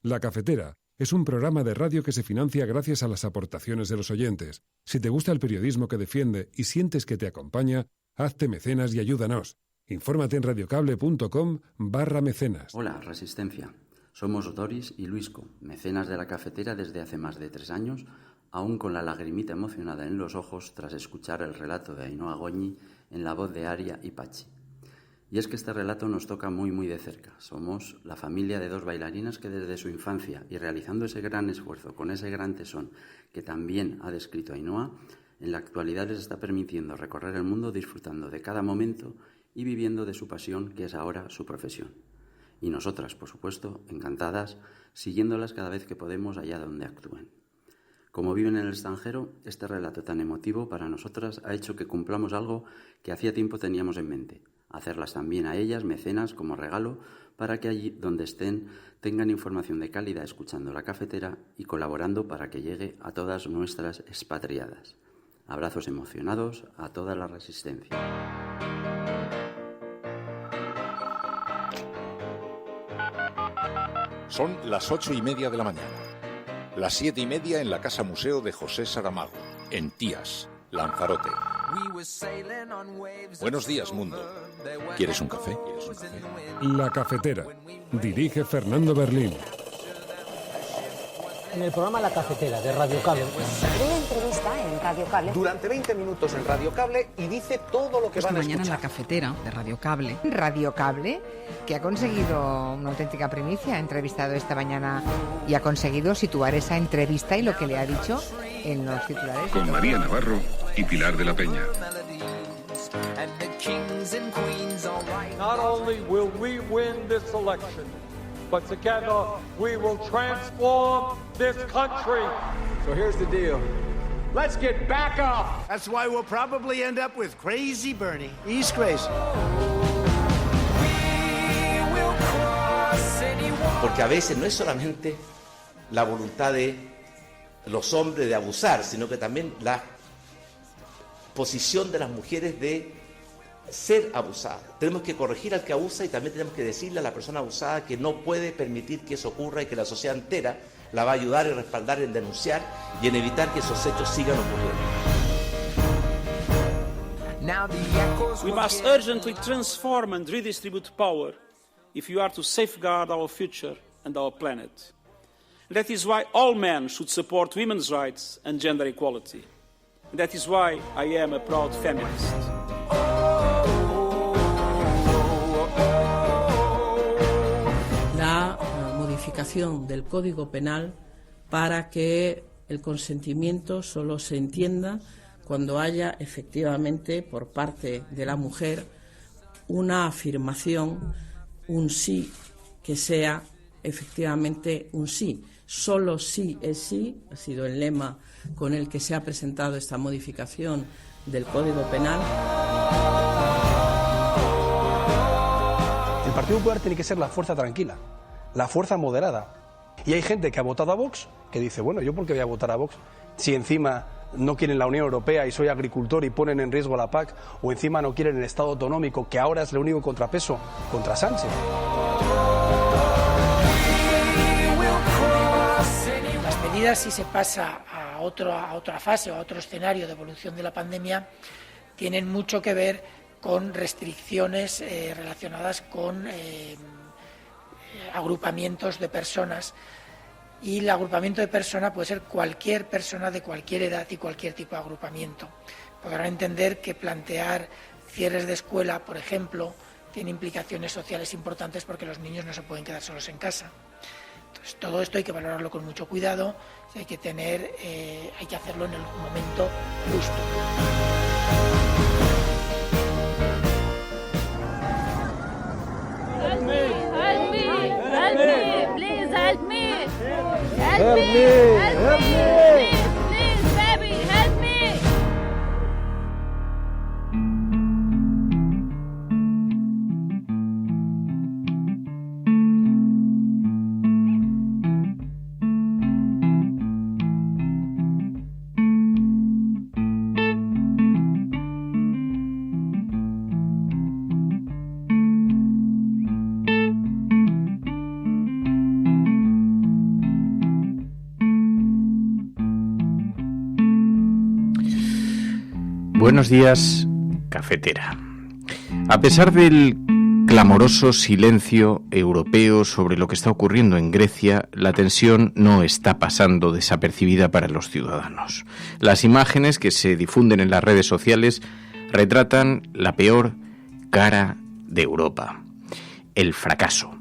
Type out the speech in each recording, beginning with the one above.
La Cafetera es un programa de radio que se financia gracias a las aportaciones de los oyentes. Si te gusta el periodismo que defiende y sientes que te acompaña, hazte mecenas y ayúdanos. Infórmate en radiocable.com/mecenas. Hola, Resistencia. Somos Doris y Luisco, mecenas de La Cafetera desde hace más de 3 años, aún con la lagrimita emocionada en los ojos tras escuchar el relato de Ainhoa Goñi en la voz de Aria y Pachi. Y es que este relato nos toca muy de cerca. Somos la familia de 2 bailarinas que desde su infancia y realizando ese gran esfuerzo, con ese gran tesón que también ha descrito Ainhoa, en la actualidad les está permitiendo recorrer el mundo disfrutando de cada momento y viviendo de su pasión, que es ahora su profesión. Y nosotras, por supuesto, encantadas, siguiéndolas cada vez que podemos allá donde actúen. Como viven en el extranjero, este relato tan emotivo para nosotras ha hecho que cumplamos algo que hacía tiempo teníamos en mente: hacerlas también a ellas mecenas como regalo para que allí donde estén tengan información de calidad escuchando La Cafetera y colaborando para que llegue a todas nuestras expatriadas. Abrazos emocionados a toda la Resistencia. Son las 8:30 de la mañana. Las 7:30 en la Casa Museo de José Saramago, en Tías, Lanzarote. Buenos días, mundo. ¿Quieres un café? La Cafetera. Dirige Fernando Berlín. En el programa La Cafetera de Radio Cable. Una entrevista en Radio Cable. Durante 20 minutos en Radio Cable y dice todo lo que van a escuchar. Mañana en La Cafetera de Radio Cable. Radio Cable, que ha conseguido una auténtica primicia, ha entrevistado esta mañana y ha conseguido situar esa entrevista y lo que le ha dicho en los titulares. Con María Navarro y Pilar de la Peña. Not only will we win this election, but together we will transform this country. So here's the deal. Let's get back up. That's why we'll probably end up with Crazy Bernie. He's crazy. Porque a veces no es solamente la voluntad de los hombres de abusar, sino que también la posición de las mujeres de ser abusadas. Tenemos que corregir al que abusa y también tenemos que decirle a la persona abusada que no puede permitir que eso ocurra y que la sociedad entera la va a ayudar y respaldar en denunciar y en evitar que esos hechos sigan ocurriendo. We must urgently transform and redistribute power if you are to safeguard our future and our planet. That is why all men should support women's rights and gender equality. That is why I am a proud feminist. La modificación del Código Penal para que el consentimiento solo se entienda cuando haya efectivamente por parte de la mujer una afirmación, un sí que sea efectivamente un sí. Solo sí es sí, ha sido el lema con el que se ha presentado esta modificación del Código Penal. El Partido Popular tiene que ser la fuerza tranquila, la fuerza moderada. Y hay gente que ha votado a Vox que dice, bueno, ¿yo por qué voy a votar a Vox si encima no quieren la Unión Europea y soy agricultor y ponen en riesgo la PAC, o encima no quieren el Estado autonómico, que ahora es el único contrapeso contra Sánchez? Las medidas, si se pasa a otra fase o a otro escenario de evolución de la pandemia, tienen mucho que ver con restricciones relacionadas con agrupamientos de personas. Y el agrupamiento de persona puede ser cualquier persona de cualquier edad y cualquier tipo de agrupamiento. Podrán entender que plantear cierres de escuela, por ejemplo, tiene implicaciones sociales importantes porque los niños no se pueden quedar solos en casa. Entonces, todo esto hay que valorarlo con mucho cuidado, hay que hacerlo en el momento justo. Help me! Help me! Help me! Please help me! Help me! Help me! Please, baby, help me! Buenos días, cafetera. A pesar del clamoroso silencio europeo sobre lo que está ocurriendo en Grecia, la tensión no está pasando desapercibida para los ciudadanos. Las imágenes que se difunden en las redes sociales retratan la peor cara de Europa: el fracaso.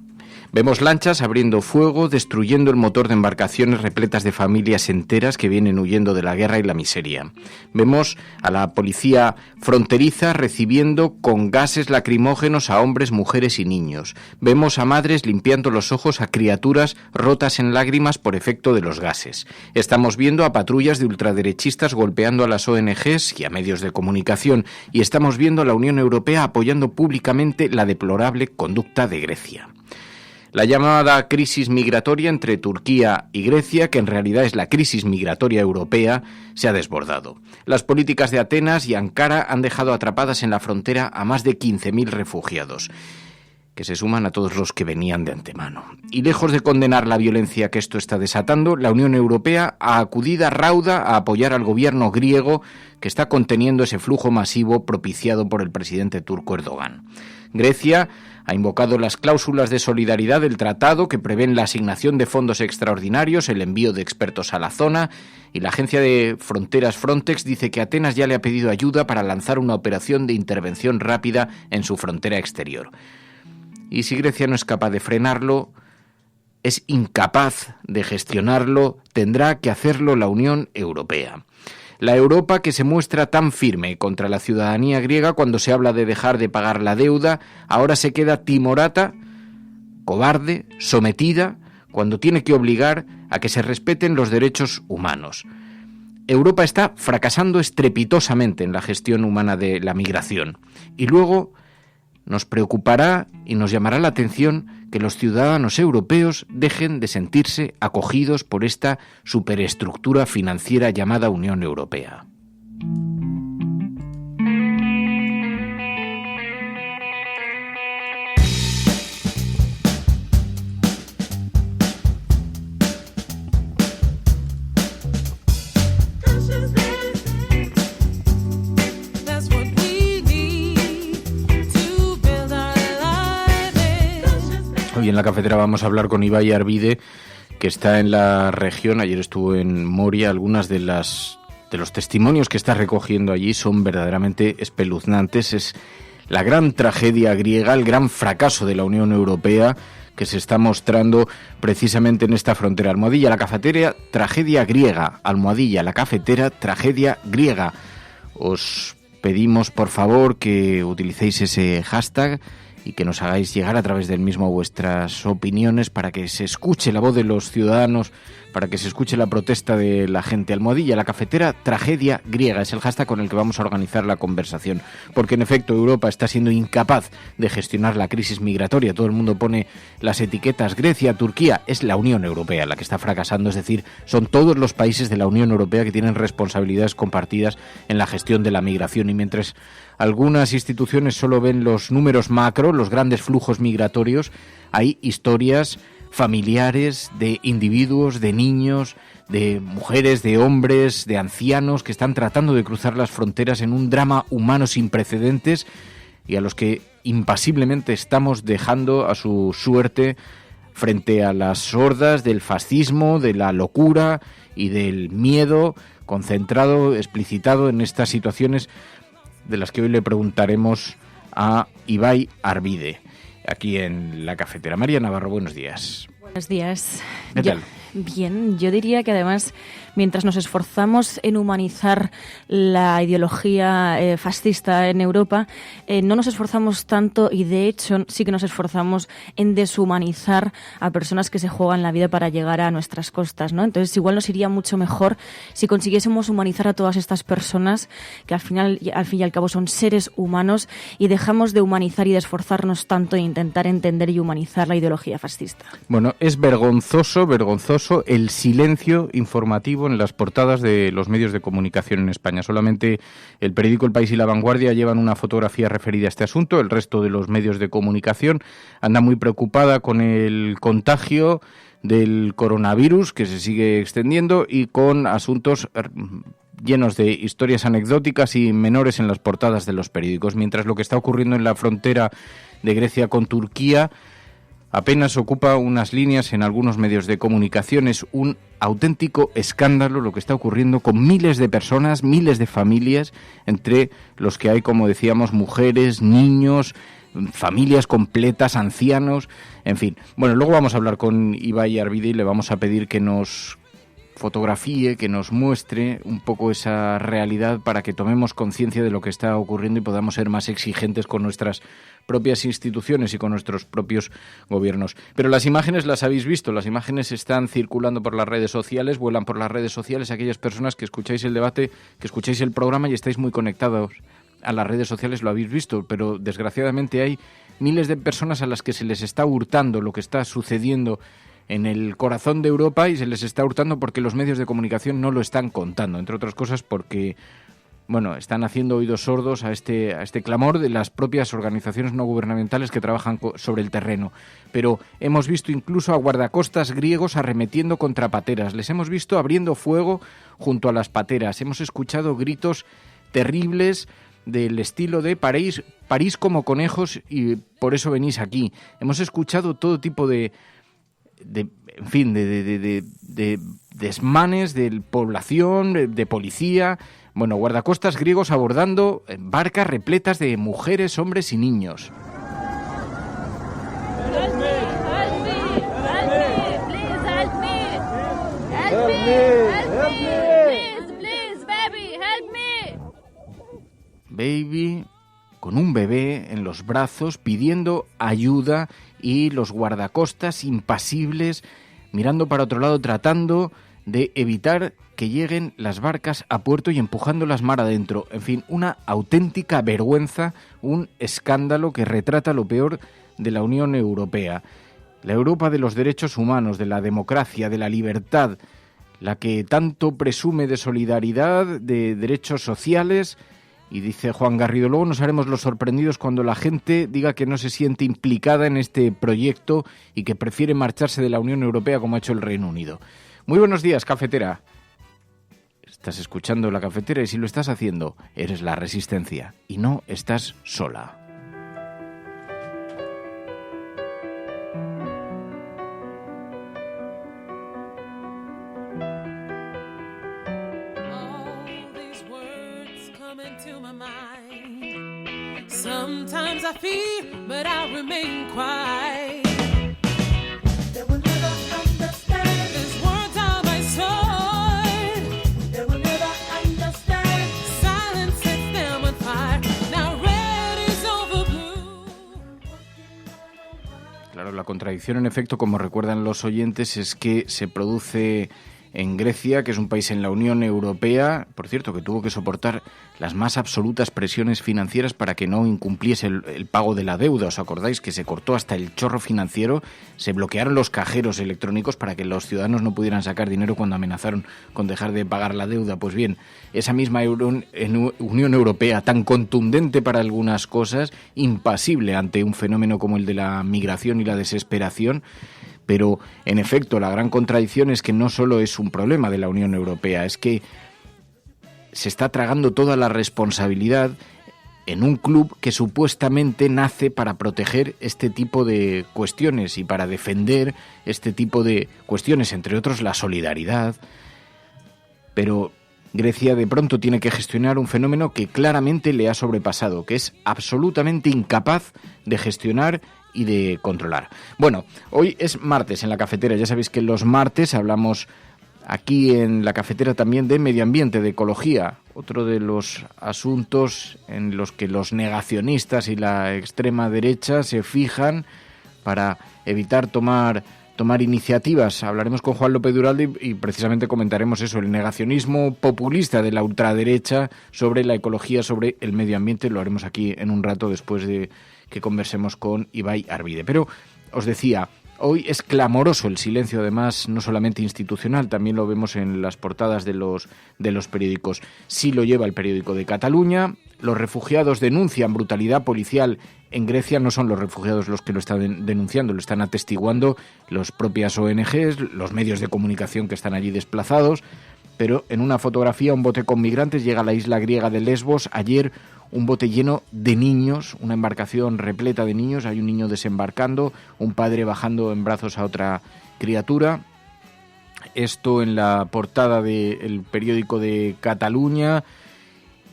Vemos lanchas abriendo fuego, destruyendo el motor de embarcaciones repletas de familias enteras que vienen huyendo de la guerra y la miseria. Vemos a la policía fronteriza recibiendo con gases lacrimógenos a hombres, mujeres y niños. Vemos a madres limpiando los ojos a criaturas rotas en lágrimas por efecto de los gases. Estamos viendo a patrullas de ultraderechistas golpeando a las ONGs y a medios de comunicación. Y estamos viendo a la Unión Europea apoyando públicamente la deplorable conducta de Grecia. La llamada crisis migratoria entre Turquía y Grecia, que en realidad es la crisis migratoria europea, se ha desbordado. Las políticas de Atenas y Ankara han dejado atrapadas en la frontera a más de 15.000 refugiados, que se suman a todos los que venían de antemano. Y lejos de condenar la violencia que esto está desatando, la Unión Europea ha acudido rauda a apoyar al gobierno griego que está conteniendo ese flujo masivo propiciado por el presidente turco Erdogan. Grecia ha invocado las cláusulas de solidaridad del tratado que prevén la asignación de fondos extraordinarios, el envío de expertos a la zona, y la agencia de fronteras Frontex dice que Atenas ya le ha pedido ayuda para lanzar una operación de intervención rápida en su frontera exterior. Y si Grecia no es capaz de frenarlo, es incapaz de gestionarlo, tendrá que hacerlo la Unión Europea. La Europa que se muestra tan firme contra la ciudadanía griega cuando se habla de dejar de pagar la deuda, ahora se queda timorata, cobarde, sometida, cuando tiene que obligar a que se respeten los derechos humanos. Europa está fracasando estrepitosamente en la gestión humana de la migración. Y luego nos preocupará y nos llamará la atención que los ciudadanos europeos dejen de sentirse acogidos por esta superestructura financiera llamada Unión Europea. Hoy en la cafetera vamos a hablar con Ibai Arvide, que está en la región. Ayer estuvo en Moria. Algunas de los testimonios que está recogiendo allí son verdaderamente espeluznantes. Es la gran tragedia griega, el gran fracaso de la Unión Europea que se está mostrando precisamente en esta frontera. Almohadilla, la cafetera, tragedia griega. Almohadilla, la cafetera, tragedia griega. Os pedimos, por favor, que utilicéis ese hashtag y que nos hagáis llegar a través del mismo vuestras opiniones para que se escuche la voz de los ciudadanos, para que se escuche la protesta de la gente. Almohadilla, la cafetera, tragedia griega, es el hashtag con el que vamos a organizar la conversación, porque en efecto Europa está siendo incapaz de gestionar la crisis migratoria. Todo el mundo pone las etiquetas Grecia, Turquía, es la Unión Europea la que está fracasando, es decir, son todos los países de la Unión Europea que tienen responsabilidades compartidas en la gestión de la migración, y mientras algunas instituciones solo ven los números macro, los grandes flujos migratorios, hay historias familiares de individuos, de niños, de mujeres, de hombres, de ancianos que están tratando de cruzar las fronteras en un drama humano sin precedentes y a los que impasiblemente estamos dejando a su suerte frente a las hordas del fascismo, de la locura y del miedo concentrado, explicitado en estas situaciones de las que hoy le preguntaremos a Ibai Arvide, aquí en la cafetera. María Navarro, buenos días. Buenos días. ¿Qué tal? Bien, yo diría que además, mientras nos esforzamos en humanizar la ideología fascista en Europa, no nos esforzamos tanto, y de hecho sí que nos esforzamos en deshumanizar a personas que se juegan la vida para llegar a nuestras costas, ¿no? Entonces igual nos iría mucho mejor si consiguiésemos humanizar a todas estas personas que al fin y al cabo son seres humanos, y dejamos de humanizar y de esforzarnos tanto en intentar entender y humanizar la ideología fascista. Bueno, es vergonzoso el silencio informativo en las portadas de los medios de comunicación en España. Solamente el periódico El País y La Vanguardia llevan una fotografía referida a este asunto. El resto de los medios de comunicación anda muy preocupada con el contagio del coronavirus que se sigue extendiendo y con asuntos llenos de historias anecdóticas y menores en las portadas de los periódicos, mientras lo que está ocurriendo en la frontera de Grecia con Turquía apenas ocupa unas líneas en algunos medios de comunicación. Es un auténtico escándalo lo que está ocurriendo con miles de personas, miles de familias, entre los que hay, como decíamos, mujeres, niños, familias completas, ancianos, en fin. Bueno, luego vamos a hablar con Ibai Arvide y le vamos a pedir que nos fotografíe, que nos muestre un poco esa realidad para que tomemos conciencia de lo que está ocurriendo y podamos ser más exigentes con nuestras propias instituciones y con nuestros propios gobiernos. Pero las imágenes las habéis visto, las imágenes están circulando por las redes sociales, vuelan por las redes sociales. Aquellas personas que escucháis el debate, que escucháis el programa y estáis muy conectados a las redes sociales lo habéis visto, pero desgraciadamente hay miles de personas a las que se les está hurtando lo que está sucediendo en el corazón de Europa, y se les está hurtando porque los medios de comunicación no lo están contando, entre otras cosas porque, bueno, están haciendo oídos sordos a este clamor de las propias organizaciones no gubernamentales que trabajan sobre el terreno. Pero hemos visto incluso a guardacostas griegos arremetiendo contra pateras, les hemos visto abriendo fuego junto a las pateras, hemos escuchado gritos terribles del estilo de París como conejos y por eso venís aquí. Hemos escuchado todo tipo de desmanes de población, de policía, bueno, guardacostas griegos abordando barcas repletas de mujeres, hombres y niños. Baby, con un bebé en los brazos, pidiendo ayuda, y los guardacostas impasibles, mirando para otro lado, tratando de evitar que lleguen las barcas a puerto y empujándolas mar adentro. En fin, una auténtica vergüenza, un escándalo que retrata lo peor de la Unión Europea. La Europa de los derechos humanos, de la democracia, de la libertad, la que tanto presume de solidaridad, de derechos sociales. Y dice Juan Garrido, luego nos haremos los sorprendidos cuando la gente diga que no se siente implicada en este proyecto y que prefiere marcharse de la Unión Europea como ha hecho el Reino Unido. Muy buenos días, cafetera. Estás escuchando La Cafetera y si lo estás haciendo, eres la Resistencia y no estás sola. Sometimes I fear, but I remain quiet. They will never understand. These words are my sword. They will never understand. Silence sets them on fire. Now red is over blue. Claro, la contradicción, en efecto, como recuerdan los oyentes, es que se produce en Grecia, que es un país en la Unión Europea, por cierto, que tuvo que soportar las más absolutas presiones financieras para que no incumpliese el pago de la deuda. ¿Os acordáis que se cortó hasta el chorro financiero? Se bloquearon los cajeros electrónicos para que los ciudadanos no pudieran sacar dinero cuando amenazaron con dejar de pagar la deuda. Pues bien, esa misma Unión Europea, tan contundente para algunas cosas, impasible ante un fenómeno como el de la migración y la desesperación. Pero, en efecto, la gran contradicción es que no solo es un problema de la Unión Europea, es que se está tragando toda la responsabilidad en un club que supuestamente nace para proteger este tipo de cuestiones y para defender este tipo de cuestiones, entre otros la solidaridad. Pero Grecia de pronto tiene que gestionar un fenómeno que claramente le ha sobrepasado, que es absolutamente incapaz de gestionar y de controlar. Bueno, hoy es martes en La Cafetera. Ya sabéis que los martes hablamos aquí en La Cafetera también de medio ambiente, de ecología. Otro de los asuntos en los que los negacionistas y la extrema derecha se fijan para evitar tomar iniciativas. Hablaremos con Juan López Duralde y precisamente comentaremos eso, el negacionismo populista de la ultraderecha sobre la ecología, sobre el medio ambiente. Lo haremos aquí en un rato después de que conversemos con Ibai Arvide. Pero os decía, hoy es clamoroso el silencio, además, no solamente institucional, también lo vemos en las portadas de los periódicos. Sí lo lleva el periódico de Cataluña. Los refugiados denuncian brutalidad policial en Grecia. No son los refugiados los que lo están denunciando, lo están atestiguando las propias ONGs, los medios de comunicación que están allí desplazados. pero en una fotografía un bote con migrantes llega a la isla griega de Lesbos. Ayer un bote lleno de niños, una embarcación repleta de niños, hay un niño desembarcando, un padre bajando en brazos a otra criatura. Esto en la portada del periódico de Cataluña.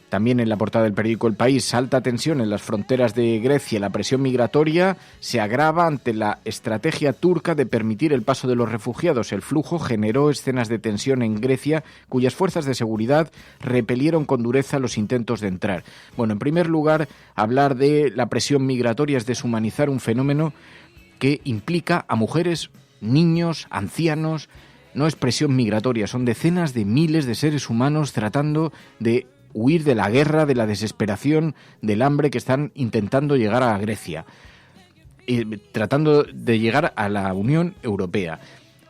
También en la portada del periódico El País, alta tensión en las fronteras de Grecia. La presión migratoria se agrava ante la estrategia turca de permitir el paso de los refugiados. El flujo generó escenas de tensión en Grecia, cuyas fuerzas de seguridad repelieron con dureza los intentos de entrar. Bueno, en primer lugar, hablar de la presión migratoria es deshumanizar un fenómeno que implica a mujeres, niños, ancianos. No es presión migratoria, son decenas de miles de seres humanos tratando de huir de la guerra, de la desesperación, del hambre, que están intentando llegar a Grecia, tratando de llegar a la Unión Europea.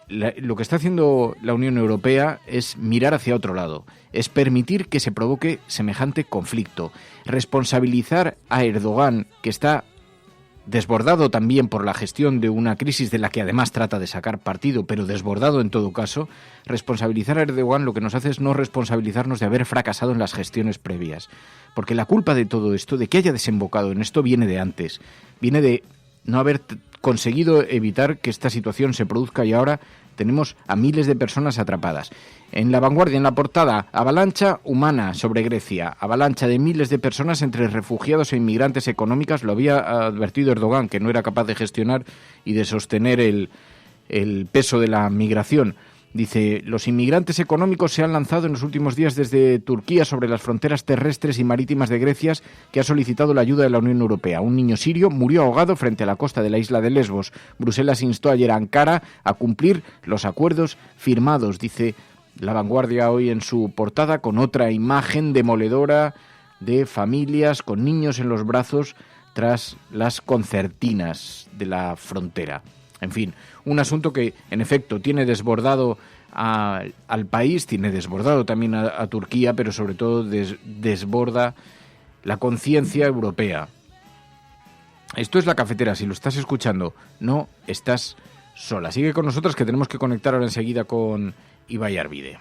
Lo que está haciendo la Unión Europea es mirar hacia otro lado, es permitir que se provoque semejante conflicto, responsabilizar a Erdogan, que está desbordado también por la gestión de una crisis de la que además trata de sacar partido, pero desbordado en todo caso. Responsabilizar a Erdogan lo que nos hace es no responsabilizarnos de haber fracasado en las gestiones previas, porque la culpa de todo esto, de que haya desembocado en esto, viene de antes, viene de no haber conseguido evitar que esta situación se produzca, y ahora tenemos a miles de personas atrapadas. En La Vanguardia, en la portada, avalancha humana sobre Grecia, avalancha de miles de personas entre refugiados e inmigrantes económicas. Lo había advertido Erdogan, que no era capaz de gestionar y de sostener el peso de la migración. Dice, los inmigrantes económicos se han lanzado en los últimos días desde Turquía sobre las fronteras terrestres y marítimas de Grecia, que ha solicitado la ayuda de la Unión Europea. Un niño sirio murió ahogado frente a la costa de la isla de Lesbos. Bruselas instó ayer a Ankara a cumplir los acuerdos firmados, dice La Vanguardia hoy en su portada, con otra imagen demoledora de familias con niños en los brazos tras las concertinas de la frontera. En fin, un asunto que, en efecto, tiene desbordado al país, tiene desbordado también a Turquía, pero sobre todo desborda la conciencia europea. Esto es La Cafetera. Si lo estás escuchando, no estás sola. Sigue con nosotros, que tenemos que conectar ahora enseguida con Ibai Arvide.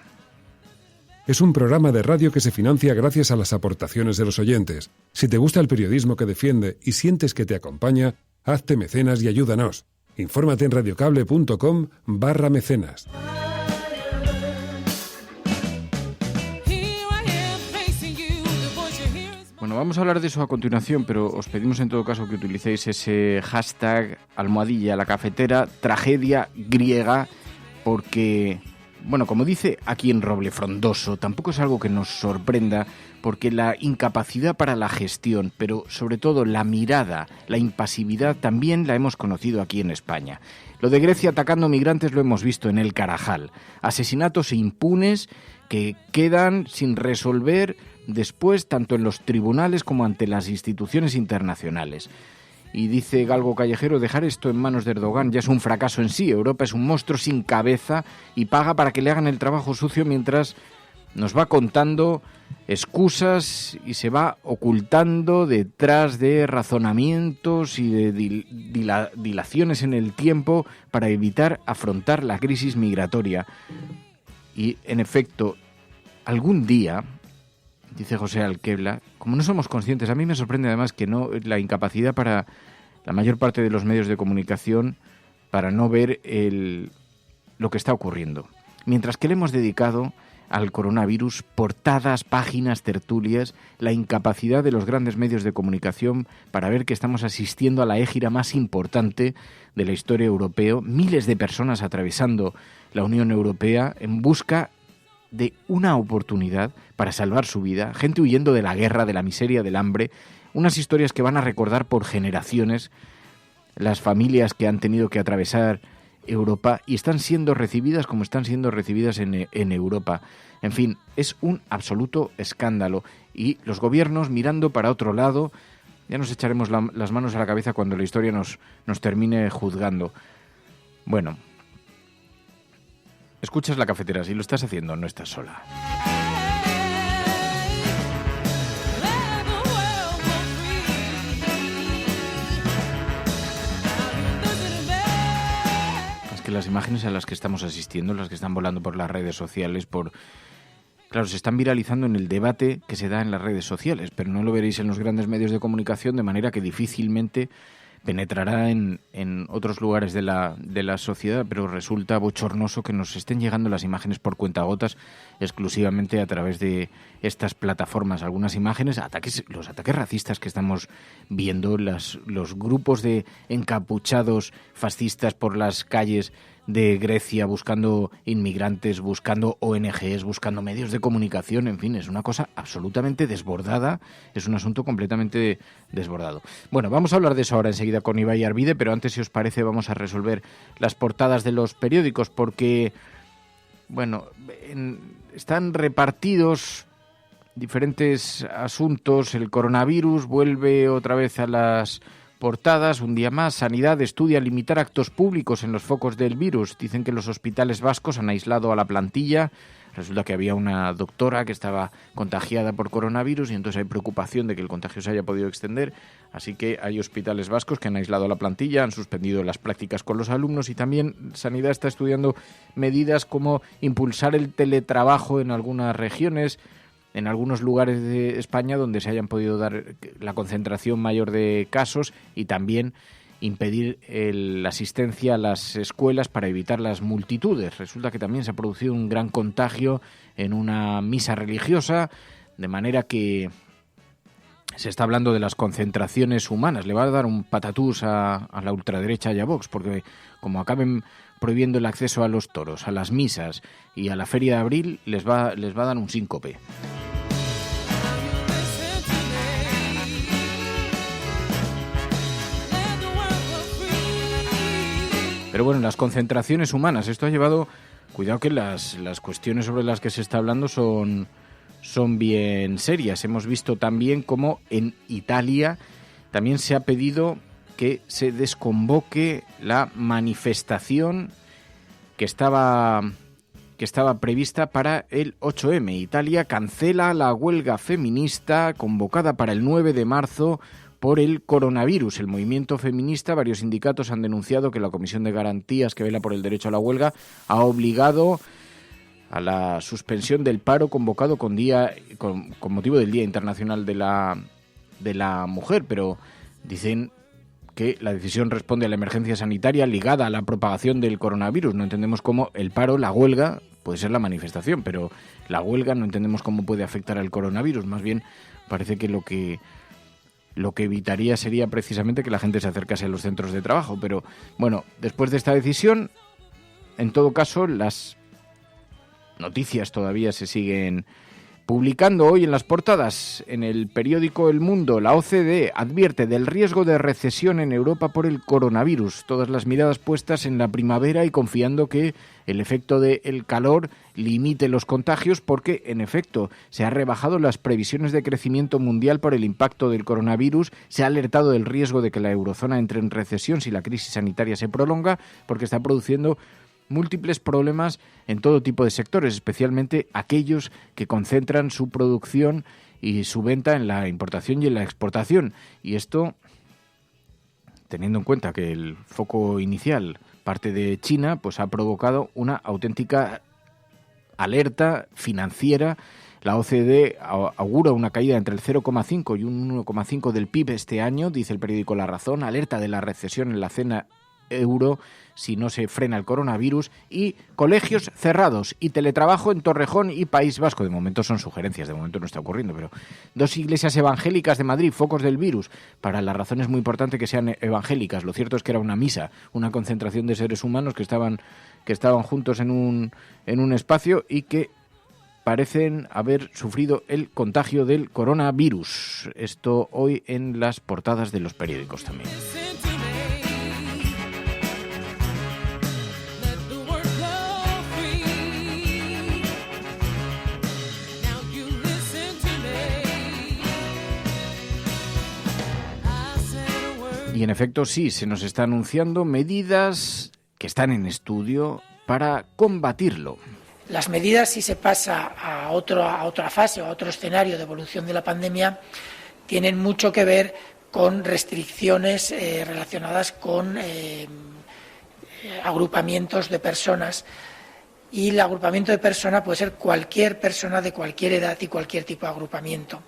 Es un programa de radio que se financia gracias a las aportaciones de los oyentes. Si te gusta el periodismo que defiende y sientes que te acompaña, hazte mecenas y ayúdanos. Infórmate en radiocable.com/mecenas. Bueno, vamos a hablar de eso a continuación, pero os pedimos en todo caso que utilicéis ese hashtag #La Cafetera, tragedia griega, porque, bueno, como dice aquí en Roble Frondoso, tampoco es algo que nos sorprenda, porque la incapacidad para la gestión, pero sobre todo la mirada, la impasividad, también la hemos conocido aquí en España. Lo de Grecia atacando migrantes lo hemos visto en el Carajal. Asesinatos impunes que quedan sin resolver después, tanto en los tribunales como ante las instituciones internacionales. Y dice Galgo Callejero, dejar esto en manos de Erdogan ya es un fracaso en sí. Europa es un monstruo sin cabeza y paga para que le hagan el trabajo sucio, mientras nos va contando excusas y se va ocultando detrás de razonamientos y de dilaciones en el tiempo para evitar afrontar la crisis migratoria. Y, en efecto, algún día, dice José Alquebla, como no somos conscientes, a mí me sorprende además que no la incapacidad para la mayor parte de los medios de comunicación para no ver lo que está ocurriendo. Mientras que le hemos dedicado al coronavirus portadas, páginas, tertulias, la incapacidad de los grandes medios de comunicación para ver que estamos asistiendo a la égira más importante de la historia europea, miles de personas atravesando la Unión Europea en busca de una oportunidad para salvar su vida, gente huyendo de la guerra, de la miseria, del hambre, unas historias que van a recordar por generaciones las familias que han tenido que atravesar Europa y están siendo recibidas como están siendo recibidas en Europa. En fin, es un absoluto escándalo y los gobiernos mirando para otro lado. Ya nos echaremos las manos a la cabeza cuando la historia nos termine juzgando. Bueno, escuchas La Cafetera, si lo estás haciendo no estás sola. Las imágenes a las que estamos asistiendo, las que están volando por las redes sociales, por claro, se están viralizando en el debate que se da en las redes sociales, pero no lo veréis en los grandes medios de comunicación, de manera que difícilmente penetrará en otros lugares de la sociedad, pero resulta bochornoso que nos estén llegando las imágenes por cuentagotas exclusivamente a través de estas plataformas. Algunas imágenes, los ataques racistas que estamos viendo, los grupos de encapuchados fascistas por las calles de Grecia buscando inmigrantes, buscando ONGs, buscando medios de comunicación, en fin, es una cosa absolutamente desbordada, es un asunto completamente desbordado. Bueno, vamos a hablar de eso ahora enseguida con Ibai Arvide, pero antes, si os parece, vamos a resolver las portadas de los periódicos, porque, bueno, están repartidos diferentes asuntos. El coronavirus vuelve otra vez a las portadas, un día más. Sanidad estudia limitar actos públicos en los focos del virus. Dicen que los hospitales vascos han aislado a la plantilla. Resulta que había una doctora que estaba contagiada por coronavirus y entonces hay preocupación de que el contagio se haya podido extender. Así que hay hospitales vascos que han aislado a la plantilla, han suspendido las prácticas con los alumnos y también Sanidad está estudiando medidas como impulsar el teletrabajo en algunas regiones, en algunos lugares de España donde se hayan podido dar la concentración mayor de casos y también impedir la asistencia a las escuelas para evitar las multitudes. Resulta que también se ha producido un gran contagio en una misa religiosa, de manera que se está hablando de las concentraciones humanas. Le va a dar un patatús a la ultraderecha y a Vox, porque como acaben prohibiendo el acceso a los toros, a las misas y a la Feria de Abril, les va a dar un síncope. Pero bueno, las concentraciones humanas, esto ha llevado, cuidado que las cuestiones sobre las que se está hablando son bien serias. Hemos visto también cómo en Italia también se ha pedido que se desconvoque la manifestación que estaba prevista para el 8M. Italia cancela la huelga feminista convocada para el 9 de marzo por el coronavirus. El movimiento feminista, varios sindicatos han denunciado que la Comisión de Garantías que vela por el derecho a la huelga ha obligado a la suspensión del paro convocado con motivo del Día Internacional de la Mujer, pero dicen que la decisión responde a la emergencia sanitaria ligada a la propagación del coronavirus. No entendemos cómo el paro, la huelga, puede ser la manifestación, pero la huelga no entendemos cómo puede afectar al coronavirus. Más bien parece que lo que evitaría sería precisamente que la gente se acercase a los centros de trabajo. Pero bueno, después de esta decisión, en todo caso, las noticias todavía se siguen publicando hoy en las portadas. En el periódico El Mundo, la OCDE advierte del riesgo de recesión en Europa por el coronavirus. Todas las miradas puestas en la primavera y confiando que el efecto del calor limite los contagios, porque en efecto se han rebajado las previsiones de crecimiento mundial por el impacto del coronavirus. Se ha alertado del riesgo de que la eurozona entre en recesión si la crisis sanitaria se prolonga, porque está produciendo múltiples problemas en todo tipo de sectores, especialmente aquellos que concentran su producción y su venta en la importación y en la exportación. Y esto, teniendo en cuenta que el foco inicial parte de China, pues ha provocado una auténtica alerta financiera. La OCDE augura una caída entre el 0,5 y un 1,5 del PIB este año, dice el periódico La Razón, alerta de la recesión en la zona euro si no se frena el coronavirus, y colegios cerrados y teletrabajo en Torrejón y País Vasco. De momento son sugerencias, de momento no está ocurriendo, pero 2 iglesias evangélicas de Madrid, focos del virus. Para La Razón es muy importante que sean evangélicas. Lo cierto es que era una misa, una concentración de seres humanos que estaban juntos en un espacio y que parecen haber sufrido el contagio del coronavirus. Esto hoy en las portadas de los periódicos también. Y en efecto sí, se nos está anunciando medidas que están en estudio para combatirlo. Las medidas, si se pasa a otra fase o a otro escenario de evolución de la pandemia, tienen mucho que ver con restricciones relacionadas con agrupamientos de personas Y el agrupamiento de persona puede ser cualquier persona de cualquier edad y cualquier tipo de agrupamiento.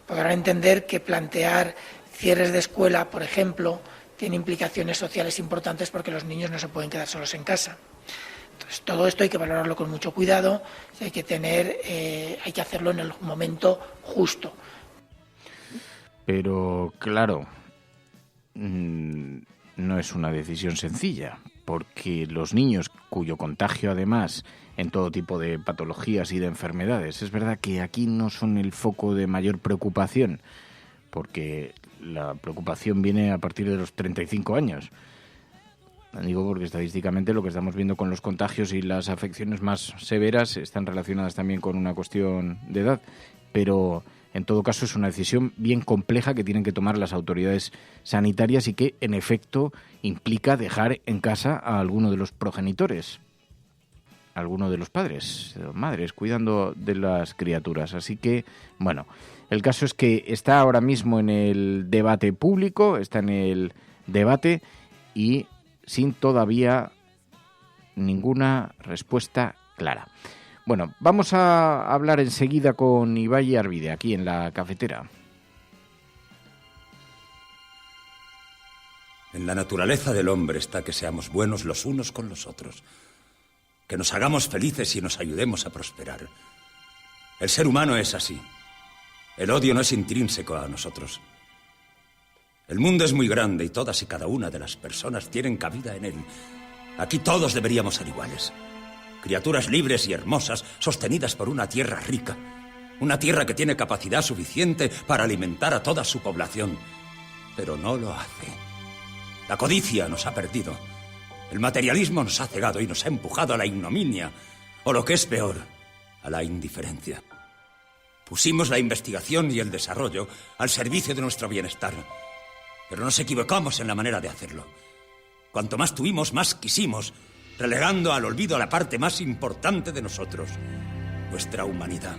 Podrán entender que plantear cierres de escuela, por ejemplo, tiene implicaciones sociales importantes porque los niños no se pueden quedar solos en casa. Entonces, todo esto hay que valorarlo con mucho cuidado, hay que hacerlo en el momento justo. Pero, claro, no es una decisión sencilla, porque los niños cuyo contagio, además, en todo tipo de patologías y de enfermedades, es verdad que aquí no son el foco de mayor preocupación, porque la preocupación viene a partir de los 35 años. Digo porque estadísticamente lo que estamos viendo con los contagios y las afecciones más severas están relacionadas también con una cuestión de edad, pero en todo caso es una decisión bien compleja que tienen que tomar las autoridades sanitarias y que en efecto implica dejar en casa a alguno de los progenitores, a alguno de los padres, de las madres, cuidando de las criaturas. Así que, bueno, el caso es que está ahora mismo en el debate público, está en el debate y sin todavía ninguna respuesta clara. Bueno, vamos a hablar enseguida con Ibai Arvide, aquí en la cafetera. En la naturaleza del hombre está que seamos buenos los unos con los otros, que nos hagamos felices y nos ayudemos a prosperar. El ser humano es así. El odio no es intrínseco a nosotros. El mundo es muy grande y todas y cada una de las personas tienen cabida en él. Aquí todos deberíamos ser iguales. Criaturas libres y hermosas, sostenidas por una tierra rica. Una tierra que tiene capacidad suficiente para alimentar a toda su población. Pero no lo hace. La codicia nos ha perdido. El materialismo nos ha cegado y nos ha empujado a la ignominia. O lo que es peor, a la indiferencia. Pusimos la investigación y el desarrollo al servicio de nuestro bienestar. Pero nos equivocamos en la manera de hacerlo. Cuanto más tuvimos, más quisimos, relegando al olvido a la parte más importante de nosotros, nuestra humanidad.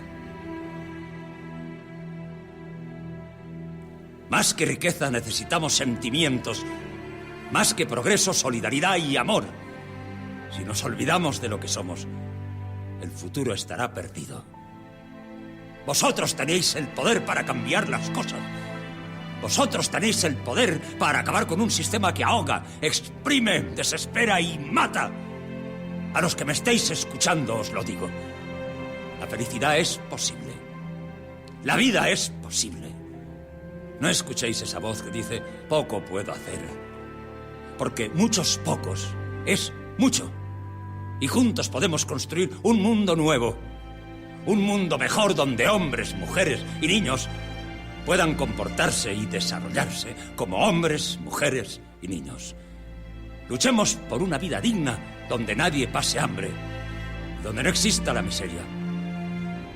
Más que riqueza necesitamos sentimientos, más que progreso, solidaridad y amor. Si nos olvidamos de lo que somos, el futuro estará perdido. Vosotros tenéis el poder para cambiar las cosas. Vosotros tenéis el poder para acabar con un sistema que ahoga, exprime, desespera y mata. A los que me estéis escuchando os lo digo. La felicidad es posible. La vida es posible. No escuchéis esa voz que dice, poco puedo hacer. Porque muchos pocos es mucho. Y juntos podemos construir un mundo nuevo. Un mundo mejor donde hombres, mujeres y niños puedan comportarse y desarrollarse como hombres, mujeres y niños. Luchemos por una vida digna donde nadie pase hambre, donde no exista la miseria.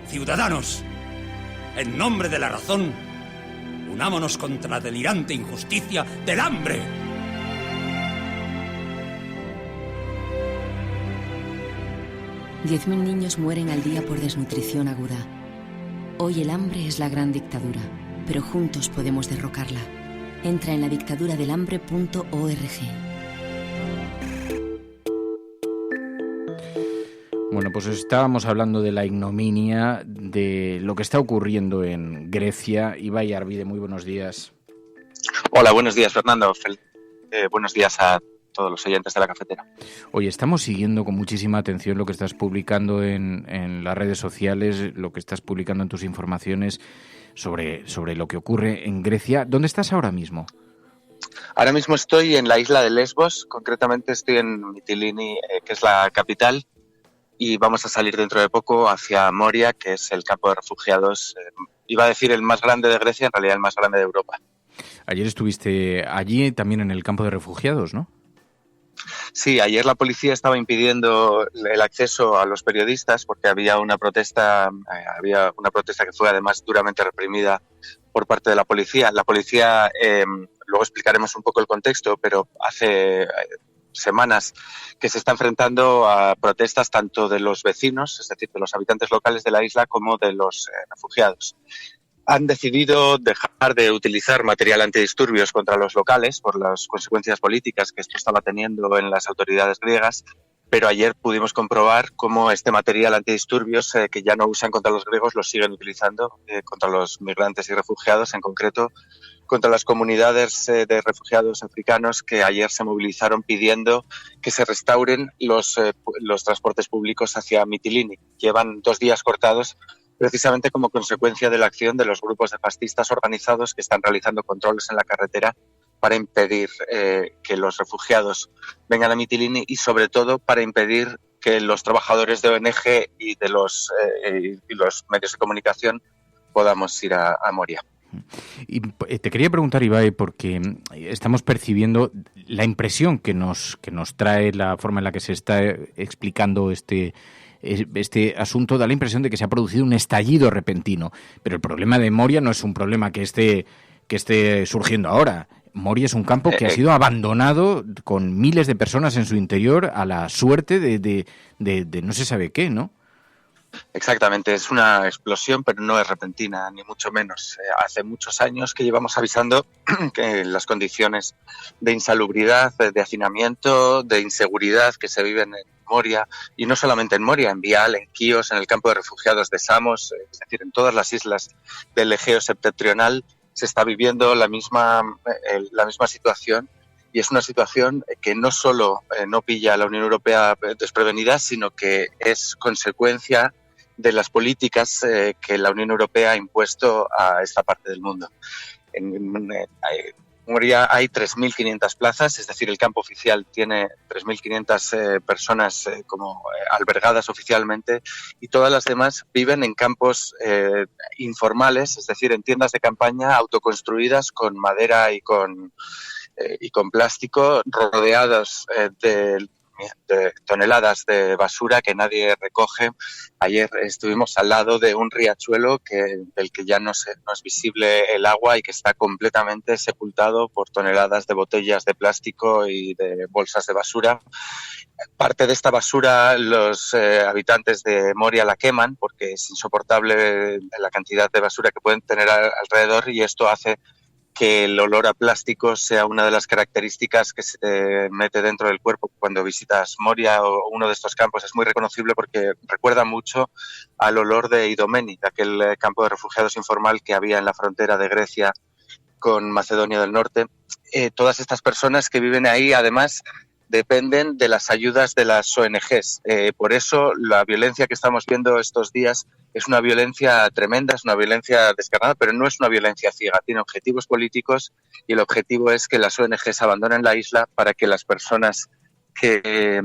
Ciudadanos, en nombre de la razón, unámonos contra la delirante injusticia del hambre. $10.000 niños mueren al día por desnutrición aguda. Hoy el hambre es la gran dictadura, pero juntos podemos derrocarla. Entra en ladictaduradelhambre.org. Bueno, pues estábamos hablando de la ignominia, de lo que está ocurriendo en Grecia. Ibai Arvide, muy buenos días. Hola, buenos días, Fernando. Buenos días a todos los oyentes de la cafetera. Oye, estamos siguiendo con muchísima atención lo que estás publicando en las redes sociales, lo que estás publicando en tus informaciones sobre lo que ocurre en Grecia. ¿Dónde estás ahora mismo? Ahora mismo estoy en la isla de Lesbos, concretamente estoy en Mitilini, que es la capital, y vamos a salir dentro de poco hacia Moria, que es el campo de refugiados, iba a decir el más grande de Grecia, en realidad el más grande de Europa. Ayer estuviste allí también en el campo de refugiados, ¿no? Sí, ayer la policía estaba impidiendo el acceso a los periodistas porque había una protesta que fue además duramente reprimida por parte de la policía. La policía, luego explicaremos un poco el contexto, pero hace semanas que se está enfrentando a protestas tanto de los vecinos, es decir, de los habitantes locales de la isla, como de los refugiados. Han decidido dejar de utilizar material antidisturbios contra los locales por las consecuencias políticas que esto estaba teniendo en las autoridades griegas pero ayer pudimos comprobar cómo este material antidisturbios que ya no usan contra los griegos lo siguen utilizando contra los migrantes y refugiados, en concreto contra las comunidades de refugiados africanos que ayer se movilizaron pidiendo que se restauren los transportes públicos hacia Mitilini. Llevan 2 días cortados precisamente como consecuencia de la acción de los grupos de fascistas organizados que están realizando controles en la carretera para impedir que los refugiados vengan a Mitilini y sobre todo para impedir que los trabajadores de ONG y de los medios de comunicación podamos ir a Moria. Y te quería preguntar, Ibai, porque estamos percibiendo la impresión que nos trae la forma en la que se está explicando este asunto, da la impresión de que se ha producido un estallido repentino. Pero el problema de Moria no es un problema que esté surgiendo ahora. Moria es un campo que ha sido abandonado con miles de personas en su interior a la suerte de no se sabe qué, ¿no? Exactamente, es una explosión, pero no es repentina, ni mucho menos. Hace muchos años que llevamos avisando que las condiciones de insalubridad, de hacinamiento, de inseguridad que se viven en Moria, y no solamente en Moria, en Vial, en Quíos, en el campo de refugiados de Samos, es decir, en todas las islas del Egeo septentrional, se está viviendo la misma situación, y es una situación que no solo no pilla a la Unión Europea desprevenida, sino que es consecuencia de las políticas que la Unión Europea ha impuesto a esta parte del mundo. En Moria hay 3.500 plazas, es decir, el campo oficial tiene 3.500 personas como albergadas oficialmente, y todas las demás viven en campos informales, es decir, en tiendas de campaña autoconstruidas con madera y con plástico, rodeados de toneladas de basura que nadie recoge. Ayer estuvimos al lado de un riachuelo del que ya no es visible el agua y que está completamente sepultado por toneladas de botellas de plástico y de bolsas de basura. Parte de esta basura los habitantes de Moria la queman porque es insoportable la cantidad de basura que pueden tener alrededor, y esto hace que el olor a plástico sea una de las características que se te mete dentro del cuerpo cuando visitas Moria o uno de estos campos. Es muy reconocible porque recuerda mucho al olor de Idomeni, de aquel campo de refugiados informal que había en la frontera de Grecia con Macedonia del Norte. Todas estas personas que viven ahí, además, dependen de las ayudas de las ONGs. Por eso la violencia que estamos viendo estos días es una violencia tremenda, es una violencia descarnada, pero no es una violencia ciega. Tiene objetivos políticos y el objetivo es que las ONGs abandonen la isla para que las personas que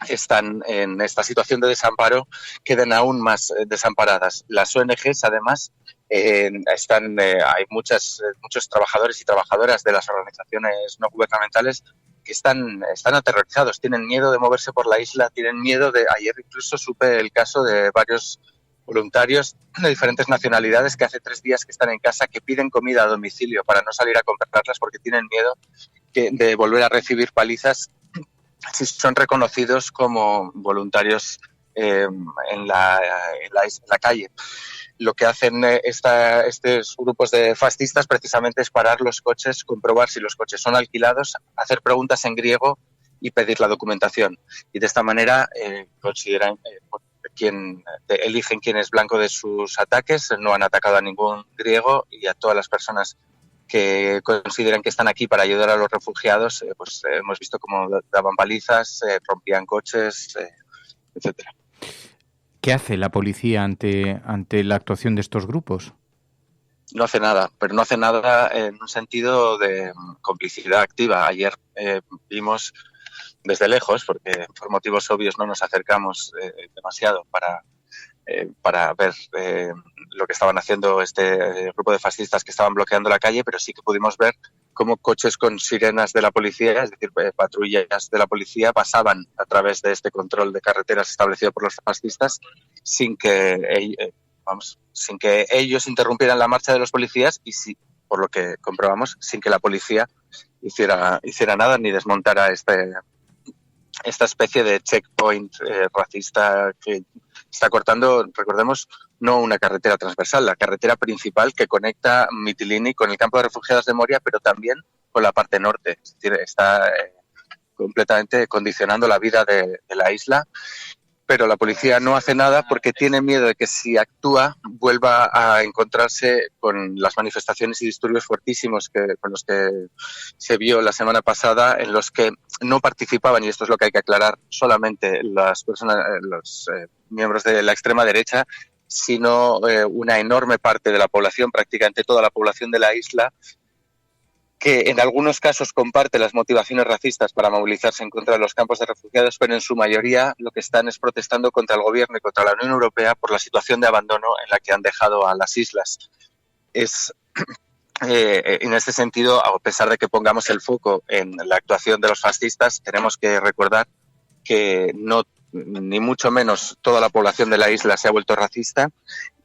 están en esta situación de desamparo queden aún más desamparadas. Las ONGs, además, hay muchos trabajadores y trabajadoras de las organizaciones no gubernamentales que están aterrorizados, tienen miedo de moverse por la isla, tienen miedo de... Ayer incluso supe el caso de varios voluntarios de diferentes nacionalidades que hace 3 días que están en casa, que piden comida a domicilio para no salir a comprarlas porque tienen miedo de volver a recibir palizas si son reconocidos como voluntarios en la calle. Lo que hacen estos grupos de fascistas precisamente es parar los coches, comprobar si los coches son alquilados, hacer preguntas en griego y pedir la documentación. Y de esta manera consideran eligen quién es blanco de sus ataques. No han atacado a ningún griego, y a todas las personas que consideran que están aquí para ayudar a los refugiados, pues hemos visto cómo daban palizas, rompían coches, etcétera. ¿Qué hace la policía ante la actuación de estos grupos? No hace nada, pero no hace nada en un sentido de complicidad activa. Ayer vimos desde lejos, porque por motivos obvios no nos acercamos demasiado para ver lo que estaban haciendo este grupo de fascistas que estaban bloqueando la calle, pero sí que pudimos ver cómo coches con sirenas de la policía, es decir, patrullas de la policía, pasaban a través de este control de carreteras establecido por los fascistas sin que ellos interrumpieran la marcha de los policías y, por lo que comprobamos, sin que la policía hiciera nada ni desmontara esta especie de checkpoint racista que está cortando, recordemos, no una carretera transversal, la carretera principal que conecta Mitilini con el campo de refugiados de Moria, pero también con la parte norte. Es decir, está completamente condicionando la vida de la isla. Pero la policía no hace nada porque tiene miedo de que si actúa vuelva a encontrarse con las manifestaciones y disturbios fuertísimos con los que se vio la semana pasada, en los que no participaban, y esto es lo que hay que aclarar, solamente los miembros de la extrema derecha, sino una enorme parte de la población, prácticamente toda la población de la isla, que en algunos casos comparte las motivaciones racistas para movilizarse en contra de los campos de refugiados, pero en su mayoría lo que están es protestando contra el gobierno y contra la Unión Europea por la situación de abandono en la que han dejado a las islas. En este sentido, a pesar de que pongamos el foco en la actuación de los fascistas, tenemos que recordar que no, ni mucho menos toda la población de la isla se ha vuelto racista,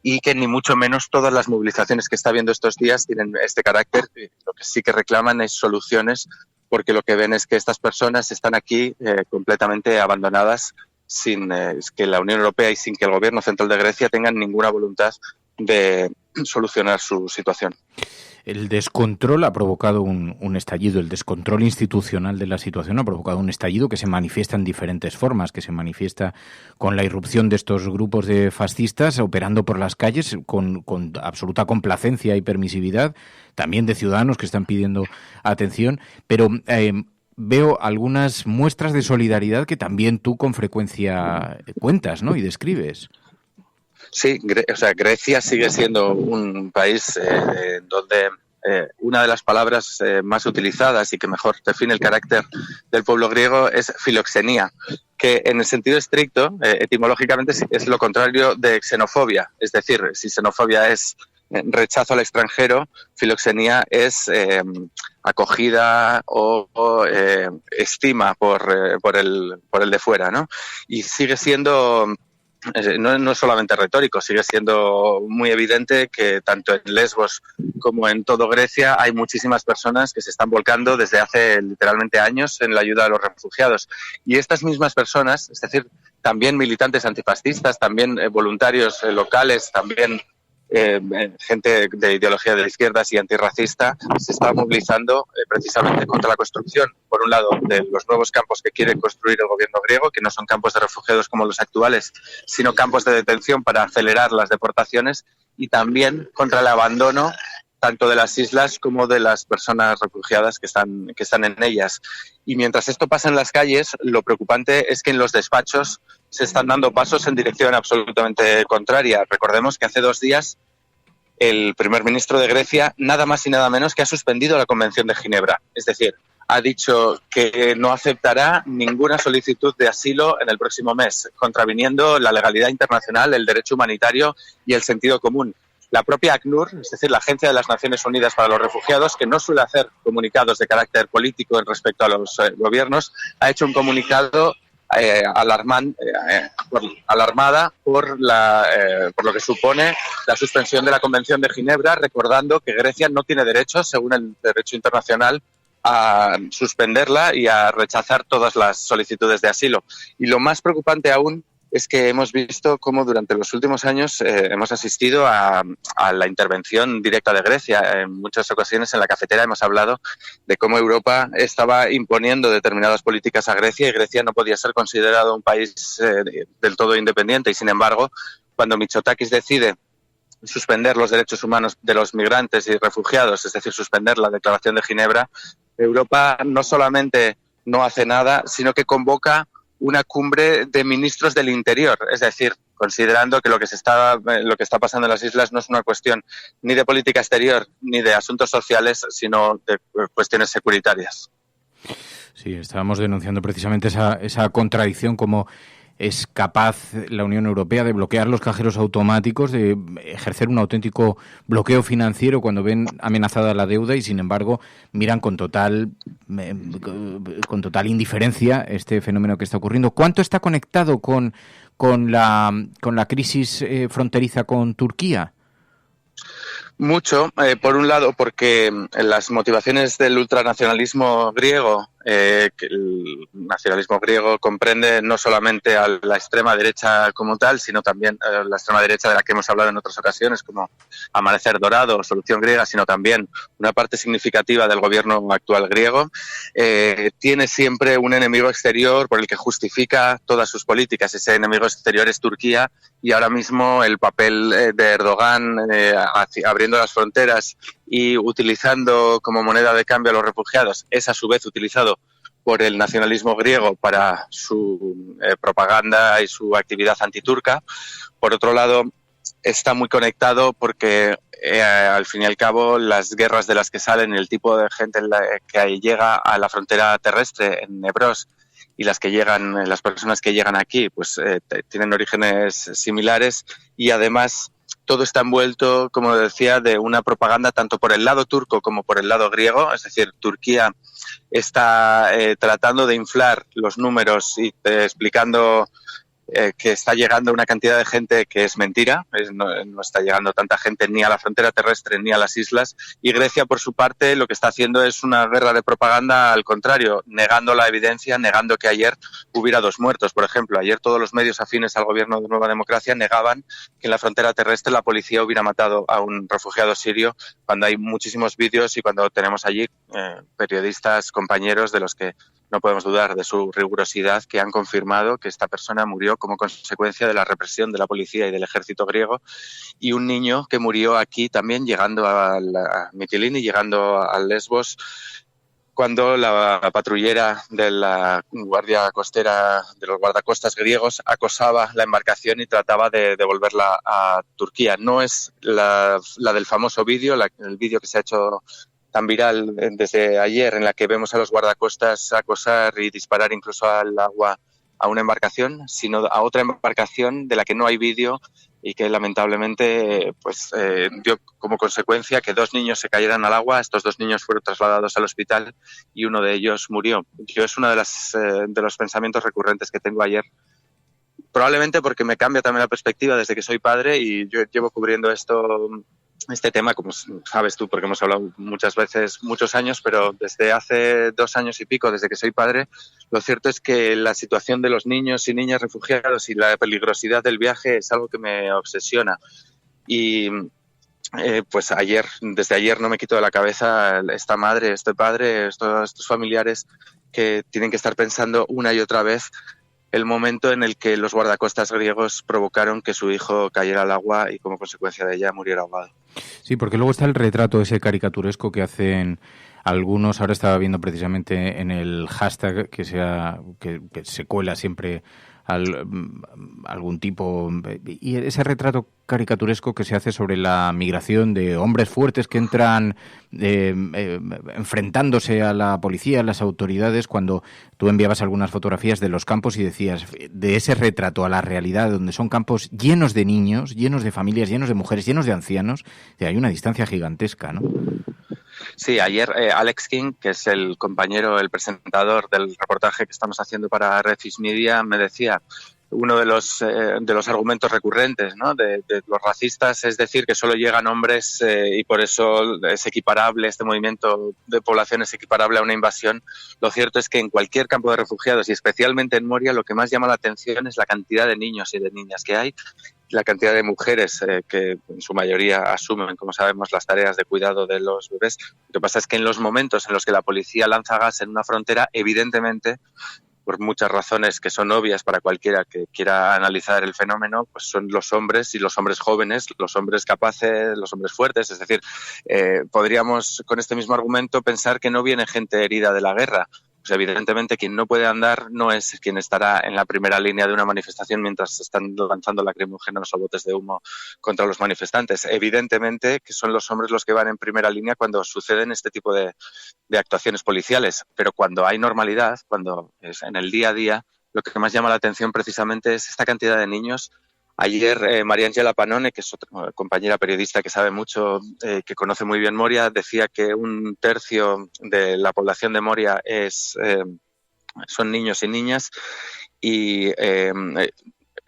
y que ni mucho menos todas las movilizaciones que está habiendo estos días tienen este carácter. Lo que sí que reclaman es soluciones, porque lo que ven es que estas personas están aquí completamente abandonadas, sin que la Unión Europea y sin que el Gobierno central de Grecia tengan ninguna voluntad de solucionar su situación. El descontrol ha provocado un estallido, el descontrol institucional de la situación ha provocado un estallido que se manifiesta en diferentes formas, que se manifiesta con la irrupción de estos grupos de fascistas operando por las calles con absoluta complacencia y permisividad, también de ciudadanos que están pidiendo atención, pero veo algunas muestras de solidaridad que también tú con frecuencia cuentas, ¿no?, y describes. Sí, Grecia sigue siendo un país donde una de las palabras más utilizadas y que mejor define el carácter del pueblo griego es filoxenía, que en el sentido estricto, etimológicamente, es lo contrario de xenofobia. Es decir, si xenofobia es rechazo al extranjero, filoxenía es acogida o estima por el de fuera, ¿no? Y sigue siendo... No es solamente retórico, sigue siendo muy evidente que tanto en Lesbos como en todo Grecia hay muchísimas personas que se están volcando desde hace literalmente años en la ayuda a los refugiados. Y estas mismas personas, es decir, también militantes antifascistas, también voluntarios locales, también gente de ideología de izquierdas y antirracista, se está movilizando precisamente contra la construcción, por un lado, de los nuevos campos que quiere construir el gobierno griego, que no son campos de refugiados como los actuales, sino campos de detención para acelerar las deportaciones, y también contra el abandono tanto de las islas como de las personas refugiadas que están en ellas. Y mientras esto pasa en las calles, lo preocupante es que en los despachos se están dando pasos en dirección absolutamente contraria. Recordemos que hace 2 días el primer ministro de Grecia nada más y nada menos que ha suspendido la Convención de Ginebra. Es decir, ha dicho que no aceptará ninguna solicitud de asilo en el próximo mes, contraviniendo la legalidad internacional, el derecho humanitario y el sentido común. La propia ACNUR, es decir, la Agencia de las Naciones Unidas para los Refugiados, que no suele hacer comunicados de carácter político en respecto a los gobiernos, ha hecho un comunicado alarmada por lo que supone la suspensión de la Convención de Ginebra, recordando que Grecia no tiene derecho, según el derecho internacional, a suspenderla y a rechazar todas las solicitudes de asilo. Y lo más preocupante aún es que hemos visto cómo durante los últimos años hemos asistido a la intervención directa de Grecia. En muchas ocasiones en la cafetera hemos hablado de cómo Europa estaba imponiendo determinadas políticas a Grecia y Grecia no podía ser considerado un país del todo independiente. Y sin embargo, cuando Mitsotakis decide suspender los derechos humanos de los migrantes y refugiados, es decir, suspender la Declaración de Ginebra, Europa no solamente no hace nada, sino que convoca una cumbre de ministros del Interior, es decir, considerando que lo que está pasando en las islas no es una cuestión ni de política exterior ni de asuntos sociales, sino de cuestiones securitarias. Sí, estábamos denunciando precisamente esa contradicción, como es capaz la Unión Europea de bloquear los cajeros automáticos, de ejercer un auténtico bloqueo financiero cuando ven amenazada la deuda y, sin embargo, miran con total indiferencia este fenómeno que está ocurriendo. ¿Cuánto está conectado con la crisis fronteriza con Turquía? Mucho, por un lado porque las motivaciones del ultranacionalismo griego que el nacionalismo griego comprende no solamente a la extrema derecha como tal, sino también a la extrema derecha de la que hemos hablado en otras ocasiones, como Amanecer Dorado o Solución Griega, sino también una parte significativa del gobierno actual griego. Tiene siempre un enemigo exterior por el que justifica todas sus políticas. Ese enemigo exterior es Turquía, y ahora mismo el papel de Erdogan abriendo las fronteras y utilizando como moneda de cambio a los refugiados es a su vez utilizado por el nacionalismo griego para su propaganda y su actividad antiturca. Por otro lado, está muy conectado porque al fin y al cabo las guerras de las que salen, el tipo de gente que llega a la frontera terrestre en Evros y las personas que llegan aquí, pues tienen orígenes similares, y además todo está envuelto, como decía, de una propaganda tanto por el lado turco como por el lado griego. Es decir, Turquía está tratando de inflar los números y explicando que está llegando una cantidad de gente que es mentira. No está llegando tanta gente ni a la frontera terrestre ni a las islas, y Grecia por su parte lo que está haciendo es una guerra de propaganda al contrario, negando la evidencia, negando que ayer hubiera 2 muertos. Por ejemplo, ayer todos los medios afines al gobierno de Nueva Democracia negaban que en la frontera terrestre la policía hubiera matado a un refugiado sirio, cuando hay muchísimos vídeos y cuando tenemos allí periodistas, compañeros de los que no podemos dudar de su rigurosidad, que han confirmado que esta persona murió como consecuencia de la represión de la policía y del ejército griego, y un niño que murió aquí también llegando a Mitilini, llegando a Lesbos, cuando la patrullera de la guardia costera, de los guardacostas griegos, acosaba la embarcación y trataba de devolverla a Turquía. No es la del famoso vídeo, el vídeo que se ha hecho tan viral desde ayer, en la que vemos a los guardacostas acosar y disparar incluso al agua a una embarcación, sino a otra embarcación de la que no hay vídeo y que lamentablemente dio como consecuencia que 2 niños se cayeran al agua. Estos 2 niños fueron trasladados al hospital y uno de ellos murió. Es uno de los pensamientos recurrentes que tengo ayer, probablemente porque me cambia también la perspectiva desde que soy padre, y yo llevo cubriendo este tema, como sabes tú, porque hemos hablado muchas veces, muchos años, pero desde hace 2 años y pico, desde que soy padre, lo cierto es que la situación de los niños y niñas refugiados y la peligrosidad del viaje es algo que me obsesiona. Y desde ayer no me quito de la cabeza esta madre, este padre, estos familiares que tienen que estar pensando una y otra vez el momento en el que los guardacostas griegos provocaron que su hijo cayera al agua y como consecuencia de ella muriera ahogado. Sí, porque luego está el retrato ese caricaturesco que hacen algunos. Ahora estaba viendo precisamente en el hashtag que se cuela siempre algún tipo, y ese retrato caricaturesco que se hace sobre la migración de hombres fuertes que entran enfrentándose a la policía, a las autoridades, cuando tú enviabas algunas fotografías de los campos y decías, de ese retrato a la realidad, donde son campos llenos de niños, llenos de familias, llenos de mujeres, llenos de ancianos, hay una distancia gigantesca, ¿no? Sí, ayer Alex King, que es el presentador del reportaje que estamos haciendo para Redfish Media, me decía, uno de los argumentos recurrentes, ¿no?, de los racistas es decir que solo llegan hombres y por eso es equiparable, este movimiento de población es equiparable a una invasión. Lo cierto es que en cualquier campo de refugiados y especialmente en Moria, lo que más llama la atención es la cantidad de niños y de niñas que hay, la cantidad de mujeres que en su mayoría asumen, como sabemos, las tareas de cuidado de los bebés. Lo que pasa es que en los momentos en los que la policía lanza gas en una frontera, evidentemente, por muchas razones que son obvias para cualquiera que quiera analizar el fenómeno, pues son los hombres, y los hombres jóvenes, los hombres capaces, los hombres fuertes. Es decir, podríamos con este mismo argumento pensar que no viene gente herida de la guerra. Pues evidentemente quien no puede andar no es quien estará en la primera línea de una manifestación mientras se están lanzando lacrimógenos o botes de humo contra los manifestantes. Evidentemente que son los hombres los que van en primera línea cuando suceden este tipo de actuaciones policiales, pero cuando hay normalidad, cuando es en el día a día, lo que más llama la atención precisamente es esta cantidad de niños. Ayer Mariangela Panone, que es otra compañera periodista que sabe mucho, que conoce muy bien Moria, decía que 1/3 de la población de Moria son niños y niñas, y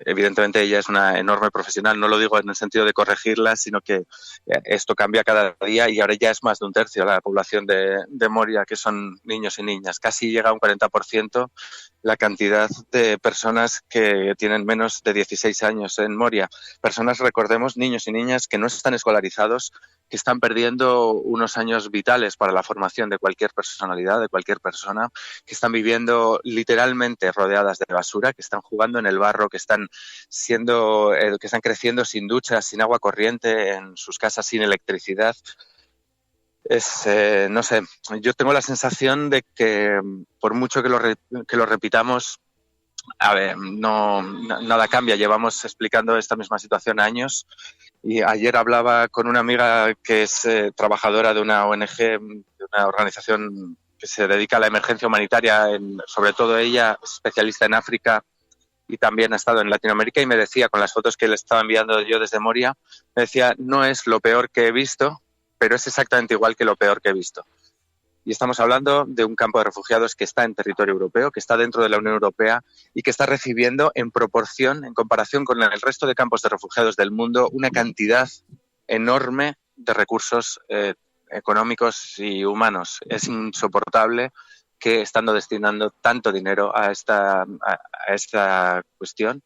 evidentemente ella es una enorme profesional, no lo digo en el sentido de corregirla, sino que esto cambia cada día y ahora ya es más de un tercio la población de Moria, que son niños y niñas. Casi llega a un 40% la cantidad de personas que tienen menos de 16 años en Moria. Personas, recordemos, niños y niñas que no están escolarizados, que están perdiendo unos años vitales para la formación de cualquier personalidad, de cualquier persona, que están viviendo literalmente rodeadas de basura, que están jugando en el barro, que están creciendo sin duchas, sin agua corriente, en sus casas sin electricidad. No sé, yo tengo la sensación de que por mucho que lo repitamos, nada cambia. Llevamos explicando esta misma situación años y ayer hablaba con una amiga que es trabajadora de una ONG, de una organización que se dedica a la emergencia humanitaria, sobre todo ella, especialista en África y también ha estado en Latinoamérica, y me decía, con las fotos que le estaba enviando yo desde Moria, me decía, no es lo peor que he visto, pero es exactamente igual que lo peor que he visto. Y estamos hablando de un campo de refugiados que está en territorio europeo, que está dentro de la Unión Europea y que está recibiendo en proporción, en comparación con el resto de campos de refugiados del mundo, una cantidad enorme de recursos económicos y humanos. Es insoportable que, estando destinando tanto dinero a esta cuestión,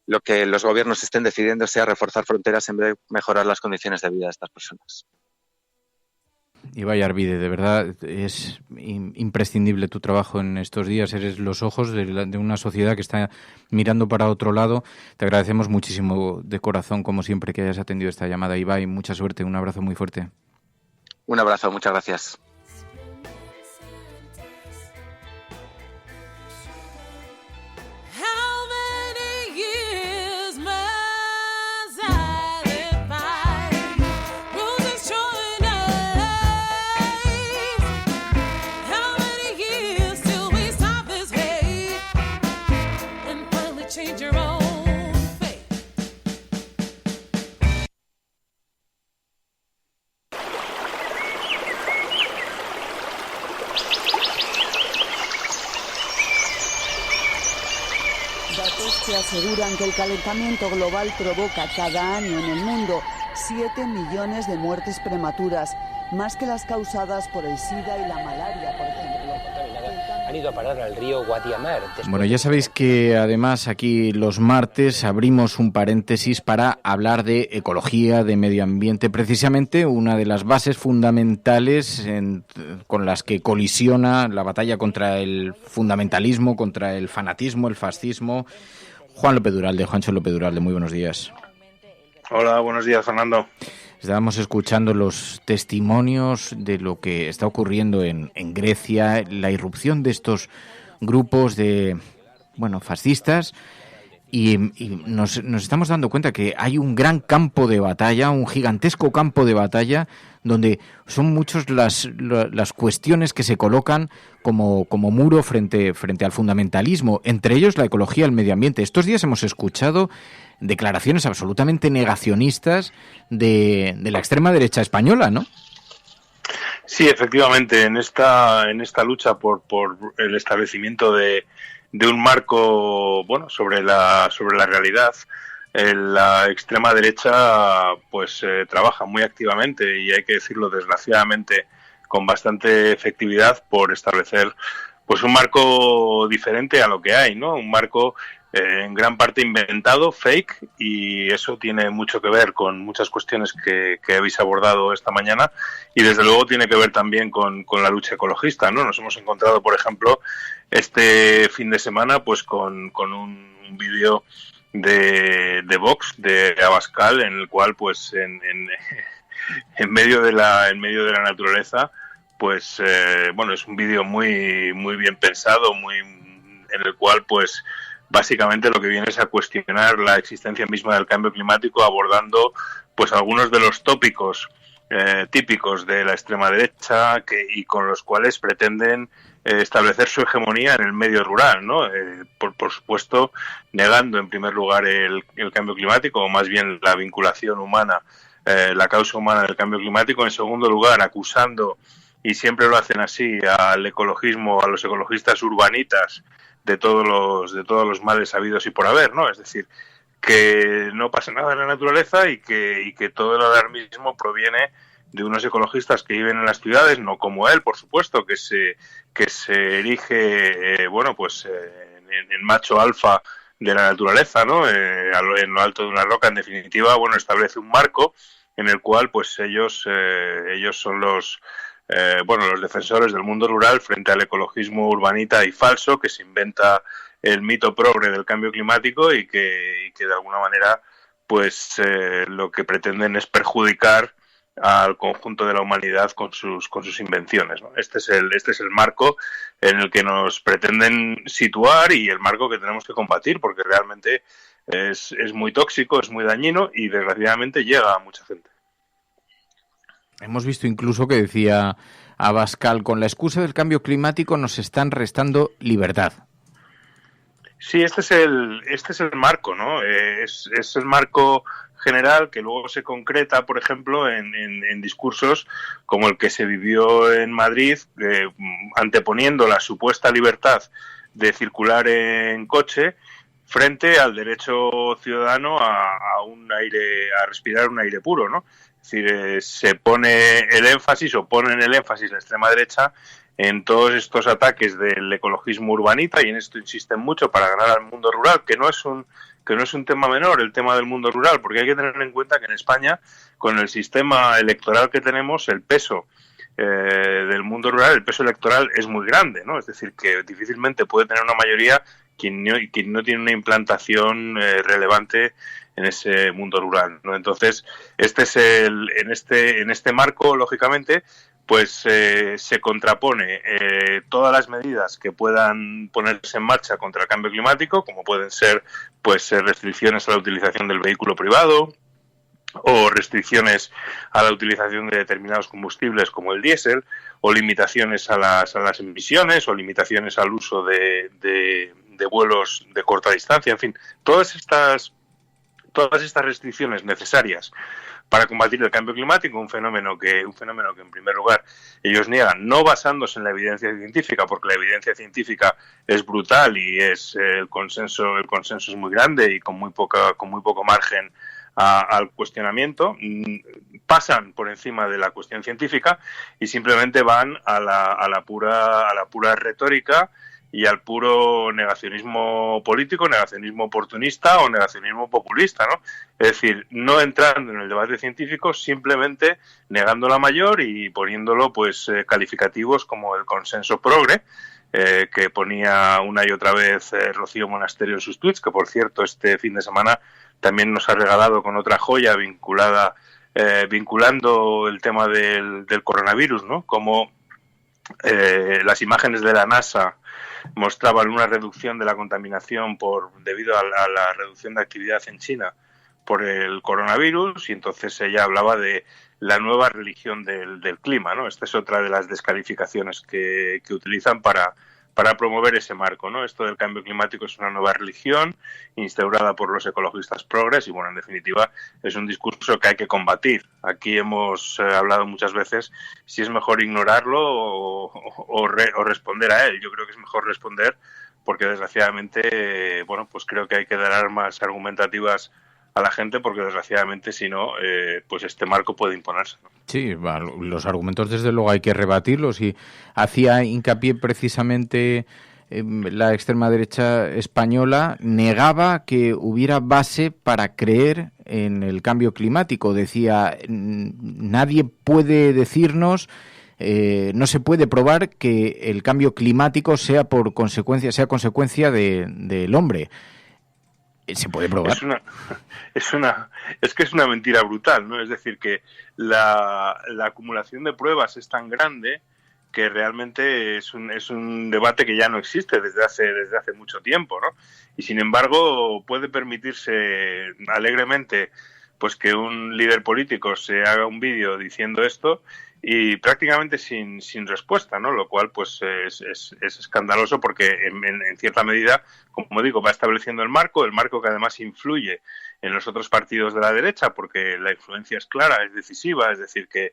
lo que los gobiernos estén decidiendo sea reforzar fronteras en vez de mejorar las condiciones de vida de estas personas. Ibai Arvide, de verdad es imprescindible tu trabajo en estos días. Eres los ojos de una sociedad que está mirando para otro lado. Te agradecemos muchísimo de corazón, como siempre, que hayas atendido esta llamada. Ibai, mucha suerte, un abrazo muy fuerte. Un abrazo, muchas gracias. Que aseguran que el calentamiento global provoca cada año en el mundo 7 millones de muertes prematuras, más que las causadas por el SIDA y la malaria, por ejemplo. Han ido a parar al río Guadiamar. Bueno, ya sabéis que además aquí los martes abrimos un paréntesis para hablar de ecología, de medio ambiente, precisamente una de las bases fundamentales con las que colisiona la batalla contra el fundamentalismo, contra el fanatismo, el fascismo. Juancho López Duralde, muy buenos días. Hola, buenos días, Fernando. Estábamos escuchando los testimonios de lo que está ocurriendo en Grecia, la irrupción de estos grupos fascistas, y nos estamos dando cuenta que hay un gran campo de batalla, un gigantesco campo de batalla, donde son muchas las cuestiones que se colocan como muro frente al fundamentalismo, entre ellos la ecología, el medio ambiente. Estos días hemos escuchado declaraciones absolutamente negacionistas de la extrema derecha española, ¿no? Sí, efectivamente, en esta lucha por el establecimiento de un marco sobre la realidad, la extrema derecha trabaja muy activamente, y hay que decirlo desgraciadamente con bastante efectividad, por establecer un marco diferente a lo que hay, ¿no? Un marco en gran parte inventado, fake, y eso tiene mucho que ver con muchas cuestiones que habéis abordado esta mañana, y desde luego tiene que ver también con la lucha ecologista, ¿no? Nos hemos encontrado, por ejemplo, este fin de semana con un vídeo de Vox, de Abascal, en el cual en medio de la naturaleza, es un vídeo muy muy bien pensado, en el cual básicamente lo que viene es a cuestionar la existencia misma del cambio climático, abordando algunos de los tópicos típicos de la extrema derecha y con los cuales pretenden establecer su hegemonía en el medio rural, ¿no? Por supuesto, negando en primer lugar el cambio climático, o más bien la vinculación humana, la causa humana del cambio climático. En segundo lugar, acusando, y siempre lo hacen así, al ecologismo, a los ecologistas urbanitas, todos los males habidos y por haber, ¿no? Es decir, que no pasa nada en la naturaleza y que todo el alarmismo proviene de unos ecologistas que viven en las ciudades, no como él, por supuesto, que se erige, en macho alfa de la naturaleza, ¿no? En lo alto de una roca, en definitiva, establece un marco en el cual, pues ellos son los defensores del mundo rural frente al ecologismo urbanita y falso que se inventa el mito progre del cambio climático y que de alguna manera, pues lo que pretenden es perjudicar al conjunto de la humanidad con sus invenciones, ¿no? Este es el marco en el que nos pretenden situar y el marco que tenemos que combatir, porque realmente es muy tóxico, es muy dañino y desgraciadamente llega a mucha gente. Hemos visto incluso que decía Abascal, con la excusa del cambio climático nos están restando libertad. Sí, este es el marco, ¿no? Es el marco general que luego se concreta, por ejemplo, en discursos como el que se vivió en Madrid, anteponiendo la supuesta libertad de circular en coche frente al derecho ciudadano a respirar un aire puro, ¿no? Es decir, se pone el énfasis o ponen el énfasis la extrema derecha en todos estos ataques del ecologismo urbanita, y en esto insisten mucho para ganar al mundo rural, que no es un tema menor el tema del mundo rural, porque hay que tener en cuenta que en España, con el sistema electoral que tenemos, el peso del mundo rural, el peso electoral es muy grande, ¿no? Es decir, que difícilmente puede tener una mayoría quien no tiene una implantación relevante en ese mundo rural, ¿no? Entonces, en este marco, lógicamente, pues se contrapone todas las medidas que puedan ponerse en marcha contra el cambio climático, como pueden ser pues restricciones a la utilización del vehículo privado o restricciones a la utilización de determinados combustibles como el diésel, o limitaciones a las emisiones, o limitaciones al uso de vuelos de corta distancia, en fin, todas estas restricciones necesarias para combatir el cambio climático, un fenómeno que en primer lugar ellos niegan, no basándose en la evidencia científica, porque la evidencia científica es brutal y el consenso es muy grande y con muy poco margen al cuestionamiento, pasan por encima de la cuestión científica y simplemente van a la pura retórica y al puro negacionismo político, negacionismo oportunista o negacionismo populista, ¿no? Es decir, no entrando en el debate científico, simplemente negando la mayor y poniéndolo, pues, calificativos como el consenso progre, que ponía una y otra vez Rocío Monasterio en sus tweets, que por cierto este fin de semana también nos ha regalado con otra joya vinculando el tema del coronavirus, ¿no? Como las imágenes de la NASA mostraban una reducción de la contaminación debido a la reducción de actividad en China por el coronavirus, y entonces ella hablaba de la nueva religión del clima, ¿no? Esta es otra de las descalificaciones que utilizan para promover ese marco, ¿no? Esto del cambio climático es una nueva religión instaurada por los ecologistas progres y, bueno, en definitiva, es un discurso que hay que combatir. Aquí hemos hablado muchas veces si es mejor ignorarlo o responder a él. Yo creo que es mejor responder porque, desgraciadamente, pues creo que hay que dar armas argumentativas a la gente, porque desgraciadamente si no, pues este marco puede imponerse, ¿no? Sí, los argumentos desde luego hay que rebatirlos, y hacía hincapié precisamente la extrema derecha española, negaba que hubiera base para creer en el cambio climático. Decía, nadie puede decirnos, no se puede probar que el cambio climático sea consecuencia del hombre. ¿Se puede probar? Es que es una mentira brutal, ¿no? Es decir, que la acumulación de pruebas es tan grande que realmente es un debate que ya no existe desde hace mucho tiempo, ¿no? Y sin embargo puede permitirse alegremente pues que un líder político se haga un vídeo diciendo esto y prácticamente sin respuesta, ¿no? Lo cual pues es escandaloso, porque en cierta medida, como digo, va estableciendo el marco que además influye en los otros partidos de la derecha, porque la influencia es clara, es decisiva, es decir, que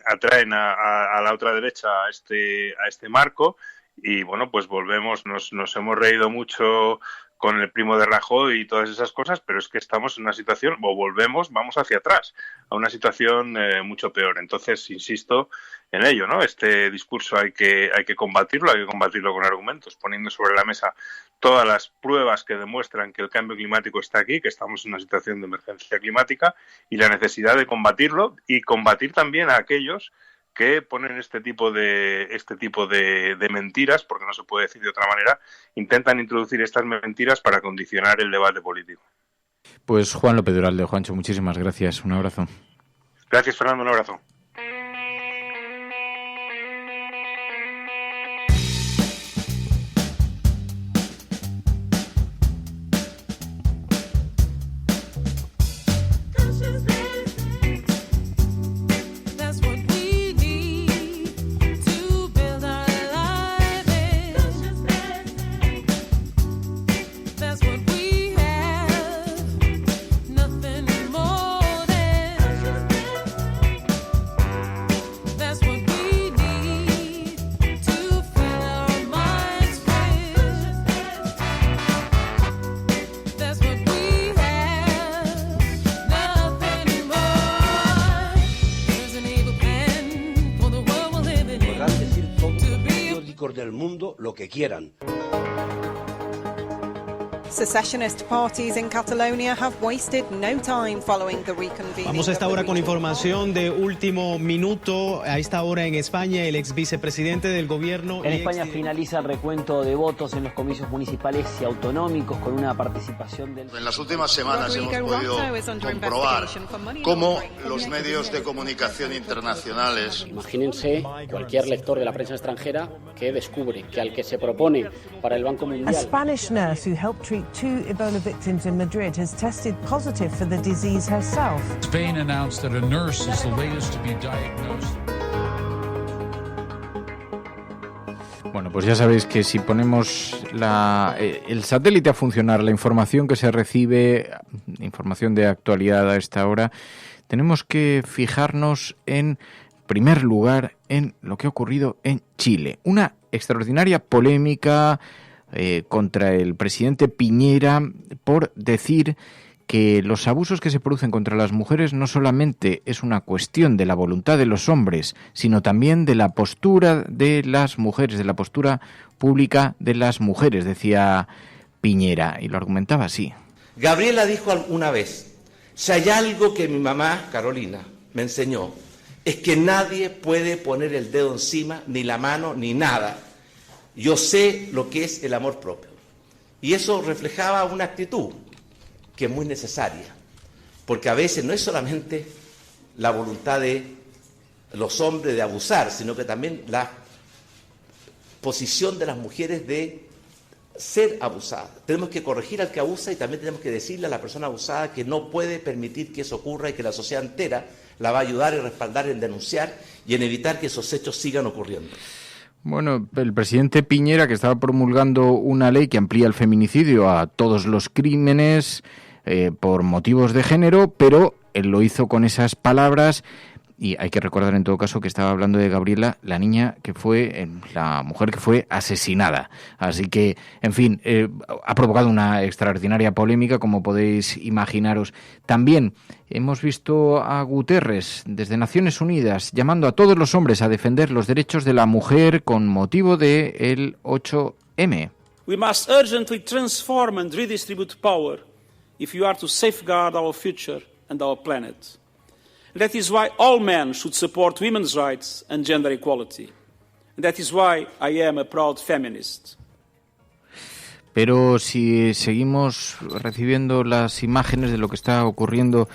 atraen a la otra derecha a este marco, y bueno, pues volvemos, nos hemos reído mucho con el primo de Rajoy y todas esas cosas, pero es que estamos en una situación, o vamos hacia atrás, a una situación mucho peor. Entonces, insisto en ello, ¿no? Este discurso hay que combatirlo con argumentos, poniendo sobre la mesa todas las pruebas que demuestran que el cambio climático está aquí, que estamos en una situación de emergencia climática y la necesidad de combatirlo y combatir también a aquellos que ponen este tipo de mentiras, porque no se puede decir de otra manera, intentan introducir estas mentiras para condicionar el debate político. Pues Juan López Duralde, Juancho, muchísimas gracias. Un abrazo. Gracias, Fernando. Un abrazo. del mundo lo que quieran. Secessionist parties in Catalonia have wasted no time following the reconvening. Vamos a esta hora con información de último minuto. A esta hora en España, el ex vicepresidente del gobierno. En España finaliza el recuento de votos en los comicios municipales y autonómicos con una participación del. En las últimas semanas hemos podido comprobar cómo los medios de comunicación internacionales. Imagínense cualquier lector de la prensa extranjera que descubre que al que se propone para el Banco Mundial. A Spanish nurse who helped treat 2 Ebola victims in Madrid has tested positive for the disease herself. Spain announced that a nurse is the latest to be diagnosed. Bueno, pues ya sabéis que si ponemos el satélite a funcionar, la información que se recibe, información de actualidad a esta hora, tenemos que fijarnos en primer lugar en lo que ha ocurrido en Chile. Una extraordinaria polémica contra el presidente Piñera por decir que los abusos que se producen contra las mujeres no solamente es una cuestión de la voluntad de los hombres, sino también de la postura de las mujeres, de la postura pública de las mujeres, decía Piñera, y lo argumentaba así. Gabriela dijo alguna vez, si hay algo que mi mamá, Carolina, me enseñó, es que nadie puede poner el dedo encima, ni la mano, ni nada. Yo sé lo que es el amor propio. Y eso reflejaba una actitud que es muy necesaria, porque a veces no es solamente la voluntad de los hombres de abusar, sino que también la posición de las mujeres de ser abusadas. Tenemos que corregir al que abusa y también tenemos que decirle a la persona abusada que no puede permitir que eso ocurra y que la sociedad entera la va a ayudar y respaldar en denunciar y en evitar que esos hechos sigan ocurriendo. Bueno, el presidente Piñera, que estaba promulgando una ley que amplía el feminicidio a todos los crímenes por motivos de género, pero él lo hizo con esas palabras. Y hay que recordar en todo caso que estaba hablando de Gabriela, la niña que fue, la mujer que fue asesinada. Así que, en fin, ha provocado una extraordinaria polémica, como podéis imaginaros. También hemos visto a Guterres, desde Naciones Unidas, llamando a todos los hombres a defender los derechos de la mujer con motivo del 8M. We must urgently transform and redistribute power if you are to safeguard our future and our planet. That is why all men should support women's rights and gender equality. That is why I am a proud feminist. Pero si seguimos recibiendo las imágenes de lo que está ocurriendo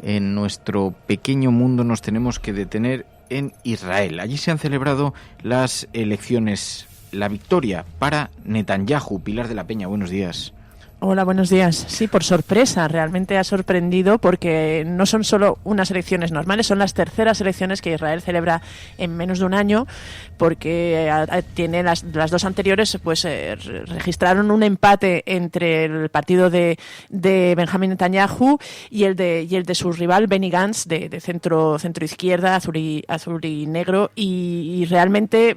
en nuestro pequeño mundo, nos tenemos que detener en Israel. Allí se han celebrado las elecciones. La victoria para Netanyahu. Pilar de la Peña, buenos días. Hola, buenos días. Sí, por sorpresa, realmente ha sorprendido porque no son solo unas elecciones normales, son las terceras elecciones que Israel celebra en menos de un año, porque tiene las dos anteriores, pues registraron un empate entre el partido de Benjamin Netanyahu y el de su rival Benny Gantz de centro izquierda, azul y negro, y realmente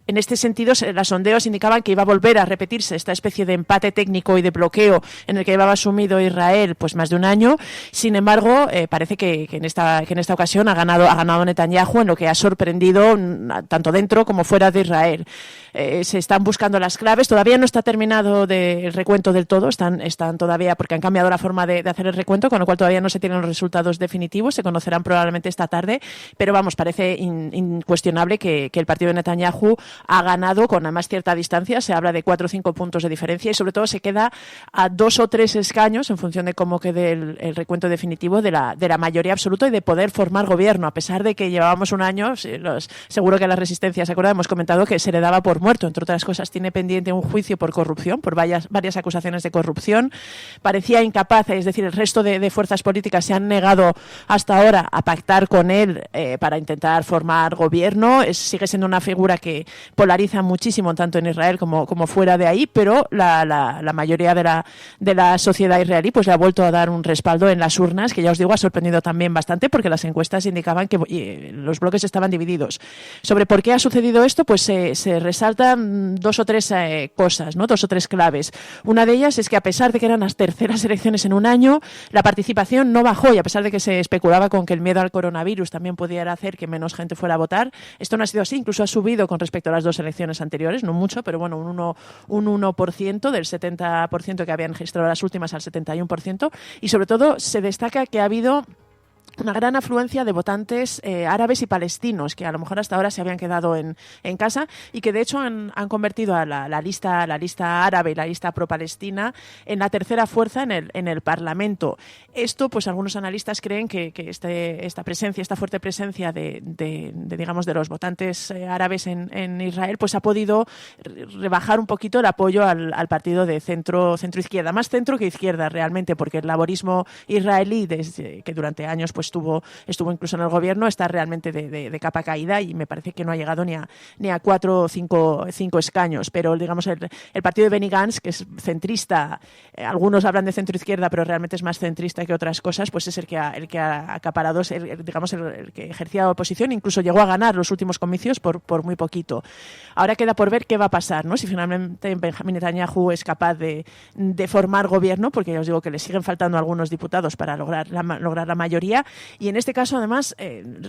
En este sentido, los sondeos indicaban que iba a volver a repetirse esta especie de empate técnico y de bloqueo en el que llevaba sumido Israel pues más de un año. Sin embargo, parece que en esta ocasión ha ganado Netanyahu, en lo que ha sorprendido tanto dentro como fuera de Israel. Se están buscando las claves. Todavía no está terminado el recuento del todo. Están todavía, porque han cambiado la forma de hacer el recuento, con lo cual todavía no se tienen los resultados definitivos. Se conocerán probablemente esta tarde. Pero vamos, parece incuestionable que el partido de Netanyahu ha ganado con además cierta distancia. Se habla de 4 o 5 puntos de diferencia y sobre todo se queda a 2 o 3 escaños en función de cómo quede el recuento definitivo de la mayoría absoluta y de poder formar gobierno, a pesar de que llevábamos un año. Seguro que la Resistencia, ¿se acuerdan? Hemos comentado que se le daba por muerto. Entre otras cosas, tiene pendiente un juicio por corrupción, por varias acusaciones de corrupción. Parecía incapaz, es decir, el resto de fuerzas políticas se han negado hasta ahora a pactar con él para intentar formar gobierno. Sigue siendo una figura que polariza muchísimo tanto en Israel como fuera de ahí, pero la mayoría de la sociedad israelí pues le ha vuelto a dar un respaldo en las urnas, que ya os digo ha sorprendido también bastante, porque las encuestas indicaban que los bloques estaban divididos. Sobre por qué ha sucedido esto, pues se resaltan 2 o 3 cosas, ¿no? 2 o 3 claves. Una de ellas es que a pesar de que eran las terceras elecciones en un año, la participación no bajó, y a pesar de que se especulaba con que el miedo al coronavirus también pudiera hacer que menos gente fuera a votar, esto no ha sido así. Incluso ha subido con respecto a las 2 elecciones anteriores, no mucho, pero bueno, un 1% del 70% que habían registrado las últimas al 71%, y sobre todo se destaca que ha habido una gran afluencia de votantes árabes y palestinos, que a lo mejor hasta ahora se habían quedado en casa, y que de hecho han convertido a la lista árabe y la lista pro-palestina en la tercera fuerza en el Parlamento. Esto, pues algunos analistas creen que esta fuerte presencia de los votantes árabes en Israel, pues ha podido rebajar un poquito el apoyo al partido de centro-izquierda, más centro que izquierda realmente, porque el laborismo israelí, que durante años pues estuvo incluso en el gobierno, está realmente de capa caída, y me parece que no ha llegado ni a 4 o 5 escaños. Pero digamos el partido de Benny Gantz, que es centrista, algunos hablan de centro izquierda, pero realmente es más centrista que otras cosas, pues es el que ha acaparado, el que ejercía oposición, incluso llegó a ganar los últimos comicios por muy poquito. Ahora queda por ver qué va a pasar, ¿no? Si finalmente Benjamin Netanyahu es capaz de formar gobierno, porque ya os digo que le siguen faltando algunos diputados para lograr la mayoría. Y en este caso, además,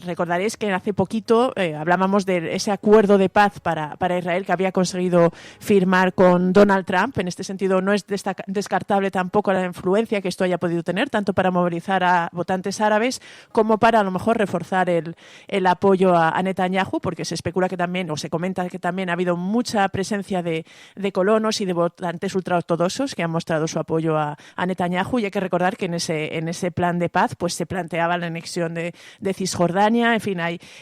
recordaréis que hace poquito hablábamos de ese acuerdo de paz para Israel que había conseguido firmar con Donald Trump. En este sentido, no es descartable tampoco la influencia que esto haya podido tener, tanto para movilizar a votantes árabes como para, a lo mejor, reforzar el apoyo a Netanyahu, porque se especula que también, o se comenta que también ha habido mucha presencia de colonos y de votantes ultraortodoxos que han mostrado su apoyo a Netanyahu. Y hay que recordar que en ese plan de paz pues se planteaba la anexión de Cisjordania. En fin,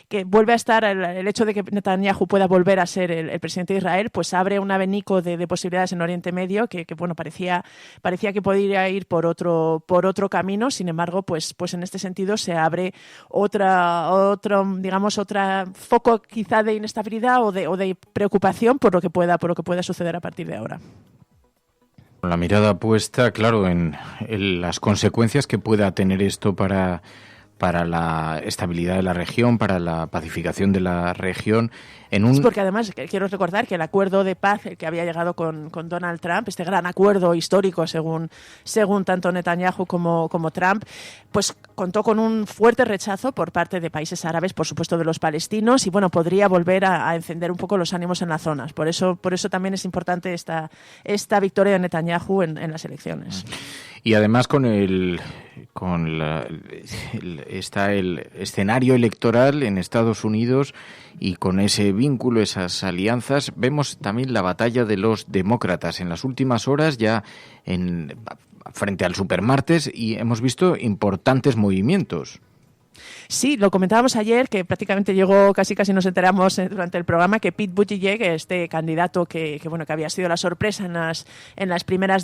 que vuelve a estar el hecho de que Netanyahu pueda volver a ser el presidente de Israel, pues abre un abanico de posibilidades en Oriente Medio que bueno, parecía que podría ir por otro camino. Sin embargo, pues en este sentido se abre otro foco quizá de inestabilidad o de preocupación por lo que pueda suceder a partir de ahora. La mirada puesta, claro, en las consecuencias que pueda tener esto para la estabilidad de la región, para la pacificación de la región. Es porque además quiero recordar que el acuerdo de paz el que había llegado con Donald Trump, este gran acuerdo histórico según tanto Netanyahu como Trump, pues contó con un fuerte rechazo por parte de países árabes, por supuesto de los palestinos, y bueno, podría volver a encender un poco los ánimos en las zonas. Por eso también es importante esta victoria de Netanyahu en las elecciones. Y además está el escenario electoral en Estados Unidos, y con ese vínculo, esas alianzas, vemos también la batalla de los demócratas en las últimas horas ya frente al supermartes, y hemos visto importantes movimientos. Sí, lo comentábamos ayer, que prácticamente llegó, casi nos enteramos durante el programa, que Pete Buttigieg, este candidato que había sido la sorpresa en las primeras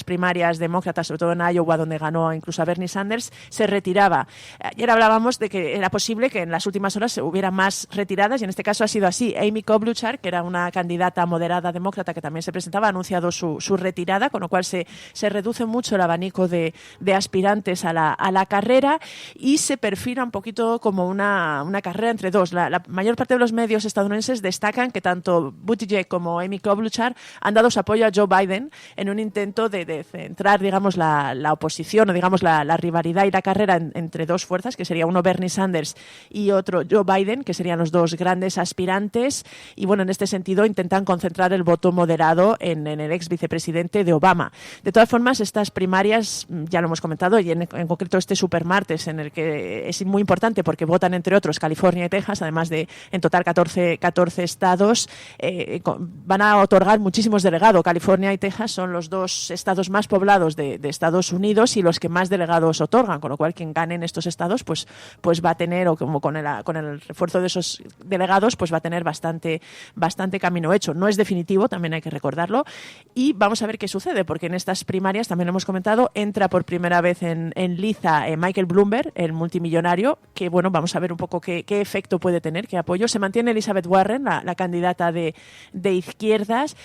primarias demócratas, sobre todo en Iowa, donde ganó incluso a Bernie Sanders, se retiraba. Ayer hablábamos de que era posible que en las últimas horas hubiera más retiradas, y en este caso ha sido así. Amy Klobuchar, que era una candidata moderada demócrata que también se presentaba, ha anunciado su retirada, con lo cual se reduce mucho el abanico de aspirantes a la carrera, y se perfila un poquito como una carrera entre dos. La mayor parte de los medios estadounidenses destacan que tanto Buttigieg como Amy Klobuchar han dado su apoyo a Joe Biden en un intento de centrar, digamos, la oposición o, digamos, la rivalidad y la carrera entre dos fuerzas, que sería uno Bernie Sanders y otro Joe Biden, que serían los dos grandes aspirantes. Y bueno, en este sentido intentan concentrar el voto moderado en el ex vicepresidente de Obama. De todas formas, estas primarias, ya lo hemos comentado, y en concreto este supermartes, en el que es muy importante porque votan, entre otros, California y Texas, además de en total 14 estados, van a otorgar muchísimos delegados. California y Texas son los dos estados más poblados de Estados Unidos y los que más delegados otorgan, con lo cual quien gane en estos estados pues va a tener, o como con el refuerzo de esos delegados, pues va a tener bastante camino hecho. No es definitivo, también hay que recordarlo, y vamos a ver qué sucede, porque en estas primarias, también lo hemos comentado, entra por primera vez en liza Michael Bloomberg, el multimillonario, que bueno, vamos a ver un poco qué efecto puede tener, qué apoyo. Se mantiene Elizabeth Warren, la candidata de izquierdas,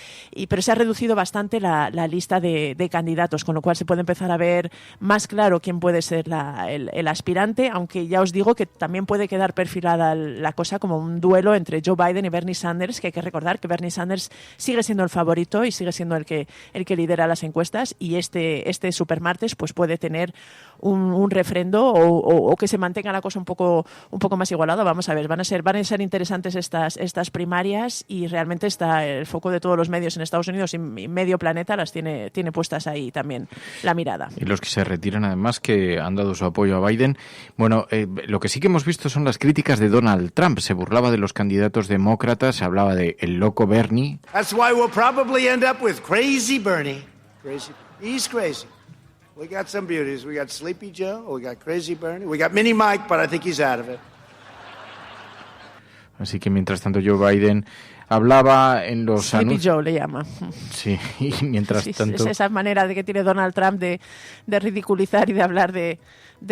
pero se ha reducido bastante la lista de candidatos, con lo cual se puede empezar a ver más claro quién puede ser el aspirante, aunque ya os digo que también puede quedar perfilada la cosa como un duelo entre Joe Biden y Bernie Sanders, que hay que recordar que Bernie Sanders sigue siendo el favorito y sigue siendo el que lidera las encuestas, y este supermartes pues puede tener un refrendo o que se mantenga la cosa un poco más igualada. Vamos a ver, van a ser interesantes estas primarias, y realmente está el foco de todos los medios en Estados Unidos y medio planeta las tiene puestas ahí también la mirada. Y los que se retiran, además, que han dado su apoyo a Biden. Bueno, lo que sí que hemos visto son las críticas de Donald Trump. Se burlaba de los candidatos demócratas, se hablaba de el loco Bernie. That's why we'll probably end up with crazy Bernie. Crazy. He's crazy. We got some beauties. We got Sleepy Joe, we got Crazy Bernie, we got Mini Mike, but I think he's out of it. Así que mientras tanto Joe Biden hablaba en los Sleepy Joe le llama. Sí, y mientras tanto... Es esa manera de que tiene Donald Trump de ridiculizar y de hablar de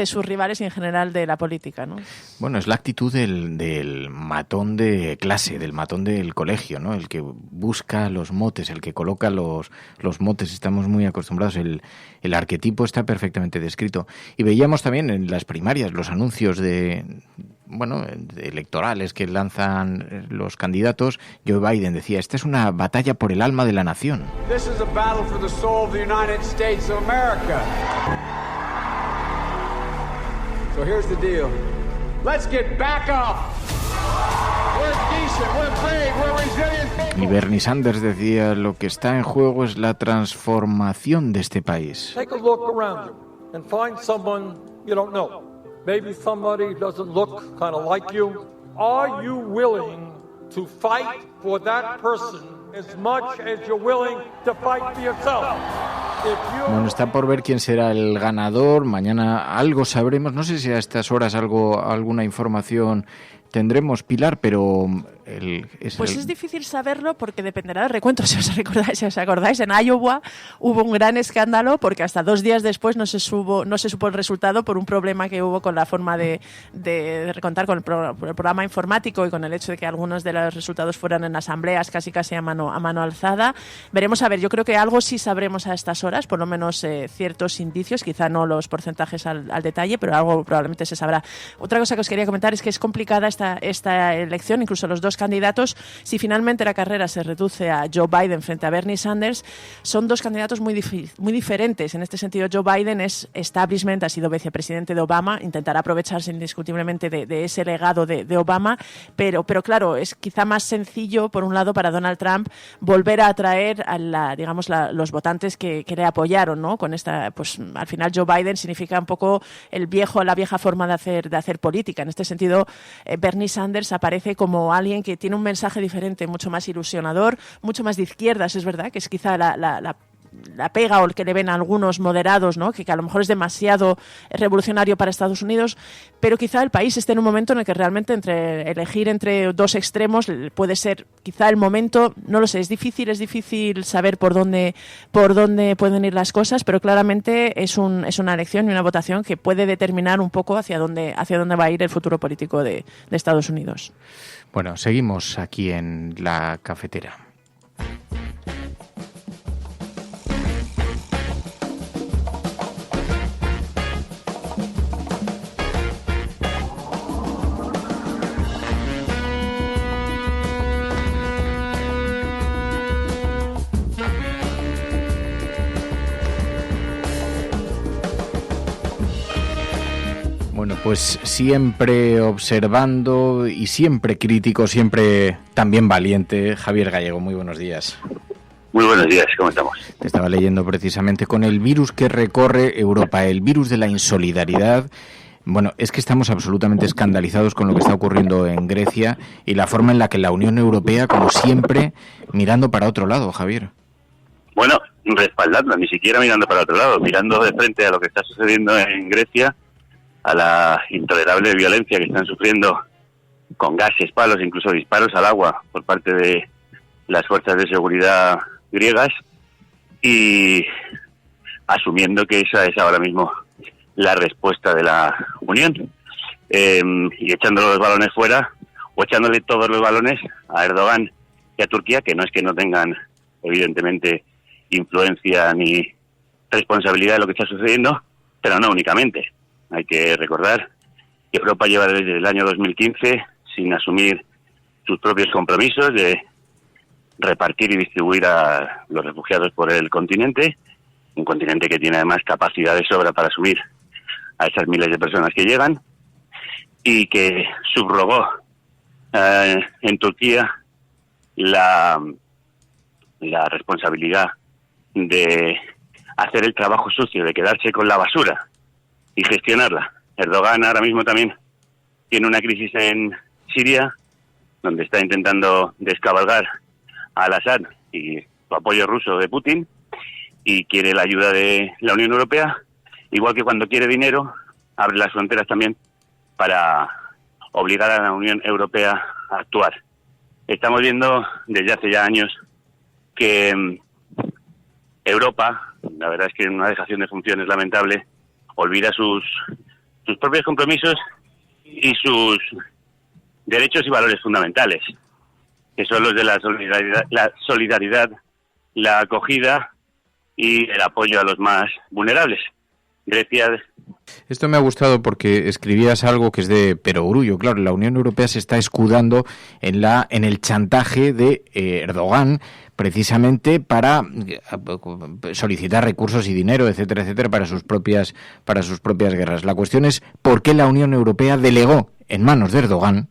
sus rivales y en general de la política, ¿no? Bueno, es la actitud del matón de clase, del matón del colegio, ¿no? El que busca los motes, el que coloca los motes. Estamos muy acostumbrados, el arquetipo está perfectamente descrito. Y veíamos también en las primarias los anuncios electorales que lanzan los candidatos. Joe Biden decía, esta es una batalla por el alma de la nación. This is a battle for the soul of the United States of America. So here's the deal. Let's get back up. We're decent, we're brave, we're resilient people. Y Bernie Sanders decía, lo que está en juego es la transformación de este país. Take a look around you and find someone you don't know. Maybe somebody doesn't look kind of like you. Are you willing to fight for that person as much as you're willing to fight for yourself? Bueno, está por ver quién será el ganador. Mañana algo sabremos. No sé si a estas horas alguna información tendremos, Pilar, pero... Es difícil saberlo porque dependerá del recuento. Si os acordáis, en Iowa hubo un gran escándalo porque hasta 2 días después no se supo el resultado por un problema que hubo con la forma de recontar, con el programa informático y con el hecho de que algunos de los resultados fueran en asambleas casi a mano alzada. Veremos a ver, yo creo que algo sí sabremos a estas horas, por lo menos ciertos indicios, quizá no los porcentajes al detalle, pero algo probablemente se sabrá. Otra cosa que os quería comentar es que es complicada esta elección, incluso los dos candidatos. Si finalmente la carrera se reduce a Joe Biden frente a Bernie Sanders, son dos candidatos muy diferentes. En este sentido, Joe Biden es establishment, ha sido vicepresidente de Obama, intentará aprovecharse indiscutiblemente de ese legado de Obama, pero claro, es quizá más sencillo, por un lado, para Donald Trump volver a atraer a los votantes que le apoyaron, ¿no? Con esta, pues al final Joe Biden significa un poco la vieja forma de hacer política. En este sentido, Bernie Sanders aparece como alguien que tiene un mensaje diferente, mucho más ilusionador, mucho más de izquierdas, es verdad, que es quizá la pega o el que le ven a algunos moderados, ¿no? Que a lo mejor es demasiado revolucionario para Estados Unidos, pero quizá el país esté en un momento en el que realmente elegir entre dos extremos puede ser quizá el momento, no lo sé, es difícil saber por dónde pueden ir las cosas, pero claramente es una elección y una votación que puede determinar un poco hacia dónde va a ir el futuro político de Estados Unidos. Bueno, seguimos aquí en la cafetera. Pues siempre observando y siempre crítico, siempre también valiente. Javier Gallego, muy buenos días. Muy buenos días, ¿cómo estamos? Te estaba leyendo precisamente con el virus que recorre Europa, el virus de la insolidaridad. Bueno, es que estamos absolutamente escandalizados con lo que está ocurriendo en Grecia y la forma en la que la Unión Europea, como siempre, mirando para otro lado, Javier. Bueno, respaldando, ni siquiera mirando para otro lado, mirando de frente a lo que está sucediendo en Grecia, a la intolerable violencia que están sufriendo con gases, palos, incluso disparos al agua por parte de las fuerzas de seguridad griegas, y asumiendo que esa es ahora mismo la respuesta de la Unión, y echando los balones fuera, o echándole todos los balones a Erdogan y a Turquía, que no es que no tengan, evidentemente, influencia ni responsabilidad de lo que está sucediendo, pero no únicamente. Hay que recordar que Europa lleva desde el año 2015 sin asumir sus propios compromisos de repartir y distribuir a los refugiados por el continente, un continente que tiene además capacidad de sobra para asumir a esas miles de personas que llegan, y que subrogó en Turquía la responsabilidad de hacer el trabajo sucio, de quedarse con la basura y gestionarla. Erdogan ahora mismo también tiene una crisis en Siria, donde está intentando descabalgar a al-Assad y su apoyo ruso de Putin, y quiere la ayuda de la Unión Europea, igual que cuando quiere dinero, abre las fronteras también para obligar a la Unión Europea a actuar. Estamos viendo desde hace ya años que Europa, la verdad es que en una dejación de funciones lamentable, olvida sus propios compromisos y sus derechos y valores fundamentales, que son los de la solidaridad, la acogida y el apoyo a los más vulnerables. Grecia... Esto me ha gustado porque escribías algo que es de perogrullo. Claro, la Unión Europea se está escudando en el chantaje de Erdogan, precisamente para solicitar recursos y dinero, etcétera, etcétera, para sus propias guerras. La cuestión es por qué la Unión Europea delegó en manos de Erdogan,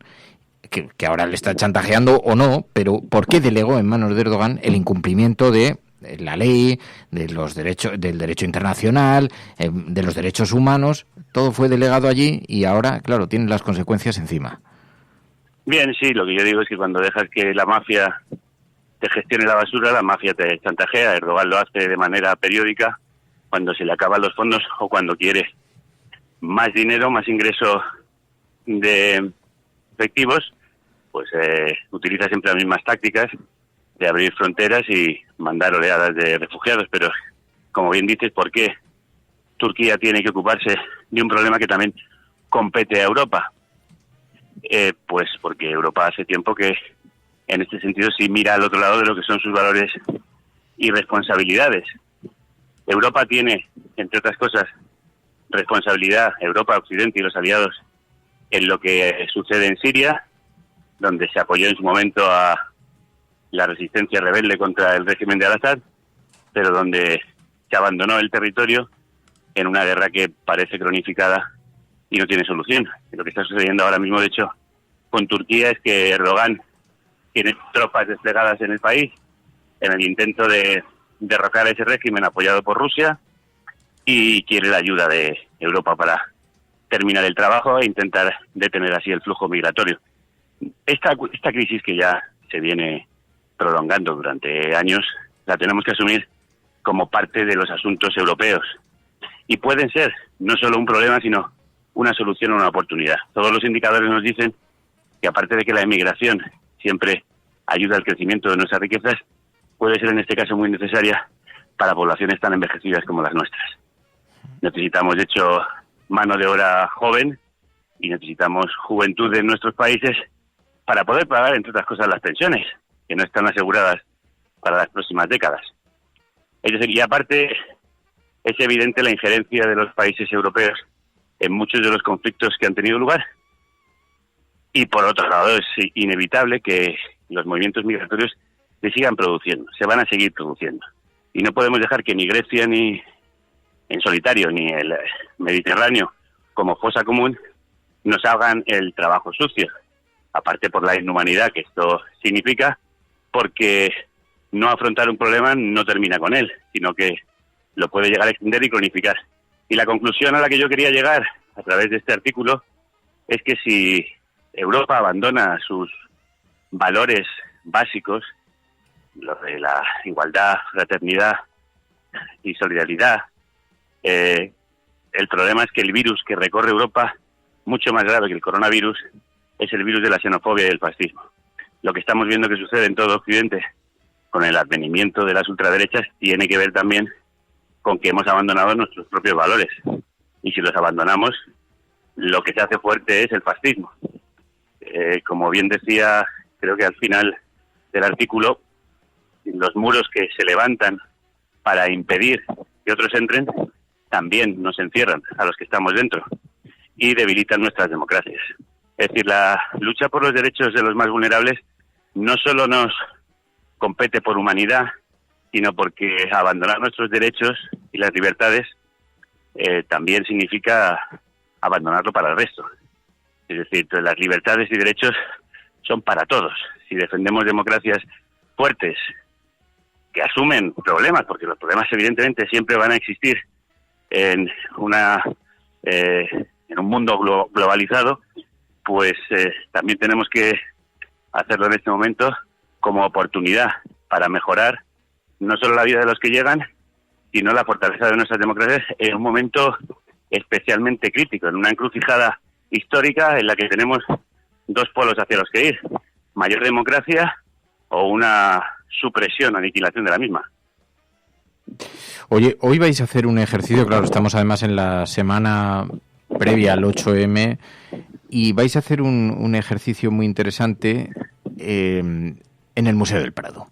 que ahora le está chantajeando o no, pero por qué delegó en manos de Erdogan el incumplimiento de la ley, de los derechos, del derecho internacional, de los derechos humanos. Todo fue delegado allí y ahora, claro, tienen las consecuencias encima. Bien, sí, lo que yo digo es que cuando dejas que la mafia te gestione la basura, la mafia te chantajea. Erdogan lo hace de manera periódica, cuando se le acaban los fondos o cuando quiere más dinero, más ingreso de efectivos, pues utiliza siempre las mismas tácticas de abrir fronteras y mandar oleadas de refugiados. Pero, como bien dices, ¿por qué Turquía tiene que ocuparse de un problema que también compete a Europa? Pues porque Europa hace tiempo que, en este sentido, sí mira al otro lado de lo que son sus valores y responsabilidades. Europa tiene, entre otras cosas, responsabilidad, Europa, Occidente y los aliados, en lo que sucede en Siria, donde se apoyó en su momento a la resistencia rebelde contra el régimen de al-Assad, pero donde se abandonó el territorio en una guerra que parece cronificada y no tiene solución. Y lo que está sucediendo ahora mismo, de hecho, con Turquía es que Erdogan tiene tropas desplegadas en el país en el intento de derrocar a ese régimen apoyado por Rusia, y quiere la ayuda de Europa para terminar el trabajo e intentar detener así el flujo migratorio. Esta crisis, que ya se viene prolongando durante años, la tenemos que asumir como parte de los asuntos europeos, y pueden ser no solo un problema, sino una solución o una oportunidad. Todos los indicadores nos dicen que, aparte de que la emigración siempre ayuda al crecimiento de nuestras riquezas, puede ser en este caso muy necesaria para poblaciones tan envejecidas como las nuestras. Necesitamos, de hecho, mano de obra joven, y necesitamos juventud en nuestros países para poder pagar, entre otras cosas, las pensiones, que no están aseguradas para las próximas décadas. Es decir, y aparte, es evidente la injerencia de los países europeos en muchos de los conflictos que han tenido lugar. Y por otro lado, es inevitable que los movimientos migratorios se sigan produciendo, se van a seguir produciendo. Y no podemos dejar que ni Grecia, ni en solitario, ni el Mediterráneo como fosa común nos hagan el trabajo sucio. Aparte por la inhumanidad que esto significa, porque no afrontar un problema no termina con él, sino que lo puede llegar a extender y cronificar. Y la conclusión a la que yo quería llegar a través de este artículo es que si Europa abandona sus valores básicos, los de la igualdad, fraternidad y solidaridad, el problema es que el virus que recorre Europa, mucho más grave que el coronavirus, es el virus de la xenofobia y el fascismo. Lo que estamos viendo que sucede en todo Occidente con el advenimiento de las ultraderechas tiene que ver también con que hemos abandonado nuestros propios valores. Y si los abandonamos, lo que se hace fuerte es el fascismo. Como bien decía, creo que al final del artículo, los muros que se levantan para impedir que otros entren, también nos encierran a los que estamos dentro y debilitan nuestras democracias. Es decir, la lucha por los derechos de los más vulnerables no solo nos compete por humanidad, sino porque abandonar nuestros derechos y las libertades también significa abandonarlo para el resto. Es decir, las libertades y derechos son para todos. Si defendemos democracias fuertes que asumen problemas, porque los problemas evidentemente siempre van a existir en un mundo globalizado, pues también tenemos que hacerlo en este momento como oportunidad para mejorar no solo la vida de los que llegan, sino la fortaleza de nuestras democracias en un momento especialmente crítico, en una encrucijada histórica en la que tenemos dos polos hacia los que ir: mayor democracia o una supresión, aniquilación de la misma. Oye, hoy vais a hacer un ejercicio, claro, estamos además en la semana previa al 8M, y vais a hacer un ejercicio muy interesante en el Museo del Prado.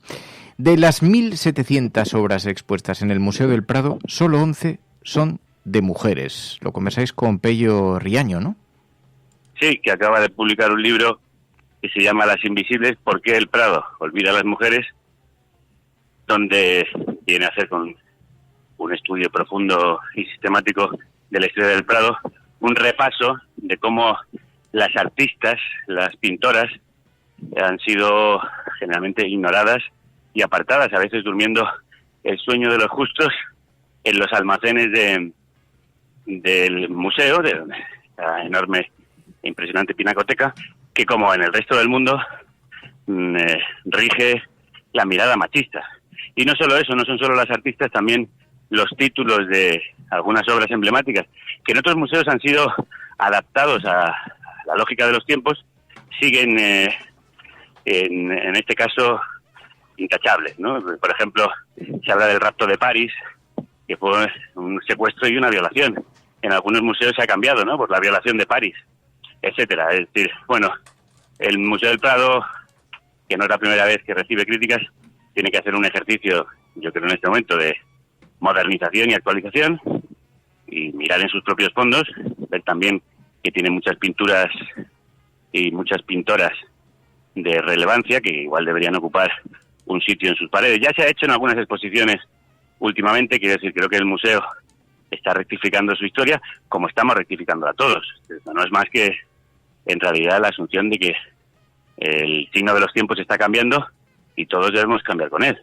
De las 1.700 obras expuestas en el Museo del Prado, solo 11 son de mujeres. Lo conversáis con Pello Riaño, ¿no? Sí, que acaba de publicar un libro que se llama Las Invisibles, ¿por qué el Prado olvida a las mujeres?, donde viene a hacer con un estudio profundo y sistemático de la historia del Prado un repaso de cómo las artistas, las pintoras, han sido generalmente ignoradas y apartadas, a veces durmiendo el sueño de los justos en los almacenes del museo, de la enorme e impresionante pinacoteca, que como en el resto del mundo rige la mirada machista. Y no solo eso, no son solo las artistas, también los títulos de algunas obras emblemáticas, que en otros museos han sido adaptados a la lógica de los tiempos, siguen en este caso intachables, ¿no? Por ejemplo, se habla del rapto de París, que fue un secuestro y una violación. En algunos museos se ha cambiado, ¿no?, por la violación de París, etcétera. Es decir, bueno, el Museo del Prado, que no es la primera vez que recibe críticas, tiene que hacer un ejercicio, yo creo en este momento, de modernización y actualización, y mirar en sus propios fondos, ver también que tiene muchas pinturas y muchas pintoras de relevancia que igual deberían ocupar un sitio en sus paredes. Ya se ha hecho en algunas exposiciones últimamente, quiero decir, creo que el museo está rectificando su historia, como estamos rectificando a todos. No es más que, en realidad, la asunción de que el signo de los tiempos está cambiando y todos debemos cambiar con él.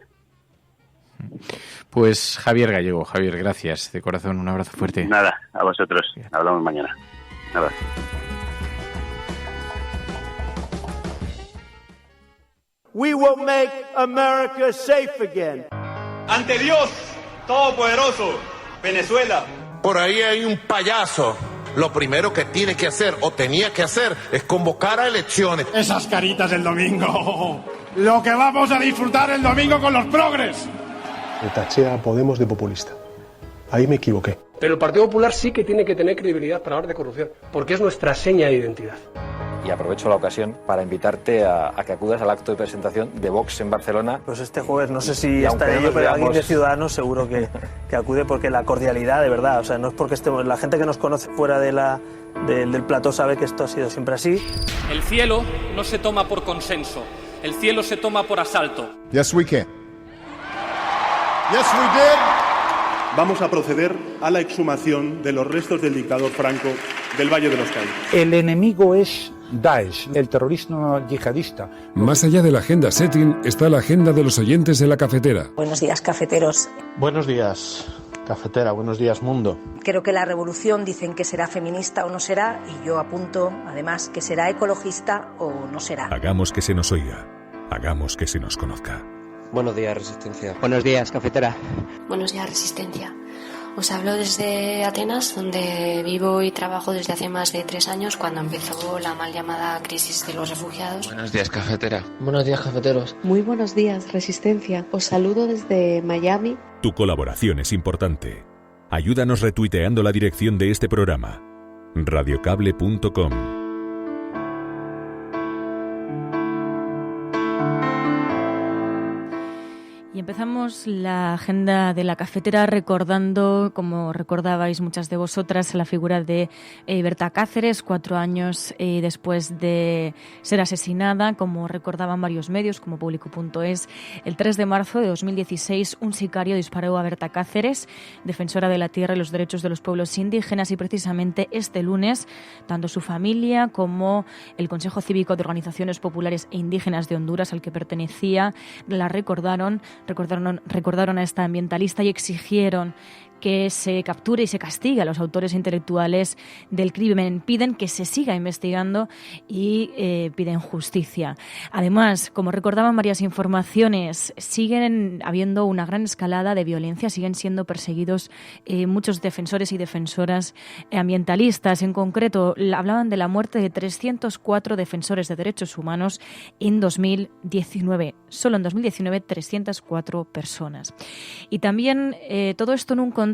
Pues Javier Gallego, Javier, gracias de corazón, un abrazo fuerte. Nada, a vosotros, hablamos mañana. Nada. We will make America safe again. Ante Dios Todopoderoso, Venezuela. Por ahí hay un payaso. Lo primero que tiene que hacer o tenía que hacer es convocar a elecciones. Esas caritas del domingo. Lo que vamos a disfrutar el domingo con los progres. Le taché a Podemos de populista. Ahí me equivoqué. Pero el Partido Popular sí que tiene que tener credibilidad para hablar de corrupción, porque es nuestra seña de identidad. Y aprovecho la ocasión para invitarte a que acudas al acto de presentación de Vox en Barcelona. Pues este jueves, no sé si estaré yo, pero alguien de Ciudadanos seguro que acude, porque la cordialidad, de verdad, o sea, no es porque estemos, la gente que nos conoce fuera del plató sabe que esto ha sido siempre así. El cielo no se toma por consenso, el cielo se toma por asalto. Yes, we can. Yes, we did. Vamos a proceder a la exhumación de los restos del dictador Franco del Valle de los Caídos. El enemigo es Daesh, el terrorismo yihadista. Más allá de la agenda setting está la agenda de los oyentes de la cafetera. Buenos días, cafeteros. Buenos días, cafetera. Buenos días, mundo. Creo que la revolución dicen que será feminista o no será, y yo apunto, además, que será ecologista o no será. Hagamos que se nos oiga. Hagamos que se nos conozca. Buenos días, Resistencia. Buenos días, cafetera. Buenos días, Resistencia. Os hablo desde Atenas, donde vivo y trabajo desde hace más de 3 años, cuando empezó la mal llamada crisis de los refugiados. Buenos días, cafetera. Buenos días, cafeteros. Muy buenos días, Resistencia. Os saludo desde Miami. Tu colaboración es importante. Ayúdanos retuiteando la dirección de este programa. radiocable.com. Y empezamos la agenda de la cafetera recordando, como recordabais muchas de vosotras, la figura de Berta Cáceres, 4 años después de ser asesinada, como recordaban varios medios, como Público.es. El 3 de marzo de 2016, un sicario disparó a Berta Cáceres, defensora de la tierra y los derechos de los pueblos indígenas, y precisamente este lunes, tanto su familia como el Consejo Cívico de Organizaciones Populares e Indígenas de Honduras, al que pertenecía, la recordaron a esta ambientalista y exigieron que se capture y se castigue a los autores intelectuales del crimen. Piden que se siga investigando y piden justicia. Además, como recordaban varias informaciones, siguen habiendo una gran escalada de violencia, siguen siendo perseguidos muchos defensores y defensoras ambientalistas. En concreto, hablaban de la muerte de 304 defensores de derechos humanos en 2019. Solo en 2019, 304 personas. Y también todo esto en un contexto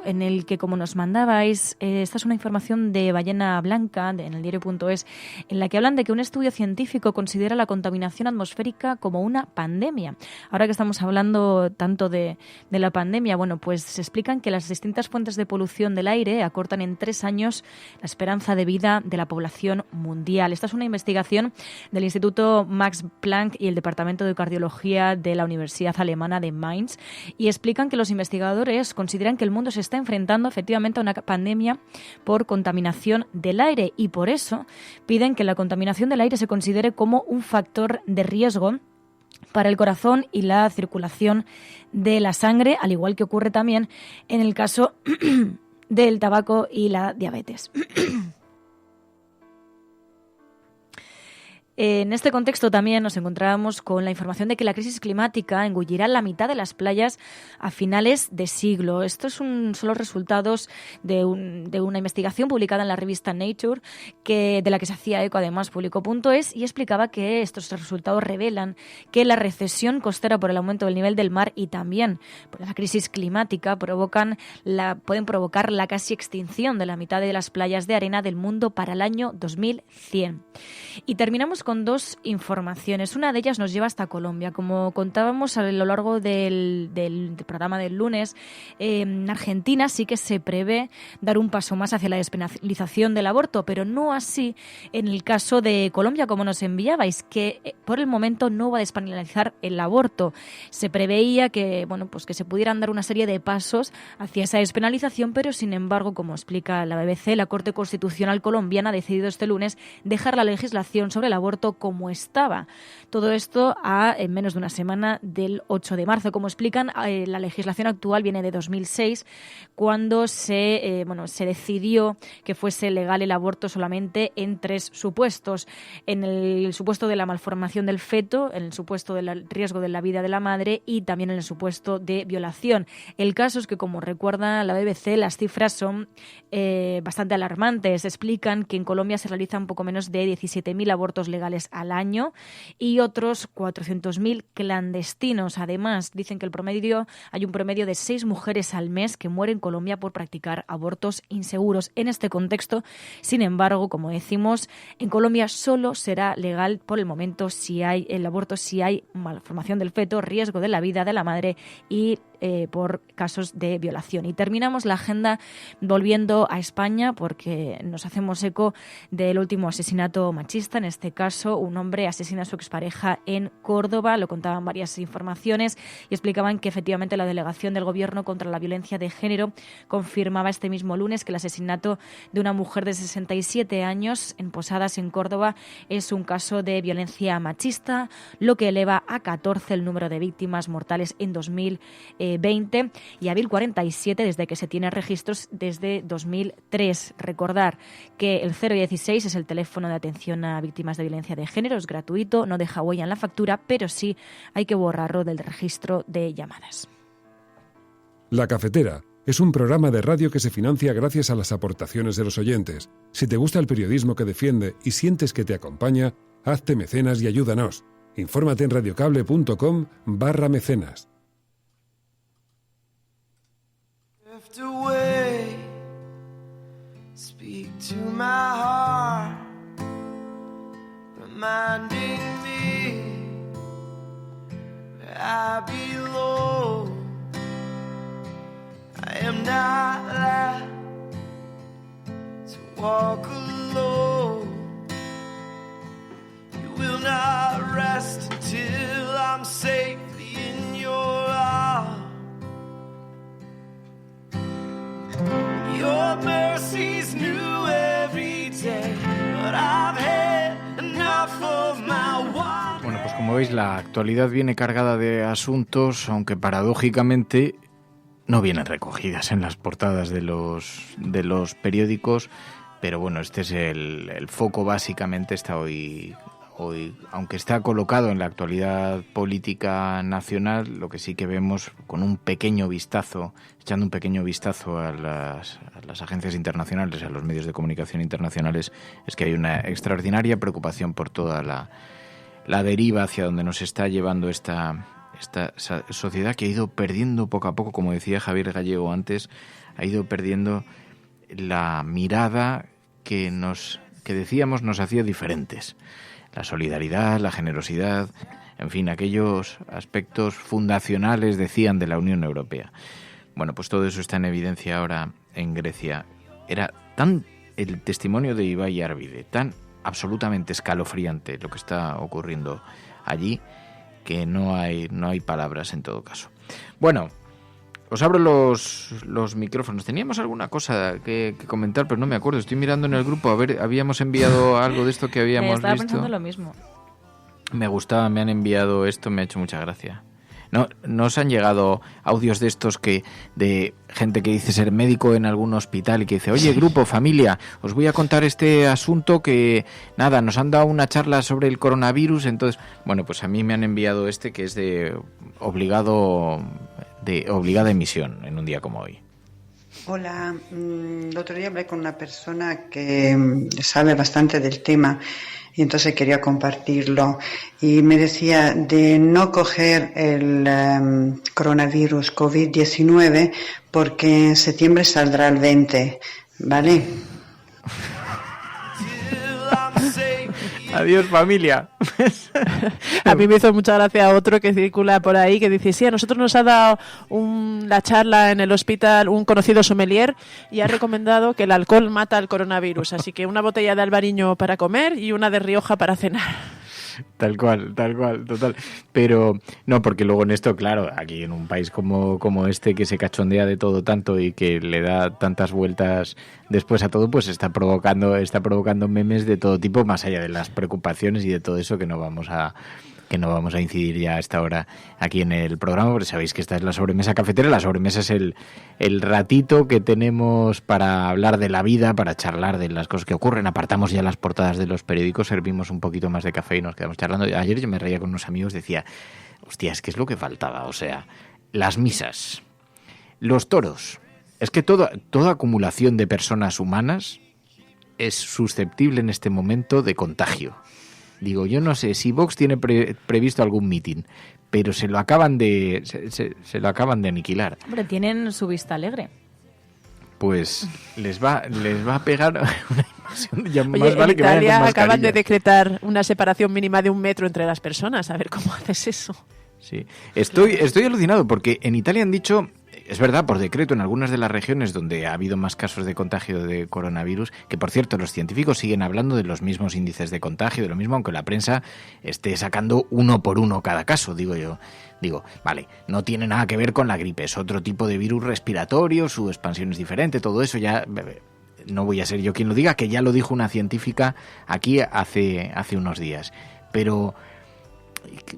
en el que, como nos mandabais, esta es una información de Ballena Blanca, en el diario.es, en la que hablan de que un estudio científico considera la contaminación atmosférica como una pandemia. Ahora que estamos hablando tanto de la pandemia, bueno, pues se explican que las distintas fuentes de polución del aire acortan en 3 años la esperanza de vida de la población mundial. Esta es una investigación del Instituto Max Planck y el Departamento de Cardiología de la Universidad Alemana de Mainz, y explican que los investigadores consideran que el mundo se está enfrentando efectivamente a una pandemia por contaminación del aire, y por eso piden que la contaminación del aire se considere como un factor de riesgo para el corazón y la circulación de la sangre, al igual que ocurre también en el caso del tabaco y la diabetes. En este contexto también nos encontrábamos con la información de que la crisis climática engullirá la mitad de las playas a finales de siglo. Estos son los resultados de una investigación publicada en la revista Nature, de la que se hacía eco además Público.es, y explicaba que estos resultados revelan que la recesión costera por el aumento del nivel del mar y también por la crisis climática pueden provocar la casi extinción de la mitad de las playas de arena del mundo para el año 2100. Y terminamos con 2 informaciones. Una de ellas nos lleva hasta Colombia. Como contábamos a lo largo del programa del lunes, en Argentina sí que se prevé dar un paso más hacia la despenalización del aborto, pero no así en el caso de Colombia, como nos enviabais, que por el momento no va a despenalizar el aborto. Se preveía que, que se pudieran dar una serie de pasos hacia esa despenalización, pero sin embargo, como explica la BBC, la Corte Constitucional colombiana ha decidido este lunes dejar la legislación sobre el aborto como estaba. Todo esto en menos de una semana del 8 de marzo. Como explican, la legislación actual viene de 2006, cuando se decidió que fuese legal el aborto solamente en 3 supuestos. En el supuesto de la malformación del feto, en el supuesto del riesgo de la vida de la madre y también en el supuesto de violación. El caso es que, como recuerda la BBC, las cifras son bastante alarmantes. Explican que en Colombia se realizan un poco menos de 17.000 abortos legales al año y otros 400.000 clandestinos. Además, dicen que hay un promedio de 6 mujeres al mes que mueren en Colombia por practicar abortos inseguros. En este contexto, sin embargo, como decimos, en Colombia solo será legal por el momento el aborto si hay malformación del feto, riesgo de la vida de la madre y por casos de violación. Y terminamos la agenda volviendo a España porque nos hacemos eco del último asesinato machista. En este caso, un hombre asesina a su expareja en Córdoba. Lo contaban varias informaciones y explicaban que efectivamente la Delegación del Gobierno contra la Violencia de Género confirmaba este mismo lunes que el asesinato de una mujer de 67 años en Posadas, en Córdoba, es un caso de violencia machista, lo que eleva a 14 el número de víctimas mortales en 2020 y a 1.047 desde que se tienen registros desde 2003. Recordar que el 016 es el teléfono de atención a víctimas de violencia de género, es gratuito, no deja huella en la factura, pero sí hay que borrarlo del registro de llamadas. La Cafetera es un programa de radio que se financia gracias a las aportaciones de los oyentes. Si te gusta el periodismo que defiende y sientes que te acompaña, hazte mecenas y ayúdanos. Infórmate en radiocable.com/mecenas. Speak to my heart, reminding me where I belong. I am not allowed to walk alone. You will not rest until I'm safely in your arms. Your mercy's new every day, but I've had enough of my wine. Bueno, pues como veis, la actualidad viene cargada de asuntos, aunque paradójicamente no vienen recogidas en las portadas de los periódicos, pero bueno, este es el foco básicamente, está hoy, aunque está colocado en la actualidad política nacional, lo que sí que vemos con un pequeño vistazo, echando un pequeño vistazo a las agencias internacionales, a los medios de comunicación internacionales, es que hay una extraordinaria preocupación por toda la deriva hacia donde nos está llevando esta sociedad, que ha ido perdiendo poco a poco, como decía Javier Gallego antes, ha ido perdiendo la mirada que decíamos nos hacía diferentes. La solidaridad, la generosidad, en fin, aquellos aspectos fundacionales, decían, de la Unión Europea. Bueno, pues todo eso está en evidencia ahora en Grecia. Era tan el testimonio de Ibai Arvide, tan absolutamente escalofriante lo que está ocurriendo allí, que no hay palabras en todo caso. Bueno, os abro los micrófonos. Teníamos alguna cosa que comentar, pero no me acuerdo. Estoy mirando en el grupo, a ver, habíamos enviado algo de esto que habíamos visto. Estaba pensando lo mismo. Me gustaba, me han enviado esto, me ha hecho mucha gracia. ¿No os han llegado audios de estos de gente que dice ser médico en algún hospital y que dice, oye, grupo, familia, os voy a contar este asunto que, nada, nos han dado una charla sobre el coronavirus, entonces, bueno, pues a mí me han enviado este que es de obligada emisión en un día como hoy. Hola, el otro día hablé con una persona que sabe bastante del tema y entonces quería compartirlo y me decía de no coger el coronavirus COVID-19 porque en septiembre saldrá el 20, ¿vale? Adiós, familia. A mí me hizo mucha gracia otro que circula por ahí que dice, sí, a nosotros nos ha dado la charla en el hospital un conocido sommelier y ha recomendado que el alcohol mata al coronavirus, así que una botella de albariño para comer y una de Rioja para cenar. Tal cual, total. Pero no, porque luego en esto, claro, aquí en un país como este, que se cachondea de todo tanto y que le da tantas vueltas después a todo, pues está provocando memes de todo tipo, más allá de las preocupaciones y de todo eso que no vamos a incidir ya a esta hora aquí en el programa, porque sabéis que esta es la sobremesa cafetera. La sobremesa es el ratito que tenemos para hablar de la vida, para charlar de las cosas que ocurren. Apartamos ya las portadas de los periódicos, servimos un poquito más de café y nos quedamos charlando. Ayer yo me reía con unos amigos, decía, hostia, es que es lo que faltaba, o sea, las misas, los toros. Es que toda acumulación de personas humanas es susceptible en este momento de contagio. Digo, yo no sé si Vox tiene previsto algún mitin, pero se lo acaban de aniquilar. Hombre, tienen su vista alegre. Pues les va a pegar una invasión. Ya Oye, más vale en que vayan con Italia mascarilla. acaban de decretar una separación mínima de 1 metro entre las personas. A ver cómo haces eso. Sí. Estoy alucinado porque en Italia han dicho, es verdad, por decreto, en algunas de las regiones donde ha habido más casos de contagio de coronavirus, que por cierto los científicos siguen hablando de los mismos índices de contagio, de lo mismo, aunque la prensa esté sacando uno por uno cada caso, digo yo. Digo, vale, no tiene nada que ver con la gripe, es otro tipo de virus respiratorio, su expansión es diferente, todo eso ya... No voy a ser yo quien lo diga, que ya lo dijo una científica aquí hace unos días. Pero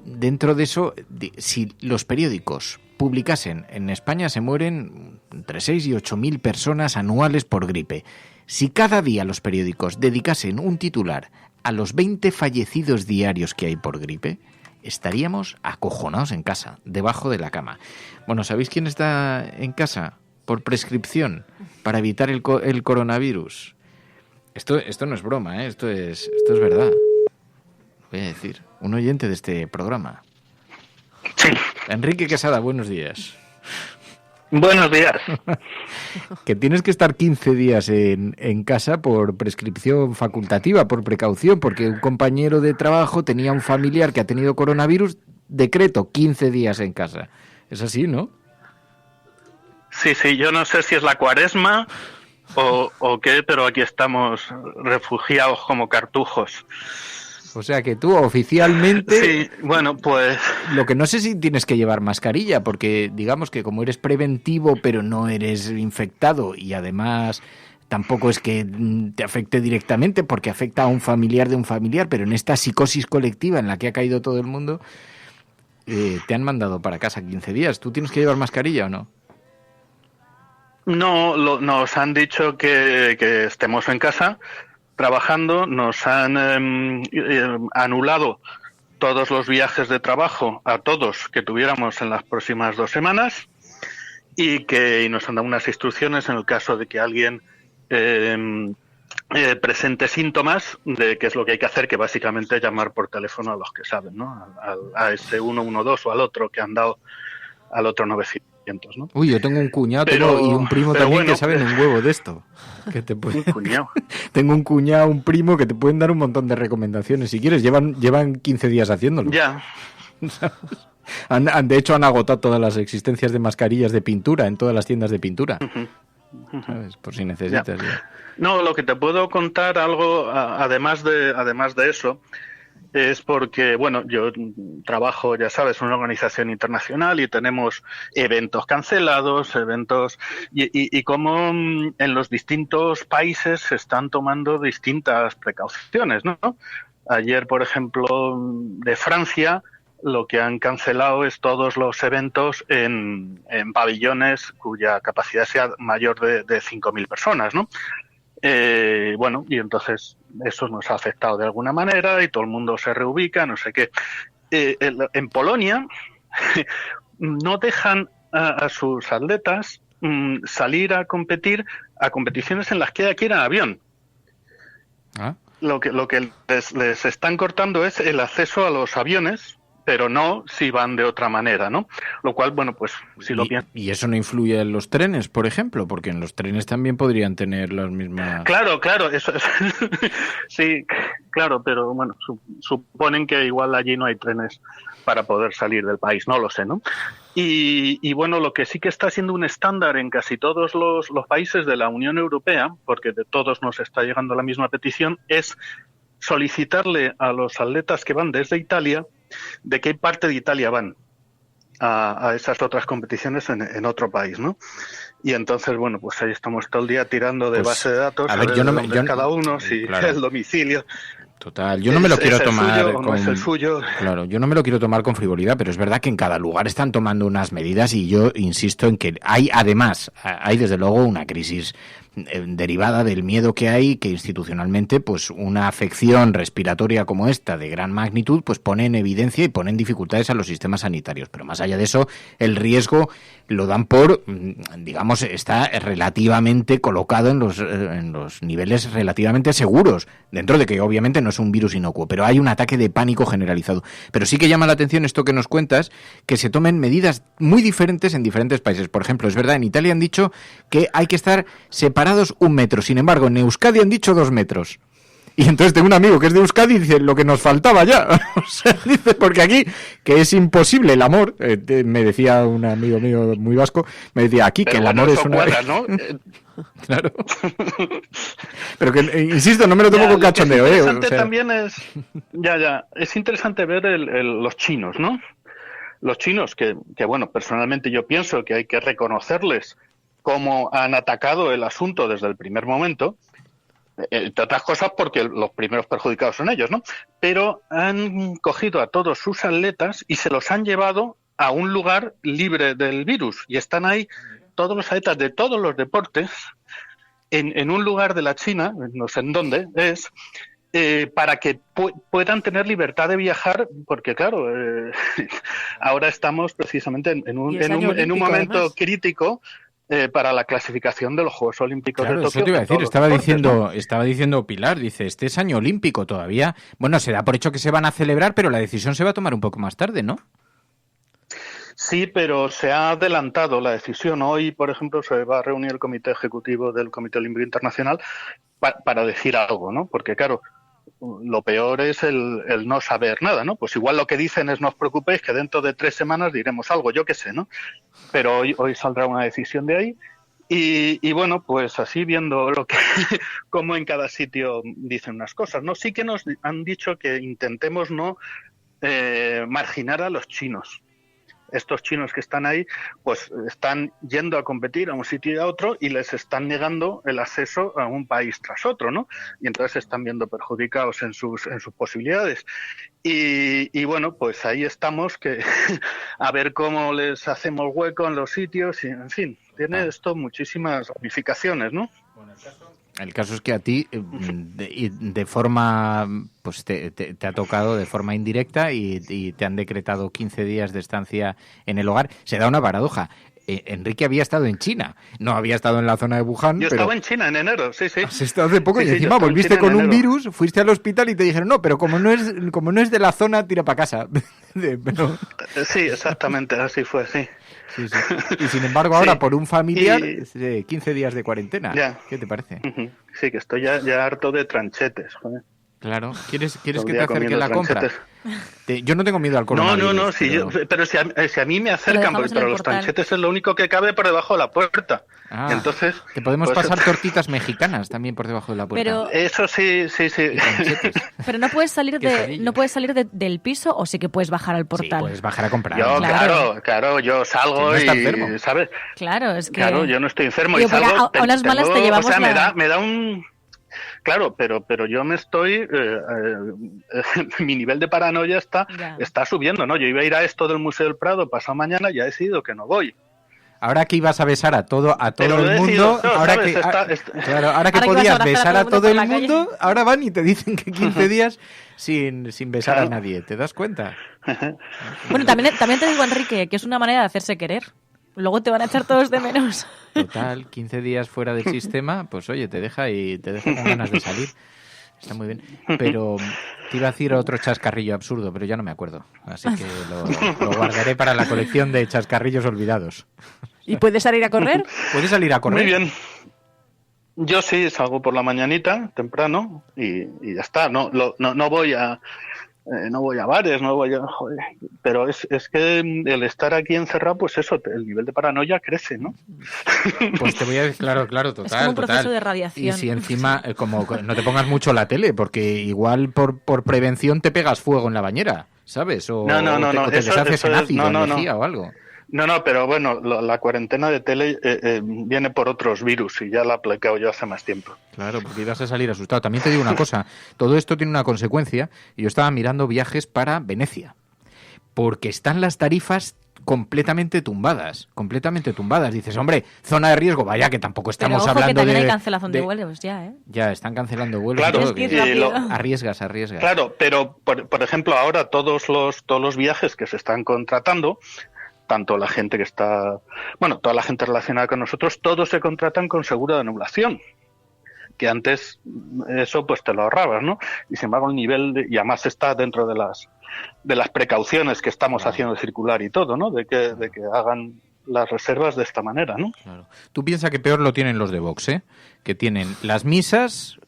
dentro de eso, si los periódicos publicasen, en España se mueren entre 6 y 8.000 personas anuales por gripe. Si cada día los periódicos dedicasen un titular a los 20 fallecidos diarios que hay por gripe, estaríamos acojonados en casa, debajo de la cama. Bueno, ¿sabéis quién está en casa por prescripción para evitar el coronavirus? Esto no es broma, ¿eh? Esto es verdad. Voy a decir, un oyente de este programa. Sí. Enrique Quesada, buenos días. Buenos días. Que tienes que estar 15 días en casa por prescripción facultativa, por precaución, porque un compañero de trabajo tenía un familiar que ha tenido coronavirus, decreto, 15 días en casa. Es así, ¿no? Sí, yo no sé si es la cuaresma o qué, pero aquí estamos refugiados como cartujos. O sea que tú oficialmente... Sí, bueno, pues... Lo que no sé si tienes que llevar mascarilla, porque digamos que como eres preventivo, pero no eres infectado y además tampoco es que te afecte directamente, porque afecta a un familiar de un familiar, pero en esta psicosis colectiva en la que ha caído todo el mundo, te han mandado para casa 15 días. ¿Tú tienes que llevar mascarilla o no? No, nos han dicho que estemos en casa trabajando, nos han anulado todos los viajes de trabajo a todos que tuviéramos en las próximas 2 semanas y nos han dado unas instrucciones en el caso de que alguien presente síntomas de qué es lo que hay que hacer, que básicamente es llamar por teléfono a los que saben, ¿no? A ese 112 o al otro que han dado al otro 900. ¿no? Uy, yo tengo un cuñado y un primo también que saben un huevo de esto. Que te puede... Un cuñado. Tengo un cuñado, un primo que te pueden dar un montón de recomendaciones. Si quieres, llevan 15 días haciéndolo. Ya. De hecho, han agotado todas las existencias de mascarillas de pintura en todas las tiendas de pintura. ¿Sabes? Por si necesitas. Ya. No, lo que te puedo contar algo, además de eso, es porque, bueno, yo trabajo, ya sabes, en una organización internacional y tenemos eventos cancelados, y como en los distintos países se están tomando distintas precauciones, ¿no? Ayer, por ejemplo, de Francia, lo que han cancelado es todos los eventos en pabellones cuya capacidad sea mayor de 5.000 personas, ¿no? Bueno, y entonces eso nos ha afectado de alguna manera y todo el mundo se reubica, no sé qué. En Polonia no dejan a sus atletas salir a competir a competiciones en las que quieran avión. ¿Ah? Lo que les están cortando es el acceso a los aviones, pero no si van de otra manera, ¿no? Lo cual, bueno, pues si lo piensas... ¿Y eso no influye en los trenes, por ejemplo? Porque en los trenes también podrían tener las mismas... Claro, eso es... Sí, claro, pero bueno, suponen que igual allí no hay trenes para poder salir del país, no lo sé, ¿no? Y bueno, lo que sí que está siendo un estándar en casi todos los países de la Unión Europea, porque de todos nos está llegando la misma petición, es solicitarle a los atletas que van desde Italia de qué parte de Italia van a esas otras competiciones en otro país, ¿no? Y entonces, bueno, pues ahí estamos todo el día tirando de base de datos, a ver, cada uno, si claro, el domicilio. Total, yo no me lo quiero tomar con... No es el suyo. Claro, yo no me lo quiero tomar con frivolidad, pero es verdad que en cada lugar están tomando unas medidas y yo insisto en que hay desde luego una crisis derivada del miedo que hay, que institucionalmente pues una afección respiratoria como esta de gran magnitud pues pone en evidencia y pone en dificultades a los sistemas sanitarios, pero más allá de eso el riesgo lo dan por, digamos, está relativamente colocado en los niveles relativamente seguros, dentro de que obviamente no es un virus inocuo, pero hay un ataque de pánico generalizado. Pero sí que llama la atención esto que nos cuentas, que se tomen medidas muy diferentes en diferentes países. Por ejemplo, es verdad, en Italia han dicho que hay que estar separados 1 metro, sin embargo, en Euskadi han dicho 2 metros. Y entonces tengo un amigo que es de Euskadi y dice, lo que nos faltaba ya. O sea, dice, porque aquí, que es imposible el amor, me decía un amigo mío muy vasco, me decía aquí que el amor es una... Cuadra, ¿no? Claro. Pero que, insisto, no me lo tomo con cachondeo, Lo interesante o sea... también es... es interesante ver los chinos, ¿no? Los chinos, que bueno, personalmente yo pienso que hay que reconocerles cómo han atacado el asunto desde el primer momento, entre otras cosas porque los primeros perjudicados son ellos, ¿no? Pero han cogido a todos sus atletas y se los han llevado a un lugar libre del virus. Y están ahí todos los atletas de todos los deportes en un lugar de la China, no sé en dónde es, para que puedan tener libertad de viajar, porque claro, ahora estamos precisamente en un momento además crítico para la clasificación de los Juegos Olímpicos de Tokio. Eso te iba a decir, estaba diciendo Pilar, dice, este es año olímpico todavía. Bueno, se da por hecho que se van a celebrar, pero la decisión se va a tomar un poco más tarde, ¿no? Sí, pero se ha adelantado la decisión. Hoy, por ejemplo, se va a reunir el Comité Ejecutivo del Comité Olímpico Internacional para decir algo, ¿no? Porque, claro, lo peor es el no saber nada, ¿no? Pues igual lo que dicen es no os preocupéis que dentro de 3 semanas diremos algo, yo qué sé, ¿no? Pero hoy saldrá una decisión de ahí y bueno, pues así viendo cómo en cada sitio dicen unas cosas, ¿no? Sí que nos han dicho que intentemos no marginar a los chinos. Estos chinos que están ahí, pues están yendo a competir a un sitio y a otro y les están negando el acceso a un país tras otro, ¿no? Y entonces se están viendo perjudicados en sus posibilidades. Y bueno, pues ahí estamos, que a ver cómo les hacemos hueco en los sitios y, en fin, tiene esto muchísimas ramificaciones, ¿no? El caso es que a ti, de forma, pues te ha tocado de forma indirecta y te han decretado 15 días de estancia en el hogar. Se da una paradoja. Enrique había estado en China, no había estado en la zona de Wuhan. Yo estaba en China en enero, sí. Has estado hace poco y encima volviste con un virus, fuiste al hospital y te dijeron, no, pero como no es de la zona, tira para casa. Sí, exactamente, así fue, sí. Sí. Y sin embargo ahora por un familiar, 15 días de cuarentena. Ya. ¿Qué te parece? Sí, que estoy ya harto de tranchetes, joder. Claro, ¿quieres que te acerque la compra? Yo no tengo miedo al coronavirus. No, pero si a mí me acercan, pero los tranchetes es lo único que cabe por debajo de la puerta. Entonces te podemos pasar tortitas mexicanas también por debajo de la puerta. Pero, eso sí. Pero no puedes salir del piso, o sí que puedes bajar al portal. Sí, puedes bajar a comprar. Yo, claro, yo salgo y ¿sabes? Claro, es que yo no estoy enfermo y salgo. A unas malas te llevamos me da un... Claro, pero yo me estoy... mi nivel de paranoia está subiendo, ¿no? Yo iba a ir a esto del Museo del Prado pasado mañana y ya he decidido que no voy. Ahora que ibas a besar a todo el mundo, ahora que podías besar a todo el mundo, ahora van y te dicen que 15 días sin besar a nadie. ¿Te das cuenta? Bueno, también te digo, Enrique, que es una manera de hacerse querer. Luego te van a echar todos de menos. Total, 15 días fuera del sistema, pues oye, te deja con ganas de salir. Está muy bien. Pero te iba a decir otro chascarrillo absurdo, pero ya no me acuerdo. Así que lo guardaré para la colección de chascarrillos olvidados. ¿Y puedes salir a correr? ¿Puedes salir a correr? Muy bien. Yo sí, salgo por la mañanita, temprano, y ya está. No voy a... no voy a bares, joder, pero es que el estar aquí encerrado, pues eso, el nivel de paranoia crece, ¿no? Pues te voy a decir, claro, total. Es como un proceso de radiación. Y si encima, como no te pongas mucho la tele, porque igual por prevención te pegas fuego en la bañera, ¿sabes? O te deshaces en ácido, energía o algo. No, pero bueno, la cuarentena de tele viene por otros virus y ya la he aplicado yo hace más tiempo. Claro, porque ibas a salir asustado. También te digo una cosa, todo esto tiene una consecuencia y yo estaba mirando viajes para Venecia, porque están las tarifas completamente tumbadas. Dices, hombre, zona de riesgo, vaya que tampoco estamos hablando de... Pero también hay cancelación de vuelos ya, ¿eh? Ya, están cancelando vuelos. Claro, y todo, arriesgas. Claro, pero por ejemplo ahora todos los viajes que se están contratando, tanto la gente que está... Bueno, toda la gente relacionada con nosotros, todos se contratan con seguro de anulación, que antes eso pues te lo ahorrabas, ¿no? Y sin embargo el nivel y además está dentro de las precauciones que estamos haciendo circular y todo, ¿no? De que hagan las reservas de esta manera, ¿no? Claro. Tú piensas que peor lo tienen los de Vox, ¿eh? Que tienen las misas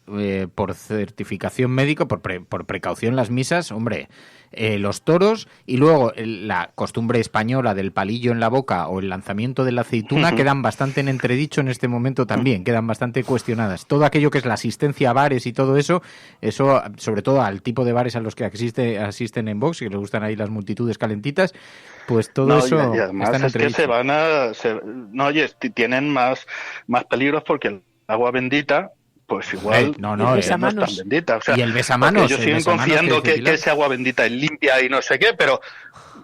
por certificación médica, por precaución las misas, hombre, los toros y luego la costumbre española del palillo en la boca o el lanzamiento de la aceituna quedan bastante en entredicho en este momento también, quedan bastante cuestionadas. Todo aquello que es la asistencia a bares y todo eso, sobre todo al tipo de bares a los que asisten en Vox, que les gustan ahí las multitudes calentitas, pues todo eso y además está en es entredicho. Tienen más peligros porque el agua bendita pues igual no es tan bendita. O sea, y el besamanos. Ellos siguen confiando que ese agua bendita es limpia y no sé qué, pero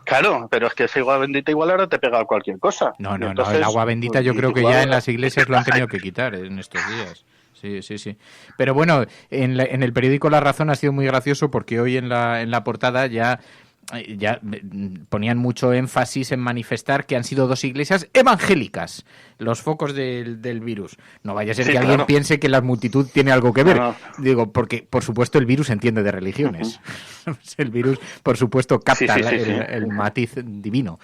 claro, pero es que esa agua bendita igual ahora te pega cualquier cosa. No, el agua bendita yo creo que ya en las iglesias lo han tenido que quitar en estos días. Sí. Pero bueno, en el periódico La Razón ha sido muy gracioso porque hoy en la portada ya ponían mucho énfasis en manifestar que han sido 2 iglesias evangélicas los focos del virus. No vaya a ser que alguien piense que la multitud tiene algo que ver. No. Digo, porque por supuesto el virus entiende de religiones. El virus, por supuesto, capta el matiz divino.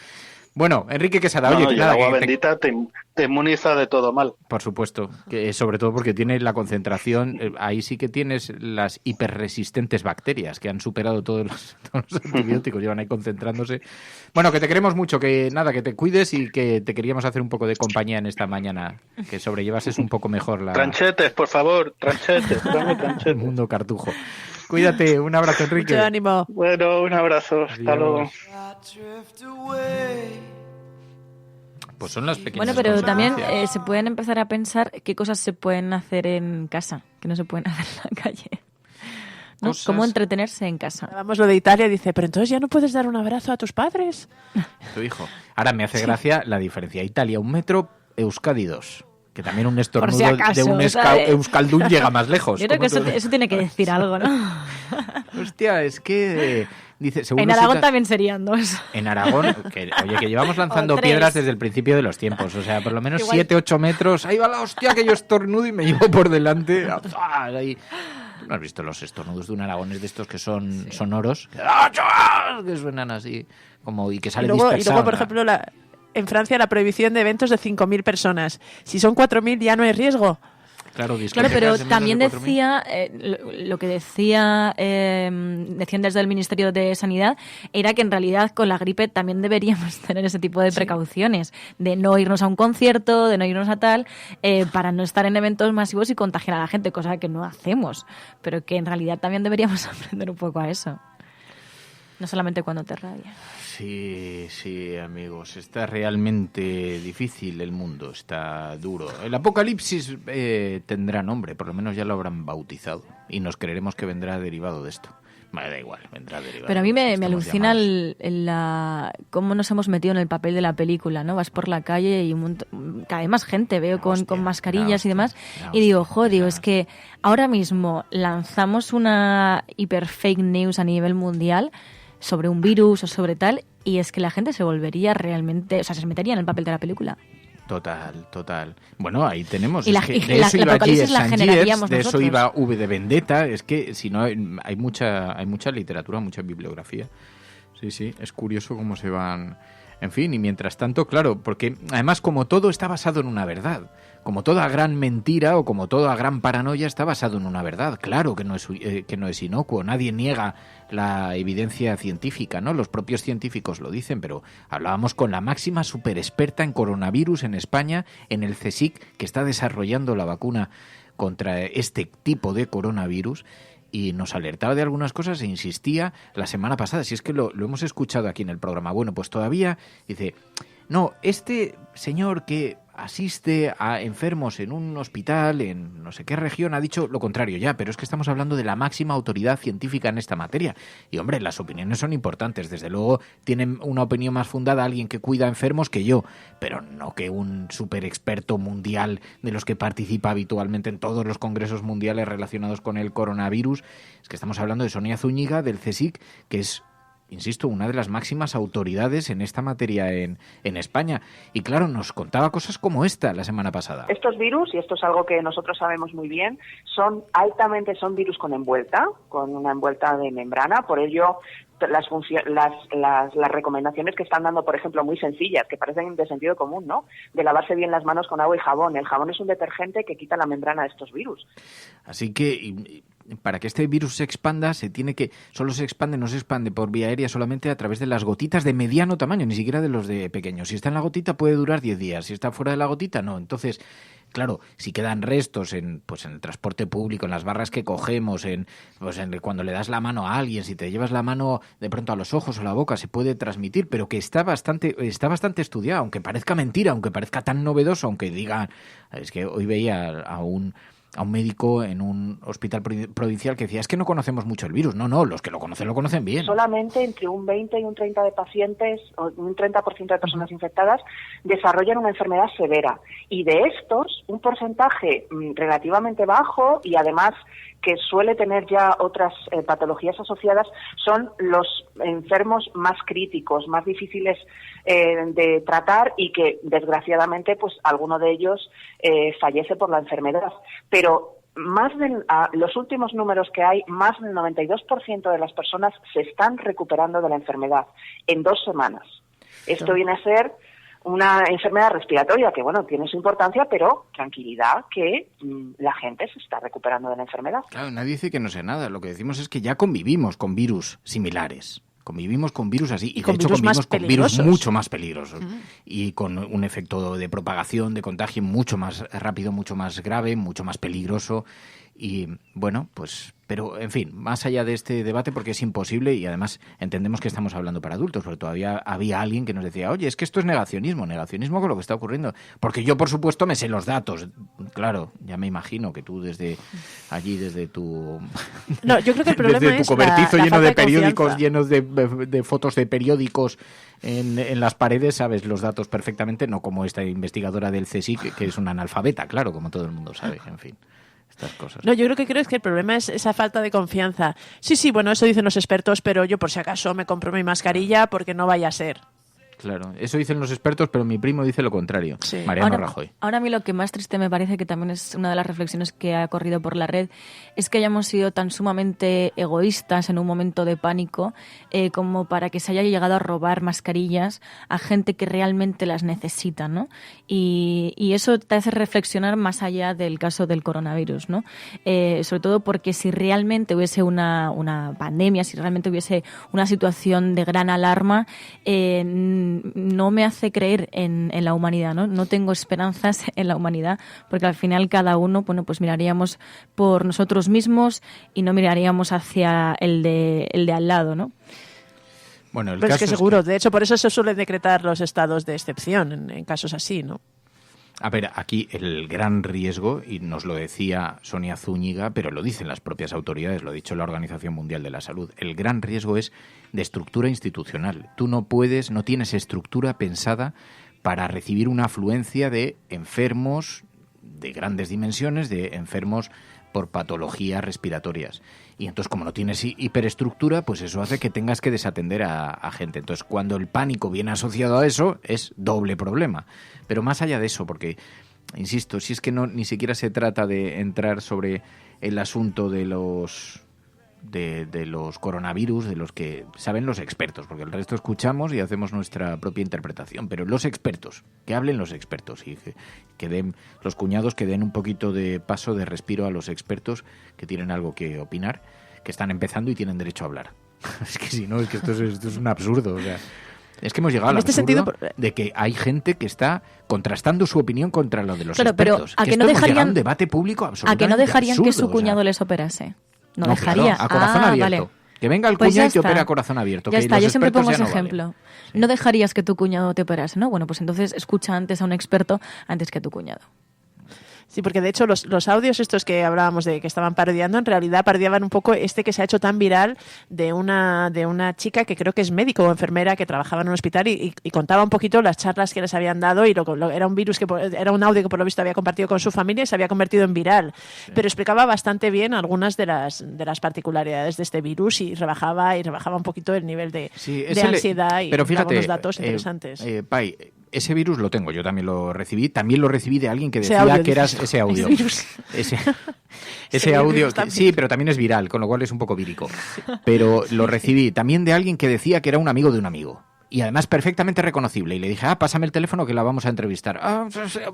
Bueno, Enrique Quesada, oye, el agua bendita te inmuniza de todo mal. Por supuesto, que sobre todo porque tiene la concentración, ahí sí que tienes las hiperresistentes bacterias que han superado todos los antibióticos, llevan ahí concentrándose. Bueno, que te queremos mucho, que te cuides y que te queríamos hacer un poco de compañía en esta mañana, que sobrellevases un poco mejor la... Tranchetes, por favor, tranchetes, dame tranchetes. El mundo cartujo. Cuídate, un abrazo, Enrique. Mucho ánimo. Bueno, un abrazo, hasta luego. Pues son las pequeñas Bueno, pero también consecuencias. se pueden empezar a pensar qué cosas se pueden hacer en casa, que no se pueden hacer en la calle. ¿No? ¿Cómo entretenerse en casa? Vamos lo de Italia, dice, pero entonces ya no puedes dar un abrazo a tus padres. Tu hijo. Ahora me hace gracia la diferencia. Italia, 1 metro, Euskadi 2. Que también un estornudo si acaso, de un euskaldun llega más lejos. Yo creo que eso tiene que decir algo, ¿no? Hostia, es que... Dice, en Aragón también serían 2. En Aragón, que llevamos lanzando piedras desde el principio de los tiempos. O sea, por lo menos 7-8 metros. Ahí va la hostia que yo estornudo y me llevo por delante. Ahí. ¿No has visto los estornudos de un aragonés de estos que son sonoros? Que suenan así, como y que sale dispersado. Y luego, por ejemplo, en Francia la prohibición de eventos de 5.000 personas. Si son 4.000 ya no hay riesgo. Claro, pero también decía, lo que decían desde el Ministerio de Sanidad, era que en realidad con la gripe también deberíamos tener ese tipo de precauciones, de no irnos a un concierto, de no irnos a tal, para no estar en eventos masivos y contagiar a la gente, cosa que no hacemos, pero que en realidad también deberíamos aprender un poco a eso. No solamente cuando te rabia. Sí, amigos, está realmente difícil el mundo, está duro. El apocalipsis tendrá nombre, por lo menos ya lo habrán bautizado y nos creeremos que vendrá derivado de esto. Me da igual, vendrá derivado. Pero a mí me alucina cómo nos hemos metido en el papel de la película, ¿no? Vas por la calle y cada vez más gente veo con mascarillas y demás y digo, es que ahora mismo lanzamos una hiper fake news a nivel mundial sobre un virus o sobre tal, y es que la gente se volvería realmente, o sea, se metería en el papel de la película. Total. Bueno, ahí tenemos. Y la apocalipsis la generaríamos de nosotros. eso iba V de Vendetta. Es que si no hay mucha literatura, mucha bibliografía. Sí, es curioso cómo se van. En fin, y mientras tanto, claro, porque además como todo está basado en una verdad, como toda gran mentira o como toda gran paranoia está basado en una verdad. Claro que no es inocuo, nadie niega la evidencia científica, ¿no? Los propios científicos lo dicen, pero hablábamos con la máxima superexperta en coronavirus en España, en el CSIC, que está desarrollando la vacuna contra este tipo de coronavirus, y nos alertaba de algunas cosas e insistía la semana pasada, si es que lo hemos escuchado aquí en el programa. Bueno, pues todavía dice, no, este señor que asiste a enfermos en un hospital en no sé qué región ha dicho lo contrario ya, pero es que estamos hablando de la máxima autoridad científica en esta materia. Y hombre, las opiniones son importantes, desde luego tienen una opinión más fundada alguien que cuida a enfermos que yo, pero no que un super experto mundial de los que participa habitualmente en todos los congresos mundiales relacionados con el coronavirus. Es que estamos hablando de Sonia Zúñiga del CSIC, que es, insisto, una de las máximas autoridades en esta materia en España. Y claro, nos contaba cosas como esta la semana pasada. Estos virus, y esto es algo que nosotros sabemos muy bien, son virus con una envuelta de membrana, por ello las recomendaciones que están dando, por ejemplo, muy sencillas, que parecen de sentido común, ¿no? De lavarse bien las manos con agua y jabón. El jabón es un detergente que quita la membrana de estos virus. Así que para que este virus se expanda, no se expande por vía aérea solamente a través de las gotitas de mediano tamaño, ni siquiera de los de pequeños. Si está en la gotita puede durar 10 días, si está fuera de la gotita no. Entonces, claro, si quedan restos en el transporte público, en las barras que cogemos, cuando le das la mano a alguien, si te llevas la mano de pronto a los ojos o la boca, se puede transmitir, pero que está bastante estudiado, aunque parezca mentira, aunque parezca tan novedoso, aunque digan, es que hoy veía a un médico en un hospital provincial que decía, es que no conocemos mucho el virus. No, los que lo conocen bien. Solamente entre un 20 y un 30 de pacientes, o un 30% de personas infectadas, desarrollan una enfermedad severa. Y de estos, un porcentaje relativamente bajo, y además que suele tener ya otras patologías asociadas, son los enfermos más críticos, más difíciles de tratar, y que desgraciadamente pues alguno de ellos fallece por la enfermedad. Pero los últimos números que hay, más del 92% de las personas se están recuperando de la enfermedad en 2 semanas. Esto viene a ser una enfermedad respiratoria que, bueno, tiene su importancia, pero tranquilidad, que la gente se está recuperando de la enfermedad. Claro, nadie dice que no sea nada. Lo que decimos es que ya convivimos con virus similares. Convivimos con virus así, y de hecho convivimos con virus mucho más peligrosos y con un efecto de propagación, de contagio mucho más rápido, mucho más grave, mucho más peligroso. Y bueno, pues, pero en fin, más allá de este debate, porque es imposible, y además entendemos que estamos hablando para adultos, porque todavía había alguien que nos decía, oye, es que esto es negacionismo con lo que está ocurriendo, porque yo por supuesto me sé los datos. Claro, ya me imagino que tú desde tu no, yo creo que el problema desde tu es cobertizo la lleno de periódicos, confianza. llenos de fotos de periódicos en las paredes, sabes los datos perfectamente, no como esta investigadora del CSIC, que es una analfabeta, claro, como todo el mundo sabe, en fin. Estas cosas. No, yo creo que el problema es esa falta de confianza. Sí, bueno, eso dicen los expertos, pero yo por si acaso me compro mi mascarilla porque no vaya a ser. Claro, eso dicen los expertos, pero mi primo dice lo contrario. Sí. Mariano Rajoy. Ahora a mí lo que más triste me parece, que también es una de las reflexiones que ha corrido por la red, es que hayamos sido tan sumamente egoístas en un momento de pánico como para que se haya llegado a robar mascarillas a gente que realmente las necesita, ¿no? Y eso te hace reflexionar más allá del caso del coronavirus, ¿no? Sobre todo porque si realmente hubiese una pandemia, si realmente hubiese una situación de gran alarma, no me hace creer en la humanidad, ¿no? No tengo esperanzas en la humanidad, porque al final cada uno, bueno, pues miraríamos por nosotros mismos y no miraríamos hacia el de al lado, ¿no? Bueno, pero es que seguro, de hecho, por eso se suelen decretar los estados de excepción en casos así, ¿no? A ver, aquí el gran riesgo, y nos lo decía Sonia Zúñiga, pero lo dicen las propias autoridades, lo ha dicho la Organización Mundial de la Salud, el gran riesgo es de estructura institucional. Tú no tienes estructura pensada para recibir una afluencia de enfermos de grandes dimensiones, de enfermos por patologías respiratorias. Y entonces, como no tienes hiperestructura, pues eso hace que tengas que desatender a gente. Entonces, cuando el pánico viene asociado a eso, es doble problema. Pero más allá de eso, porque, insisto, si es que ni siquiera se trata de entrar sobre el asunto de los coronavirus, de los que saben los expertos, porque el resto escuchamos y hacemos nuestra propia interpretación, pero los expertos, que hablen los expertos y que den los cuñados, que den un poquito de paso de respiro a los expertos que tienen algo que opinar, que están empezando y tienen derecho a hablar. Es que si no, es que esto es un absurdo, o sea, es que hemos llegado al absurdo de que hay gente que está contrastando su opinión contra lo de los expertos. Pero ¿a que no dejarían un debate público absolutamente ¿a que no dejarían absurdo, que su cuñado les operase? No Claro, dejaría. a corazón abierto. Vale. Que venga el Pues cuñado ya y te está. opera a corazón abierto. Ya que está, los yo siempre expertos pongo ya ese no ejemplo. valen. ¿No dejarías que tu cuñado te operase? No, bueno, pues entonces escucha antes a un experto antes que a tu cuñado. Sí, porque de hecho los audios estos que hablábamos de que estaban parodiando, en realidad parodiaban un poco este que se ha hecho tan viral de una chica que creo que es médico o enfermera que trabajaba en un hospital y contaba un poquito las charlas que les habían dado y era un virus era un audio que por lo visto había compartido con su familia y se había convertido en viral. Sí. Pero explicaba bastante bien algunas de las particularidades de este virus y rebajaba un poquito el nivel de ansiedad y pero fíjate, algunos datos interesantes. Pai, ese virus lo tengo, yo también lo recibí de alguien que Ese decía audio, que era dices. ese audio. El virus. Ese audio, sí, pero también es viral, con lo cual es un poco vírico. Pero lo recibí también de alguien que decía que era un amigo de un amigo. Y además perfectamente reconocible. Y le dije, pásame el teléfono que la vamos a entrevistar.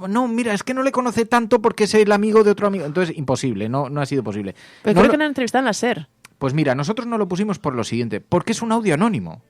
No, mira, es que no le conoce tanto porque es el amigo de otro amigo. Entonces, imposible, no ha sido posible. Pero no creo que no han entrevistado en la SER. Pues mira, nosotros no lo pusimos por lo siguiente, porque es un audio anónimo.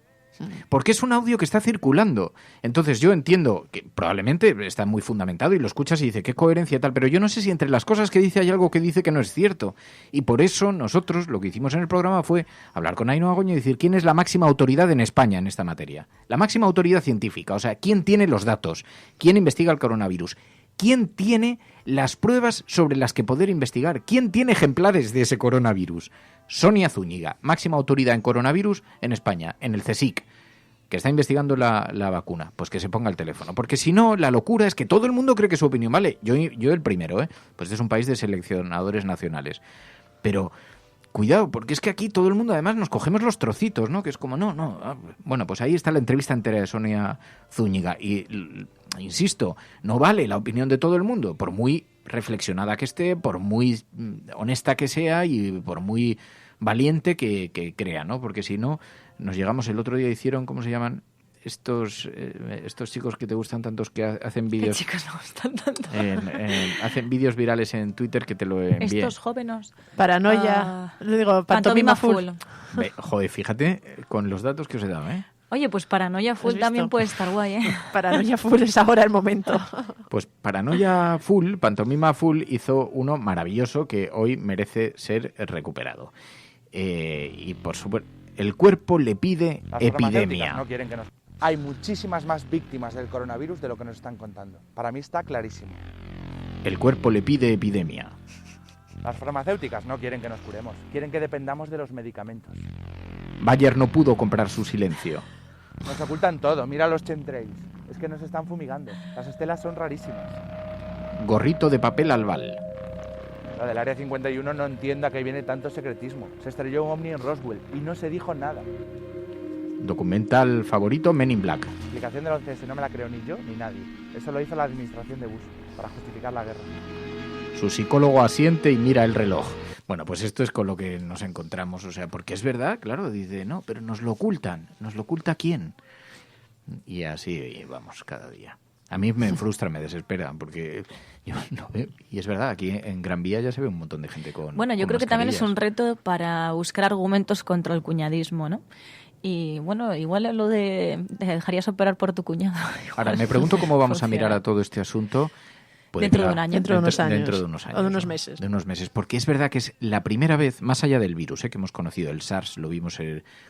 Porque es un audio que está circulando. Entonces yo entiendo que probablemente está muy fundamentado y lo escuchas y dice qué coherencia y tal, pero yo no sé si entre las cosas que dice hay algo que dice que no es cierto. Y por eso nosotros lo que hicimos en el programa fue hablar con Ainhoa Goñi y decir quién es la máxima autoridad en España en esta materia. La máxima autoridad científica, o sea, quién tiene los datos, quién investiga el coronavirus, quién tiene las pruebas sobre las que poder investigar, quién tiene ejemplares de ese coronavirus. Sonia Zúñiga, máxima autoridad en coronavirus en España, en el CSIC, que está investigando la vacuna, pues que se ponga el teléfono. Porque si no, la locura es que todo el mundo cree que su opinión vale. Yo el primero, pues este es un país de seleccionadores nacionales. Pero cuidado, porque es que aquí todo el mundo además nos cogemos los trocitos, ¿no? Que es como, bueno, pues ahí está la entrevista entera de Sonia Zúñiga. Y insisto, no vale la opinión de todo el mundo, por muy reflexionada que esté, por muy honesta que sea y por muy valiente que crea, ¿no? Porque si no, nos llegamos, el otro día hicieron, ¿cómo se llaman? Estos chicos que te gustan tantos que hacen vídeos. ¿Qué chicos me gustan tanto? Hacen vídeos virales en Twitter que te lo envié. Estos jóvenes. Paranoia. Digo, pantomima full. Joder, fíjate con los datos que os he dado, ¿eh? Oye, pues Paranoia Full también puede estar guay, ¿eh? Paranoia Full es ahora el momento. Pues Paranoia Full, Pantomima Full, hizo uno maravilloso que hoy merece ser recuperado. Y por supuesto, el cuerpo le pide Las epidemia. No quieren que nos... Hay muchísimas más víctimas del coronavirus de lo que nos están contando. Para mí está clarísimo. El cuerpo le pide epidemia. Las farmacéuticas no quieren que nos curemos, quieren que dependamos de los medicamentos. Bayer no pudo comprar su silencio. Nos ocultan todo, mira los chemtrails. Es que nos están fumigando. Las estelas son rarísimas. Gorrito de papel albal. La del Área 51 no entiende a qué viene tanto secretismo. Se estrelló un ovni en Roswell y no se dijo nada. Documental favorito, Men in Black. La explicación del 11S no me la creo ni yo ni nadie. Eso lo hizo la administración de Bush para justificar la guerra. Su psicólogo asiente y mira el reloj. Bueno, pues esto es con lo que nos encontramos, o sea, porque es verdad, claro, dice, no, pero nos lo ocultan. ¿Nos lo oculta quién? Y así vamos cada día. A mí me frustra, me desespera, porque yo no veo. Y es verdad, aquí en Gran Vía ya se ve un montón de gente con Bueno, yo con creo que también es mascarillas. un reto para buscar argumentos contra el cuñadismo, ¿no? Y bueno, igual lo de te dejarías operar por tu cuñado. Ahora, me pregunto cómo vamos a mirar a todo este asunto. Dentro de un año. Dentro de unos años. Dentro de unos años. O de unos meses. De unos meses. Porque es verdad que es la primera vez, más allá del virus, que hemos conocido, el SARS, lo vimos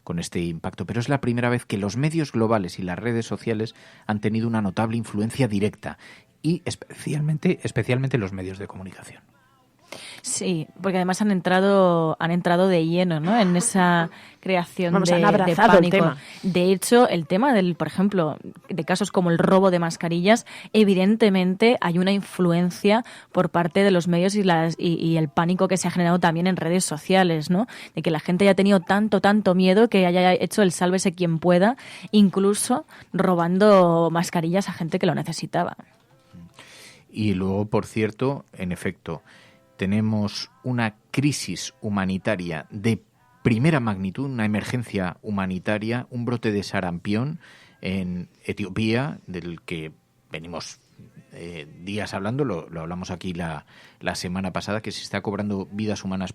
con este impacto, pero es la primera vez que los medios globales y las redes sociales han tenido una notable influencia directa. Y especialmente los medios de comunicación. Sí, porque además han entrado de lleno, ¿no? En esa creación Vamos, de han abrazado pánico. el tema. De hecho, el tema del, por ejemplo, de casos como el robo de mascarillas, evidentemente hay una influencia por parte de los medios y el pánico que se ha generado también en redes sociales, ¿no? De que la gente haya tenido tanto miedo que haya hecho el sálvese quien pueda, incluso robando mascarillas a gente que lo necesitaba. Y luego, por cierto, en efecto, tenemos una crisis humanitaria de primera magnitud, una emergencia humanitaria, un brote de sarampión en Etiopía, del que venimos días hablando, lo hablamos aquí la semana pasada, que se está cobrando vidas humanas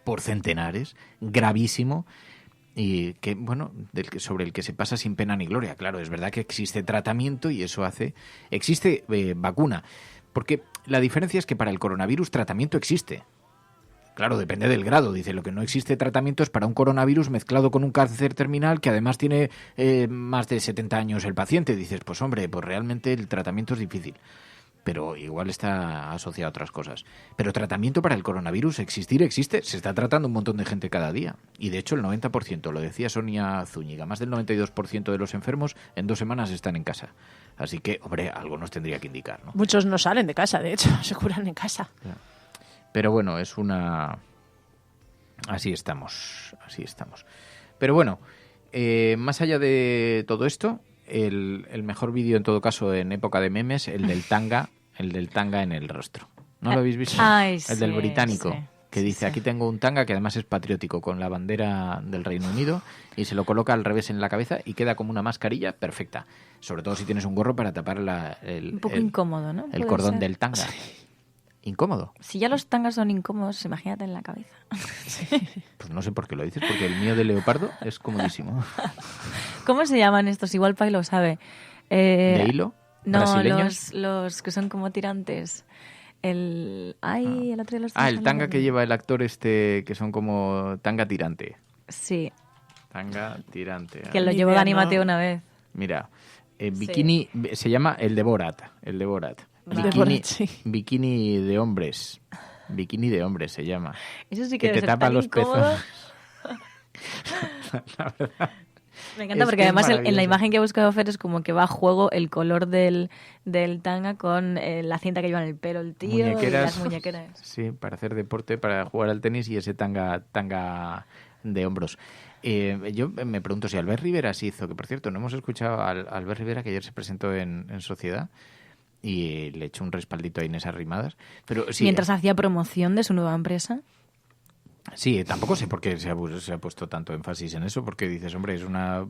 por centenares, gravísimo, y que bueno, sobre el que se pasa sin pena ni gloria. Claro, es verdad que existe tratamiento y eso existe vacuna, porque la diferencia es que para el coronavirus tratamiento existe. Claro, depende del grado. Dice, lo que no existe tratamiento es para un coronavirus mezclado con un cáncer terminal que además tiene más de 70 años el paciente. Dices, pues hombre, pues realmente el tratamiento es difícil. Pero igual está asociado a otras cosas. Pero tratamiento para el coronavirus existe. Se está tratando un montón de gente cada día. Y de hecho el 90%, lo decía Sonia Zúñiga, más del 92% de los enfermos en 2 semanas están en casa. Así que, hombre, algo nos tendría que indicar, ¿no? Muchos no salen de casa, de hecho, se curan en casa. Pero bueno, es una... Así estamos. Pero bueno, más allá de todo esto, el mejor vídeo en todo caso en época de memes, el del tanga en el rostro. ¿No lo habéis visto? Ay, el del sí, británico. sí. Que dice, aquí tengo un tanga que además es patriótico, con la bandera del Reino Unido, y se lo coloca al revés en la cabeza y queda como una mascarilla perfecta. Sobre todo si tienes un gorro para tapar un poco incómodo, ¿no? El Puede cordón ser. del tanga. ¿Incómodo? Si ya los tangas son incómodos, imagínate en la cabeza. Pues no sé por qué lo dices, porque el mío de leopardo es comodísimo. ¿Cómo se llaman estos? Igual Pai lo sabe. ¿De hilo? No, ¿Brasileños? los que son como tirantes. El otro de los el tanga que lleva el actor que son como tanga tirante. Sí. Tanga tirante. Que lo llevó Dani Mateo una vez. Mira, bikini se llama el de Borat. Bikini de hombres. Bikini de hombres se llama. Eso sí que te debe ser tapa tan los incómodo. pezones. La verdad. Me encanta Es porque que es además en la maravilloso. imagen que ha buscado Fer es como que va a juego el color del tanga con la cinta que lleva en el pelo el tío y las muñequeras. Sí, para hacer deporte, para jugar al tenis y ese tanga de hombros. Yo me pregunto si Albert Rivera se hizo, que por cierto no hemos escuchado a Albert Rivera, que ayer se presentó en Sociedad y le echó un respaldito a Inés Arrimadas. Pero sí, Mientras hacía promoción de su nueva empresa. Sí, tampoco sé por qué se ha puesto tanto énfasis en eso, porque dices, hombre, es una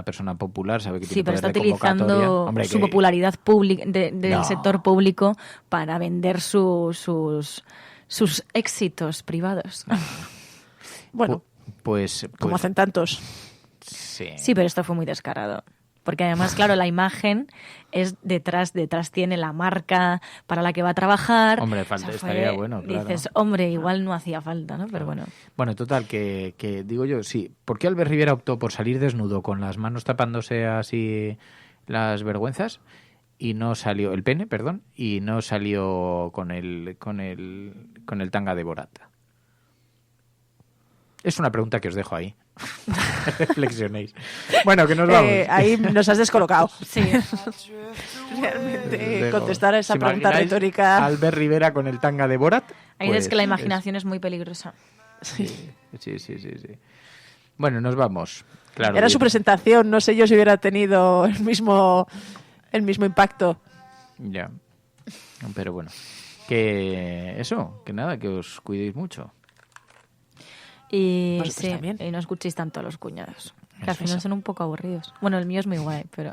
persona popular, sabe que Sí, tiene pero poder está de convocatoria. utilizando Hombre, su popularidad del sector público para vender sus éxitos privados. Bueno, pues como hacen tantos. Sí, pero esto fue muy descarado. Porque además, claro, la imagen es detrás tiene la marca para la que va a trabajar. Hombre, estaría bueno, claro. Dices, hombre, igual no hacía falta, ¿no? Pero bueno. Bueno, total, que digo yo, sí. ¿Por qué Albert Rivera optó por salir desnudo con las manos tapándose así las vergüenzas y no salió, el pene, perdón, y no salió con el tanga de Borat? Es una pregunta que os dejo ahí. Reflexionéis. Bueno, que nos vamos. Ahí nos has descolocado. Sí. Realmente contestar a esa ¿Os pregunta imagináis retórica. Albert Rivera con el tanga de Borat? Ahí es que la imaginación es muy peligrosa. Sí. Bueno, nos vamos. Claro, Era su presentación, no sé yo si hubiera tenido el mismo impacto. Ya. Pero bueno. Que nada, que os cuidéis mucho. Y Vosotros sí, también. y no escuchéis tanto a los cuñados. Que al Eso. final son un poco aburridos. Bueno, el mío es muy guay, pero...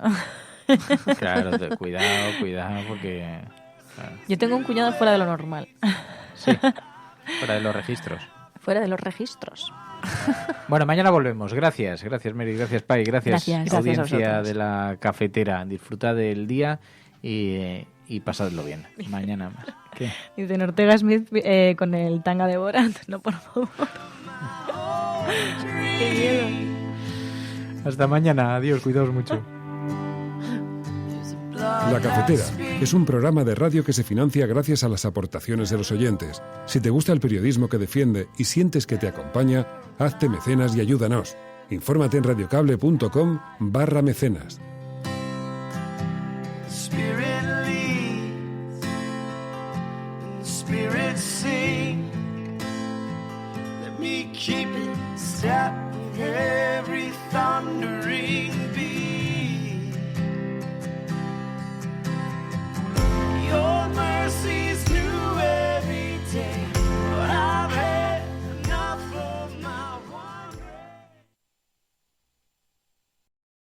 Claro, cuidado, porque... Claro. Yo tengo un cuñado fuera de lo normal. Sí, fuera de los registros. Fuera de los registros. Bueno, mañana volvemos. Gracias Mary, gracias Pai, gracias Gracias. audiencia Gracias a vosotros. de la cafetera. Disfrutad del día y pasadlo bien. Mañana más. ¿Qué? Dice Ortega Smith con el tanga de Borat. No, por favor. Qué miedo. Hasta mañana. Adiós, cuidaos mucho. La Cafetera es un programa de radio que se financia gracias a las aportaciones de los oyentes. Si te gusta el periodismo que defiende y sientes que te acompaña, hazte mecenas y ayúdanos. Infórmate en radiocable.com/mecenas. Spirit leads, and spirit sing. Let me keep it step